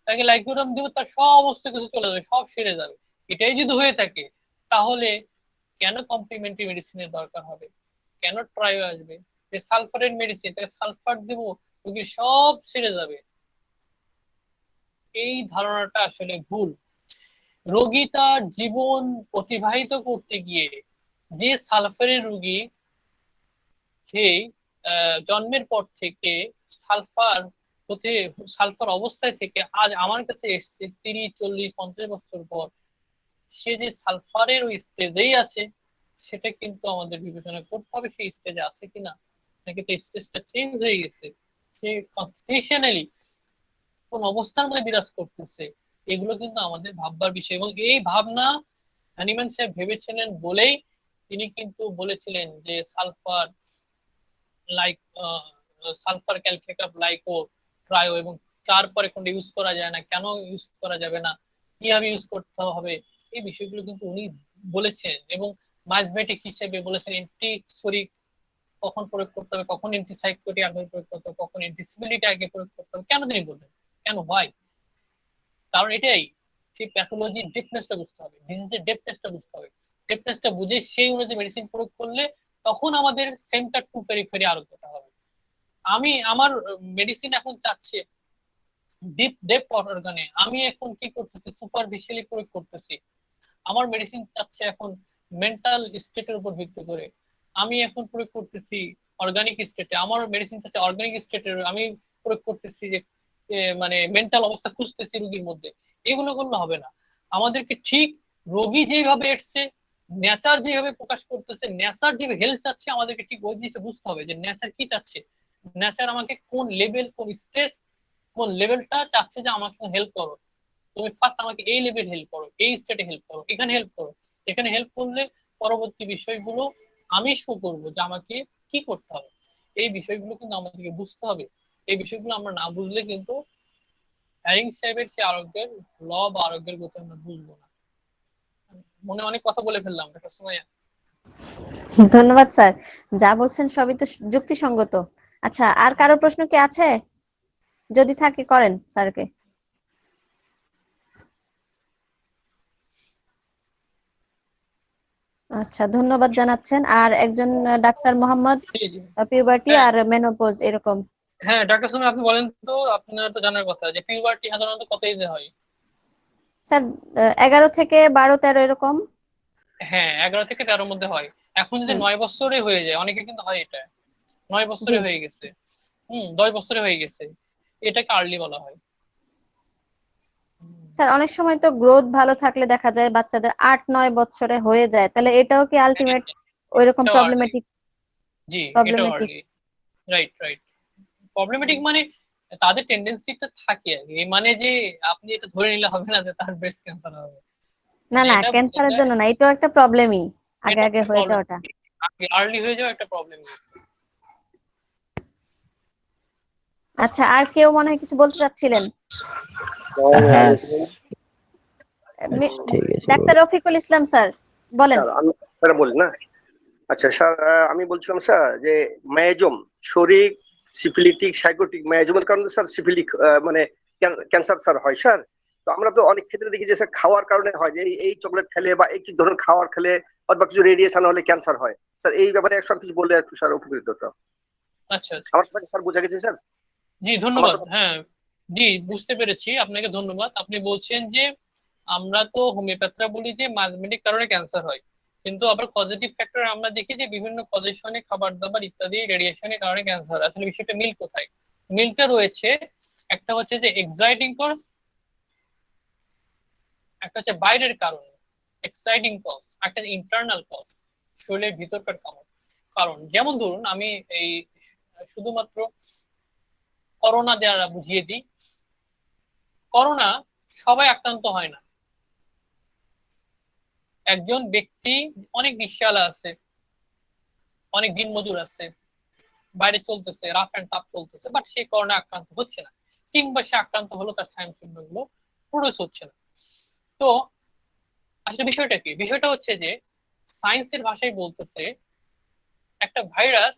তাকে লাইকোপোডিয়াম দিব তার সব অবস্থা কিছু চলে যাবে, সব সেরে যাবে, এটাই যদি হয়ে থাকে, তাহলে কেন কমপ্লিমেন্টারি মেডিসিনের দরকার হবে, কেন ট্রাইও আসবে? যে সালফারের মেডিসিন, তাকে সালফার দিব, রোগীর সব সেরে যাবে, এই ধারণাটা আসলে ভুল। রোগী তার জীবন অতিবাহিত করতে গিয়ে যে সালফারের রোগী, সেই জন্মের পর থেকে সালফার হতে সালফার অবস্থায় থেকে আজ আমার কাছে এসছে 30, 40, 50 বছর পর, সে যে সালফারের ওই স্টেজেই আছে, সেটা কিন্তু আমাদের বিবেচনা করতে হবে সেই স্টেজে আছে কিনা, নাকি তো স্টেজটা চেঞ্জ হয়ে গেছে, সে কনস্টিটিউশনালি কোন অবস্থার মধ্যে বিরাজ করতেছে, এগুলো কিন্তু আমাদের ভাববার বিষয়, এবং এই ভাবনা হ্যানিম্যান সাহেব ভেবেছিলেন বলেই তিনি কিন্তু বলেছিলেন যে সালফার লাইক সালফার ক্যালকেটাম লাইকো ট্রায়ো, এবং তারপরে কোনটা ইউজ করা যায় না, কেন ইউজ করা যাবে না, কিভাবে ইউজ করতে হবে, এই বিষয়গুলো কিন্তু উনি বলেছেন। এবং মাইজমেটিক হিসেবে বলেছেন অ্যান্টিসোরিক কখন প্রয়োগ করতে হবে, কখন অ্যান্টিসাইকোটিক আগে প্রয়োগ করতে হবে, কখন অ্যান্টিসিবিলিটি আগে প্রয়োগ করতে হবে। কেন তিনি বললেন, কেন, হয়? কারণ এটাই, সেই প্যাথোলজির ডেপনেসটা বুঝতে হবে, ডিজিজের ডেপনেসটা বুঝতে হবে। ডেপনেসটা বুঝে সেই অনুযায়ী মেডিসিন প্রয়োগ করলে তখন আমাদের সেন্টার টু পেরিফেরি আরোগ্যটা হবে। আমি আমার মেডিসিন এখন চাচ্ছে ডিপ ডেপ অর্গানে, আমি এখন কি করতেছি সুপারফিশিয়ালি প্রয়োগ করতেছি। আমার মেডিসিন চাচ্ছে এখন মেন্টাল স্টেটের উপর ভিত্তি করে, আমি এখন প্রয়োগ করতেছি অর্গানিক স্টেটে। আমার মেডিসিন চাচ্ছে অর্গানিক স্টেটের, আমি প্রয়োগ করতেছি যে মানে মেন্টাল অবস্থা খুঁজতেছি রোগীর মধ্যে। এগুলো করলে হবে না। আমাদেরকে ঠিক রোগী যেভাবে এসছে, নেচার যেভাবে প্রকাশ করতেছে, নেচার যেভাবে হেলথ চাচ্ছে, আমাদেরকে ঠিক ওই জিনিসটা বুঝতে হবে যে নেচার কি চাচ্ছে, নেচার আমাকে কোন লেভেল, কোন স্ট্রেস, কোন লেভেলটা চাচ্ছে যে আমাকে হেল্প করো। তুমি ফার্স্ট আমাকে এই লেভেল হেল্প করো, এই স্টেটে হেল্প করো, এখানে হেল্প করো। এখানে হেল্প করলে পরবর্তী বিষয়গুলো আমি শো করবো যে আমাকে কি করতে হবে। এই বিষয়গুলো কিন্তু আমাদেরকে বুঝতে হবে। এই বিষয়গুলো আমরা না বুঝলে কিন্তু হ্যারিং সাহেবের সে আরোগ্যের ল বা আরোগ্যের গতি আমরা বুঝবো না। মনে অনেক কথা বলে ফেললাম একটা সময়। ধন্যবাদ স্যার, যা বলছেন সবই তো যুক্তিসঙ্গত। আচ্ছা, আর কারো প্রশ্ন কি আছে? যদি থাকে করেন স্যারকে। আচ্ছা, ধন্যবাদ জানাচ্ছেন। আর একজন ডাক্তার মোহাম্মদ, জি জি। পিউবার্টি হ্যাঁ আর মেনোপজ এরকম। হ্যাঁ, ডাক্তার সাহেব আপনি বলেন তো, আপনার তো জানার কথা যে পিউবার্টি সাধারণত কত এজে হয়? স্যার 11 থেকে 12, 13 এরকম। হ্যাঁ, 11 থেকে 13 মধ্যে হয়। এখন যদি হুম, 9 বছরে হয়ে যায়, অনেকে কিন্তু হয় এটা, 9 বছরে জি হয়ে গেছে, 10 বছরে হয়ে গেছে, এটাকে আর্লি বলা হয়। স্যার, অনেক সময় তো গ্রোথ ভালো থাকলে দেখা যায় বাচ্চাদের 8-9 বছরে হয়ে যায়, তাহলে এটাও কি হ্যাঁ, আলটিমেট ওইরকম এটাও আর্লি। প্রবলেমেটিক? জি, এটাও problematic early. Right right. Problematic মানে তাদের টেন্ডেন্সিটা থাকে আর কি। এই মানে যে আপনি এটা ধরে নিলে হবে না যে তার ব্রেস্ট ক্যান্সার হবে, না মানে না, এটা ক্যান্সারের এটা জন্য না, এটাও একটা প্রবলেমই, আগে এটা আগে একটা হয়ে প্রবলেম, যাওয়াটা। আর্লি হয়ে যাওয়া একটা প্রবলেম। আচ্ছা, আর কেউ মনে হয় কিছু বলতে চাচ্ছিলেন? হ্যাঁ, মি- ঠিক আছে ডাক্তার বলুন। রফিকুল ইসলাম স্যার, বলেন। স্যার আমি স্যার বলি না। আচ্ছা স্যার, আমি বলছিলাম স্যার যে মায়োজম, শরীর সিফিলিটিক সাইকোটিক মায়োজমের কারণে স্যার সিফিলিক মানে ক্যান্সার স্যার হয় স্যার। তো আমরা তো অনেক ক্ষেত্রে দেখি যে স্যার খাওয়ার কারণে হয়, যে এই চকলেট খেলে বা এই কি ধরনের খাবার খেলে অথবা কিছু রেডিয়েশন হলে ক্যান্সার হয় স্যার। এই ব্যাপারে স্যার কিছু বললে একটু স্যার উপকৃত হতাম। আচ্ছা আচ্ছা। আমার কথা স্যার বোঝা গেছে স্যার? জি আমার ধন্যবাদ। কথা। হ্যাঁ, জি বুঝতে পেরেছি, আপনাকে ধন্যবাদ। আপনি বলছেন যে আমরা তো হোমিওপ্যাথরা বলি যে ম্যাজমেটিক কারণে ক্যান্সার হয়, কিন্তু আবার পজিটিভ ফ্যাক্টর আমরা দেখি যে বিভিন্ন পজিশনে, খাবার দাবার ইত্যাদি, রেডিয়েশনের কারণে ক্যান্সার হয়। আসলে বিষয়টা মিল কোথায়? মিলটা রয়েছে, একটা হচ্ছে যে এক্সাইটিং কজ, একটা হচ্ছে বাইরের কারণ এক্সাইটিং কজ, একটা ইন্টারনাল কজ শরীরের ভিতরকার কারণ। কারণ যেমন ধরুন আমি এই শুধুমাত্র করোনা দ্বারা বুঝিয়ে দিই। করোনা সবাই আক্রান্ত হয় না। একজন ব্যক্তি অনেক রিকশাওয়ালা আছে, অনেক দিনমজুর আছে, বাইরে চলতেছে, রাফ অ্যান্ড টাফ চলতেছে, বাট সে করোনা আক্রান্ত হচ্ছে না, কিংবা সে আক্রান্ত হলো তার সাইন সিম্পটম গুলো প্রডিউস হচ্ছে না। তো আসলে বিষয়টা কি? বিষয়টা হচ্ছে যে সায়েন্সের ভাষায় বলতেছে একটা ভাইরাস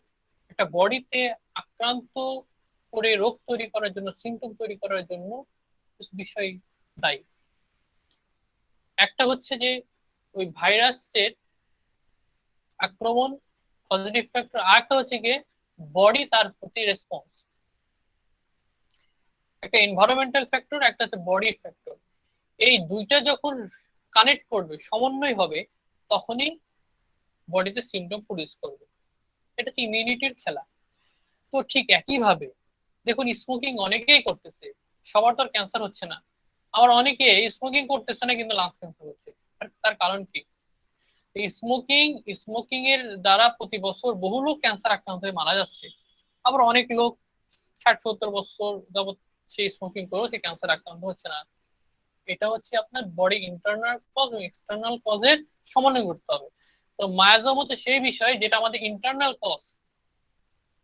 একটা বডিতে আক্রান্ত করে রোগ তৈরি করার জন্য, সিমটম তৈরি করার জন্য কিছু বিষয় দায়ী। একটা হচ্ছে যে ওই ভাইরাসের আক্রমণ, পজিটিভ ফ্যাক্টর। আর একটা হচ্ছে গিয়ে বডি তার প্রতি রেসপন্স। একটা এনভায়রনমেন্টাল ফ্যাক্টর, একটা হচ্ছে বডি ফ্যাক্টর। এই দুইটা যখন কানেক্ট করবে, সমন্বয় হবে, তখনই বডিতে সিমটম প্রডিউস করবে। এটা হচ্ছে ইমিউনিটির খেলা। তো ঠিক একই ভাবে দেখুন, স্মোকিং অনেকেই করতেছে, সবার তো আর ক্যান্সার হচ্ছে না। আবার অনেকে স্মোকিং করতেছে না কিন্তু লাংস ক্যান্সার হচ্ছে। তার কারণ কি? স্মোকিং, স্মোকিং এর দ্বারা প্রতি বছর বহু লোক ক্যান্সার আক্রান্ত হয়ে মারা যাচ্ছে। আবার অনেক লোক 60-70 বছর যাবত সে স্মোকিং করেও সে ক্যান্সার আক্রান্ত হচ্ছে না। এটা হচ্ছে আপনার বডি ইন্টারনাল কজ এবং এক্সটার্নাল কজের সমন্বয় করতে হবে। তো মায়াজম হচ্ছে সেই বিষয় যেটা আমাদের ইন্টারনাল কজ,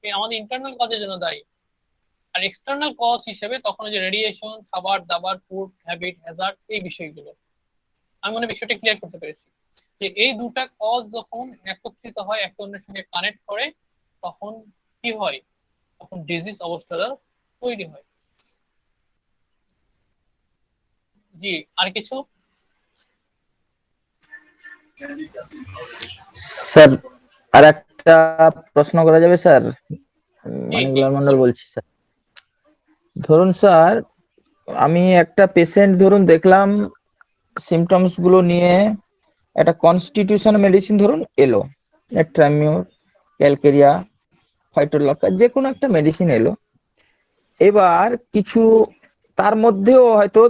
আমাদের ইন্টারনাল কজের জন্য দায়ী। আর এক্সটার্নাল কজ হিসেবে তখন যে রেডিয়েশন, খাবার দাবার, ফুড হ্যাবিট, হ্যাজার্ড, এই বিষয়গুলো। আমি মনে হয় বিষয়টা ক্লিয়ার করতে পেরেছি যে এই দুটা কজ যখন একত্রিত হয়, একে অন্যের সঙ্গে কানেক্ট করে, তখন কি হয়, তখন ডিজিজ অবস্থাটা তৈরি হয়। জি, আর কিছু? স্যার আর একটা প্রশ্ন করা যাবে স্যার? জি, মানিকলাল মন্ডল বলছি স্যার। ধরুন স্যার, আমি একটা পেশেন্ট ধরুন দেখলাম সিমটমস গুলো নিয়ে, একটা কনস্টিটিউশন মেডিসিন ধরুন এলো, ট্রামিউর, ক্যালকেরিয়া, ফাইটোলকা, যে কোনো একটা মেডিসিন এলো। এবার কিছু তার মধ্যেও হয়তো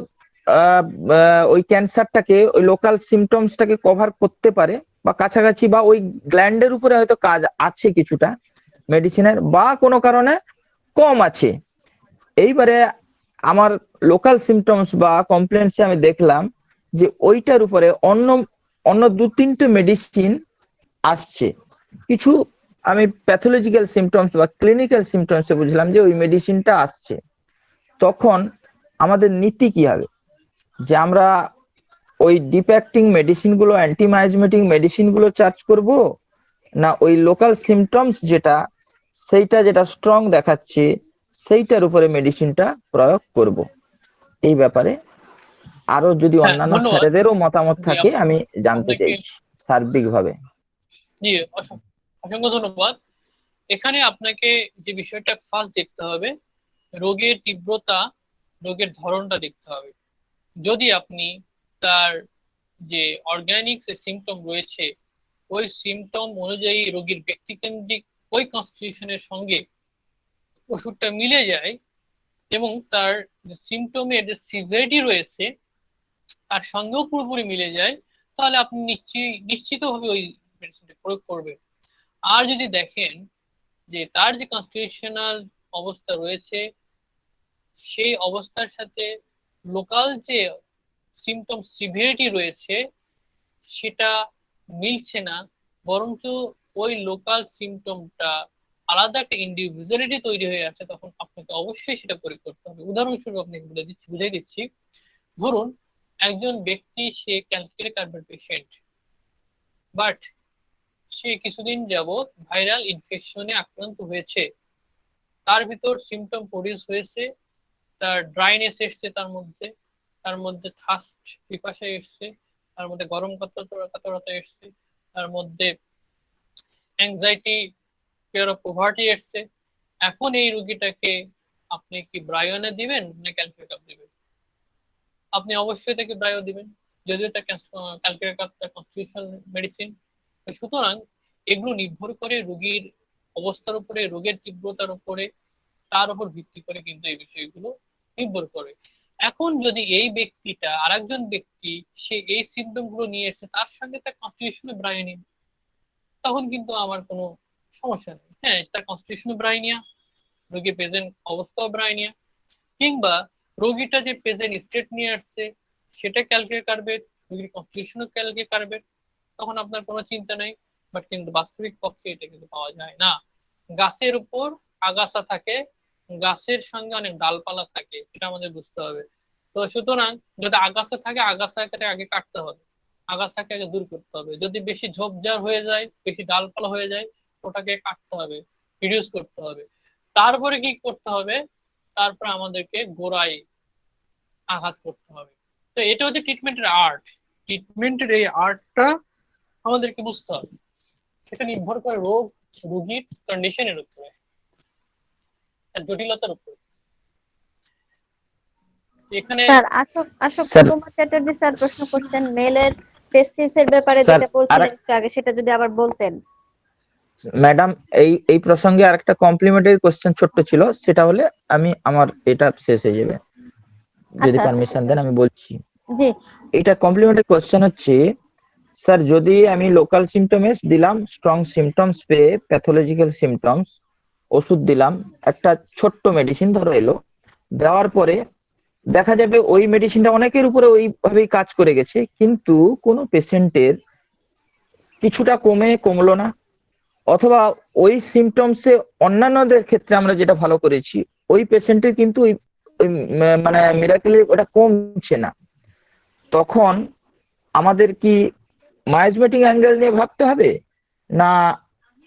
ওই ক্যান্সারটাকে, ওই লোকাল সিমটমসটাকে কভার করতে পারে বা কাছাকাছি, বা ওই গ্ল্যান্ডের উপরে হয়তো কাজ আছে কিছুটা মেডিসিনের, বা কোনো কারণে কম আছে। এইবারে আমার লোকাল সিমটমস বা কমপ্লেন্সে আমি দেখলাম যে ওইটার উপরে অন্য অন্য 2-3টে মেডিসিন আসছে। কিছু আমি প্যাথোলজিক্যাল সিমটমস বা ক্লিনিক্যাল সিমটমসে বুঝলাম যে ওই মেডিসিনটা আসছে। তখন আমাদের নীতি কি হবে? যে আমরা ওই ডিপ্যাক্টিং মেডিসিন গুলো, অ্যান্টিমায়াজমেটিক মেডিসিন গুলো চার্জ করব, না ওই লোকাল সিমটমস যেটা, সেইটা যেটা স্ট্রং দেখাচ্ছে সেইটার উপরে মেডিসিনটা প্রয়োগ করব? এই ব্যাপারে আরো যদি হ্যাঁ, অন্যান্য ধন্যবাদ। স্যারেদেরও মতামত জি, থাকে আমি জানতে আপনাকে, চাইছি সার্বিকভাবে। জি, অসংখ্য ধন্যবাদ। এখানে আপনাকে যে বিষয়টা ফার্স্ট দেখতে হবে, রোগের তীব্রতা, রোগের ধরনটা দেখতে হবে। যদি আপনি তার যে অর্গানিক সিমটম রয়েছে, ওই সিমটম অনুযায়ী রোগীর ব্যক্তিকেন্দ্রিক ওই কনস্টিটিউশনের সঙ্গে ওষুধটা মিলে যায়, এবং তার যে সিমটমের যে সিভিয়ারিটি রয়েছে তার সঙ্গেও পুরোপুরি মিলে যায়, তাহলে আপনি নিশ্চিতভাবে ওই মেডিসিনটা প্রয়োগ করবেন। আর যদি দেখেন যে তার যে কনস্টিটিউশনাল অবস্থা রয়েছে, সেই অবস্থার সাথে লোকাল যে সিমটম সিভিয়ারিটি রয়েছে সেটা মিলছে না, বরঞ্চ ওই লোকাল সিমটমটা আলাদা একটা ইন্ডিভিজুয়ালিটি তৈরি হয়ে আছে, তখন আপনাকে অবশ্যই সেটা প্রয়োগ করতে হবে। উদাহরণস্বরূপ আপনাকে বুঝাই দিচ্ছি। ধরুন একজন ব্যক্তি, সে ক্যালকুলেট কার্বের পেশেন্ট, বাট সে কিছুদিন যাবত ভাইরাল ইনফেকশনে আক্রান্ত হয়েছে। তার ভিতর সিমটম প্রডিউস হয়েছে, তার ড্রাইনেস এসছে, তার মধ্যে থার্স্ট, পিপাসা এসছে, তার মধ্যে গরম কাতরতা এসছে, তার মধ্যে অ্যাংজাইটি, ফিয়ার অফ পভার্টি এসছে। এখন এই রুগীটাকে আপনি কি ব্রায়োনে দিবেন না ক্যালকুলেট দিবেন? আপনি অবশ্যই তাকে ব্রায়ো দিবেন, যদিও তার ক্যালকুলেট কনস্টিটিউশনাল মেডিসিন। সুতরাং এগুলো নির্ভর করে রোগীর অবস্থার উপরে, রোগের তীব্রতার উপরে, তার উপর ভিত্তি করে কিন্তু এই বিষয়গুলো নির্ভর করে। এখন যদি এই ব্যক্তিটা, আরেকজন ব্যক্তি, সে এই সিমটম গুলো নিয়ে এসেছে, তার সঙ্গে তার কনস্টিটিউশনে ব্রায়োনিন, তখন কিন্তু আমার কোনো সমস্যা নেই। হ্যাঁ, তার কনস্টিটিউশনে ব্রাইনিয়া, রোগীর প্রেজেন্ট অবস্থাও ব্রাইনিয়া, কিংবা রোগীটা যে প্রেজেন্ট স্টেট নিয়ে আসছে সেটা ক্যালকুলেট করবে, রোগীর কনস্টিটিউশনও ক্যালকুলেট করবে, তখন আপনার কোনো চিন্তা নেই। বাট কিন্তু বাস্তবিক পক্ষে এটা কিন্তু পাওয়া যায় না। গাছের উপর আগাছা থাকে, গাছের সঙ্গে অনেক ডালপালা থাকে, এটা আমাদের বুঝতে হবে। তো সুতরাং যদি আগাছা থাকে, আগাছাকে আগে কাটতে হবে, আগাছাকে আগে দূর করতে হবে। যদি বেশি ঝোপঝাড় হয়ে যায়, বেশি ডালপালা হয়ে যায়, ওটাকে কাটতে হবে, রিডিউস করতে হবে। তারপরে কি করতে হবে? তারপর আমাদেরকে গোড়ায় আঘাত করতে হবে। তো এটা হচ্ছে ট্রিটমেন্টের আর্ট। ট্রিটমেন্টের এই আর্টটা আমাদেরকে বুঝতে হবে। সেটা নির্ভর করে রোগীর কন্ডিশনের উপরে, তার জটিলতার উপরে। এখানে sir Ashok Ashok sir Kumar Chatterjee sir প্রশ্ন করছেন মেলের টেস্টিসের ব্যাপারে, স্যার যেটা আর বলছিলেন একটু আগে, সেটা যদি আবার বলতেন। ম্যাডাম, এই এই প্রসঙ্গে আরেকটা কমপ্লিমেন্টারি কোশ্চেন ছোট্ট ছিল, সেটা হলে আমি আমার এটা শেষ হয়ে যাবে, যদি আচ্ছা আচ্ছা, পারমিশন ঠিক দেন আছে। আমি বলছি। জি। এটা কমপ্লিমেন্টারি কোশ্চেন হচ্ছে, স্যার যদি আমি লোকাল সিমটমস দিলাম, স্ট্রং সিমটমস পেয়ে প্যাথোলজিক্যাল সিমটমস, ওষুধ দিলাম, একটা ছোট্ট মেডিসিন ধরো এলো, দেওয়ার পরে দেখা যাবে ওই মেডিসিনটা অনেকের উপরে ওইভাবেই কাজ করে গেছে, কিন্তু কোনো পেশেন্টের কিছুটা কমলো না, অথবা ওই সিমটমসে অন্যান্যদের ক্ষেত্রে আমরা যেটা ভালো করেছি ওই পেশেন্টের কিন্তু মানে মিরাকেলি ওটা কমছে না। তখন আমাদের কি মায়োজমেটিক অ্যাঙ্গেল নিয়ে ভাবতে হবে, না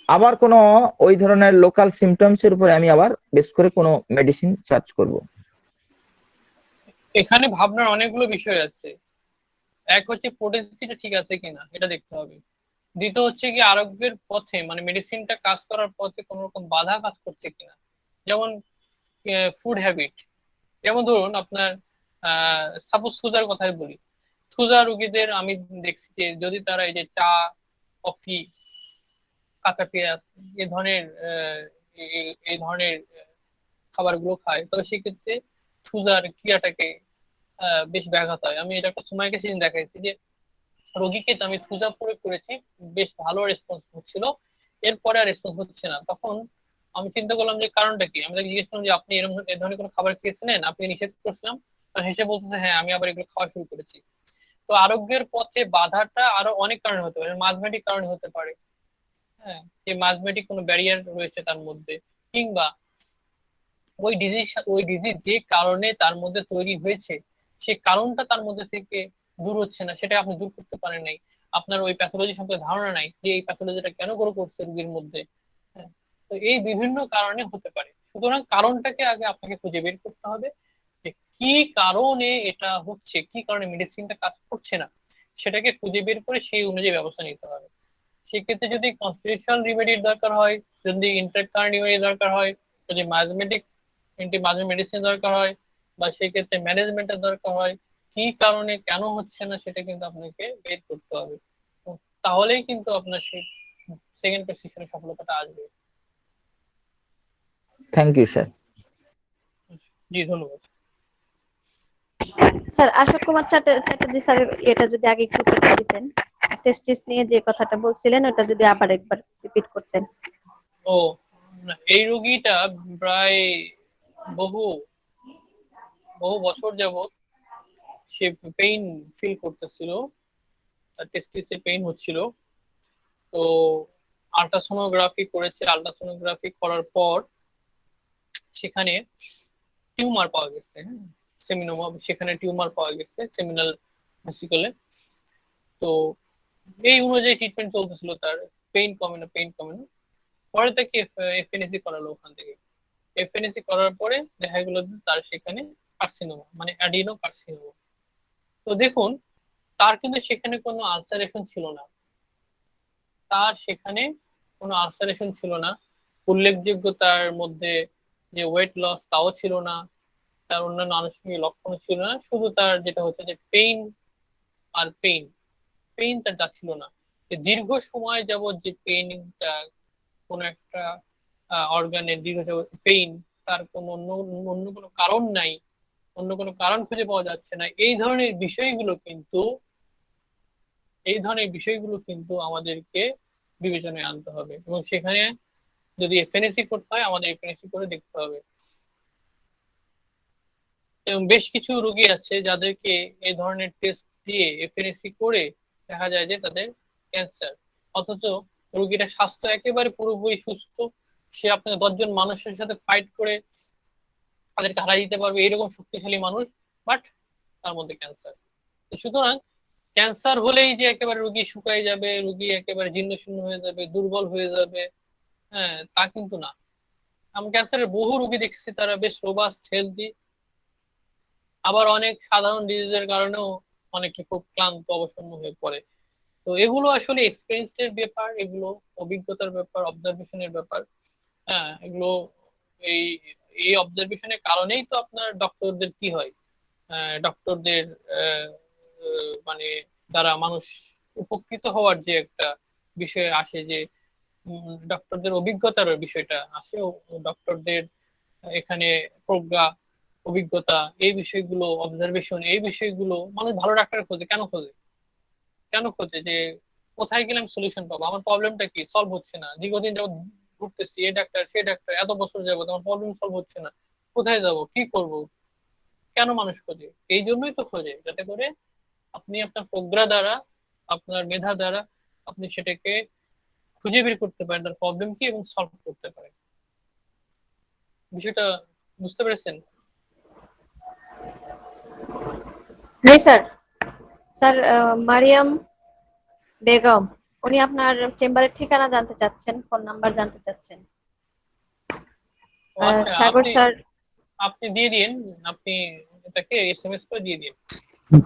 আবার কোনো ওই ধরনের লোকাল সিমটমস এর উপরে আমি আবার বেশ করে কোনো মেডিসিন সার্চ করব? এখানে ভাবনার অনেকগুলো বিষয় আছে। এক হচ্ছে পোটেন্সিটা ঠিক আছে কিনা এটা দেখতে হবে। দ্বিতীয় হচ্ছে কি আরোগ্যের পথে মানে মেডিসিনটা কাজ করার পথে কোনো রকম বাধা কাজ করছে কিনা। যেমন ফুড হ্যাবিট, যেমন ধরুন আপনার সাপোজ সুগার কথাই বলি। সুগার রোগীদের আমি দেখছি যে যদি তারা এই যে চা, কফি, কাঁচা পেঁয়াজ এই ধরনের এই ধরনের খাবারগুলো খায়, তবে সেক্ষেত্রে সুগার ক্রিয়াটাকে বেশ ব্যাঘাত হয়। আমি এটা একটা সময়কে সেদিন দেখাইছি যে রোগীকে আমি থুজা প্রয়োগ করেছি, বেশ ভালো রেসপন্স হচ্ছিল, এরপরে আর রেসপন্স হচ্ছে না। তখন আমি চিন্তা করলাম যে কারণটা কি। আমি তাকে জিজ্ঞেস করলাম যে আপনি এরকম এ ধরনের কোনো খাবার খেয়েছিলেন, আপনি নিষেধ করছিলাম? তখন হেসে বলতেছে হ্যাঁ আমি আবার এগুলো খাওয়া শুরু করেছি। তো আরোগ্যের পথে বাধাটা আরো অনেক কারণে হতে পারে, মাঝমেটিক কারণে হতে পারে। হ্যাঁ, যে মাঝমেটিক কোনো ব্যারিয়ার রয়েছে তার মধ্যে, কিংবা ওই ডিজিজ যে কারণে তার মধ্যে তৈরি হয়েছে সেই কারণটা তার মধ্যে থেকে দূর হচ্ছে না, সেটা আপনি দূর করতে পারেন নাই। আপনার ওই প্যাথোলজি সম্পর্কে ধারণা নাই যে এই প্যাথোলজিটা কেন গ্রো করছে রোগীর মধ্যে। হ্যাঁ, তো এই বিভিন্ন কারণে হতে পারে। সুতরাং কারণটাকে আগে আপনাকে খুঁজে বের করতে হবে যে কি কারণে এটা হচ্ছে, কি কারণে মেডিসিনটা কাজ করছে না, সেটাকে খুঁজে বের করে সেই অনুযায়ী ব্যবস্থা নিতে হবে। সেক্ষেত্রে যদি কনস্টিটিউশনাল রিমেডির দরকার হয়, যদি ইন্টারকারেন্ট রিমেডি দরকার হয়, যদি মাঝে মেডিসিন দরকার হয়, বা সেক্ষেত্রে ম্যানেজমেন্টের দরকার হয়, কি কারণে কেন হচ্ছে না সেটা কিন্তু আপনাকে বের করতে হবে। তো তাহলেই কিন্তু আপনার সেই সেকেন্ড প্রেসক্রিপশনের সফলতাটা আসবে। Thank you sir. জি ধন্যবাদ। স্যার অশোক কুমার চ্যাটার্জি স্যার, এটা যদি আগে একটু টিপস দিতেন, টেস্টিস নিয়ে যে কথাটা বলছিলেন ওটা যদি আবার একবার রিপিট করতেন। ও না, এই রোগীটা প্রায় বহু বহু বছর যাবত সে পেইন ফিল করতেছিল, তার টেস্টিসে পেইন হচ্ছিল। তো আল্ট্রাসোনোগ্রাফি করেছে, আল্ট্রাসোনোগ্রাফি করার পর সেখানে টিউমার পাওয়া গেছে। হ্যাঁ, সেমিনোমা, সেখানে টিউমার পাওয়া গেছে সেমিনাল ভেসিকলে। তো এই অনুযায়ী ট্রিটমেন্ট চলতেছিল তার, পেইন কমে না। পরে তাকে এফএনএসি করালো ওখান থেকে। এফএনএসি করার পরে দেখা গেল যে তার সেখানে কার্সিনোমা মানে অ্যাডিনো কার্সিনোমা। তো দেখুন, তার কিন্তু সেখানে কোনো আলসারেশন ছিল না, তার সেখানে কোনো আলসারেশন ছিল না। উল্লেখযোগ্য তার মধ্যে যে ওয়েট লস তাও ছিল না, তার অন্যান্য আনুষঙ্গিক লক্ষণ ছিল না। শুধু তার যেটা হচ্ছে যে পেইন, আর পেইন তার যাচ্ছিল না। যে দীর্ঘ সময় যাবত যে পেইনটা, কোনো একটা অর্গানের দীর্ঘ যাবত পেইন, তার কোনো অন্য কোনো কারণ নাই, অন্য কোনো কারণ খুঁজে পাওয়া যাচ্ছে না, এই ধরনের বিষয়গুলো কিন্তু আমাদেরকে বিবেচনায় আনতে হবে, এবং সেখানে যদি এফএনএসি করতে হয় আমাদের এফএনএসি করে দেখতে হবে। এবং বেশ কিছু রোগী আছে যাদেরকে এই ধরনের টেস্ট দিয়ে এফএনএসি করে দেখা যায় যে তাদের ক্যান্সার, অথচ রোগীটা স্বাস্থ্য একেবারে পুরোপুরি সুস্থ, সে আপনাকে 10 জন মানুষের সাথে ফাইট করে তাদেরকে হারাই দিতে পারবে এরকম শক্তিশালী মানুষ, বাট তার মধ্যে ক্যান্সার। সুতরাং ক্যান্সার হলেই যে একেবারে রোগী শুকায় যাবে, রোগী একেবারে জীর্ণ শীর্ণ হয়ে যাবে, দুর্বল হয়ে যাবে, হ্যাঁ তা কিন্তু না। আমি ক্যান্সারের বহু রোগী দেখছি তারা বেশ রোবাস্ট হেলদি, আবার অনেক সাধারণ ডিজিজের কারণেও অনেকে খুব ক্লান্ত অবসন্ন হয়ে পড়ে। তো এগুলো আসলে এক্সপিরিয়েন্সের ব্যাপার, এগুলো অভিজ্ঞতার ব্যাপার, অবজারভেশনের ব্যাপার। হ্যাঁ এগুলো এই এই অবজারভেশনের কারণেই তো আপনার ডক্টরদের কি হয়, ডক্টরদের মানে দ্বারা মানুষ উপকৃত হওয়ার যে একটা বিষয় আসে, যে ডক্টরদের অভিজ্ঞতার বিষয়টা আসে, ডক্টরদের এখানে প্রজ্ঞা, অভিজ্ঞতা, এই বিষয়গুলো, অবজারভেশন, এই বিষয়গুলো মানুষ ভালো ডাক্তার খোঁজে। কেন খোঁজে যে কোথায় গেলে আমি সলিউশন পাবো, আমার প্রবলেমটা কি সলভ হচ্ছে না, দীর্ঘদিন যাবত ঘুরতেছি এ ডাক্তার সে ডাক্তার, এত বছর যাবত আমার প্রবলেম সলভ হচ্ছে না, কোথায় যাব, কি করব। কেন মানুষ খোঁজে? এই জন্যই তো খোঁজে, যাতে করে আপনি আপনার প্রজ্ঞা দ্বারা, আপনার মেধা দ্বারা আপনি সেটাকে খুঁজে বের করতে পারেন, তার প্রবলেম কি, এবং সলভ করতে পারেন। বিষয়টা বুঝতে পেরেছেন? জি স্যার। স্যার, মারিয়াম বেগম, উনি আপনার চেম্বারের ঠিকানা জানতে চাচ্ছেন, ফোন নাম্বার জানতে চাচ্ছেন। ও আচ্ছা, সাগর আপনি স্যার। আপনি দিয়ে দিন, আপনি এটাকে এসএমএস করে দিয়ে দিন।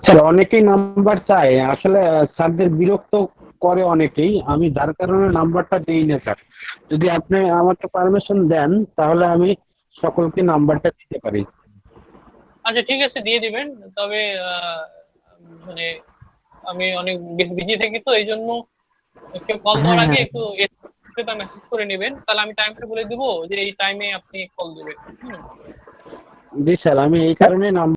স্যার অনেকেই নাম্বার চায় আসলে, স্যারদের বিরক্ত করে অনেকেই, আমি যার কারণে নাম্বারটা দিই না স্যার। যদি আপনি আমাকে পারমিশন দেন তাহলে আমি সকলকে নাম্বারটা দিতে পারি। আচ্ছা ঠিক আছে, দিয়ে দিবেন। তবে মানে আমি অনেক বিজি থাকি, তো এই জন্য কেউ কল দেওয়ার হ্যাঁ আগে হ্যাঁ একটু মেসেজ করে নেবেন, তাহলে আমি টাইমটা বলে দিব যে এই টাইমে আপনি কল দিবেন। হুম। জি স্যার, আমি এই কারণে নাম্বার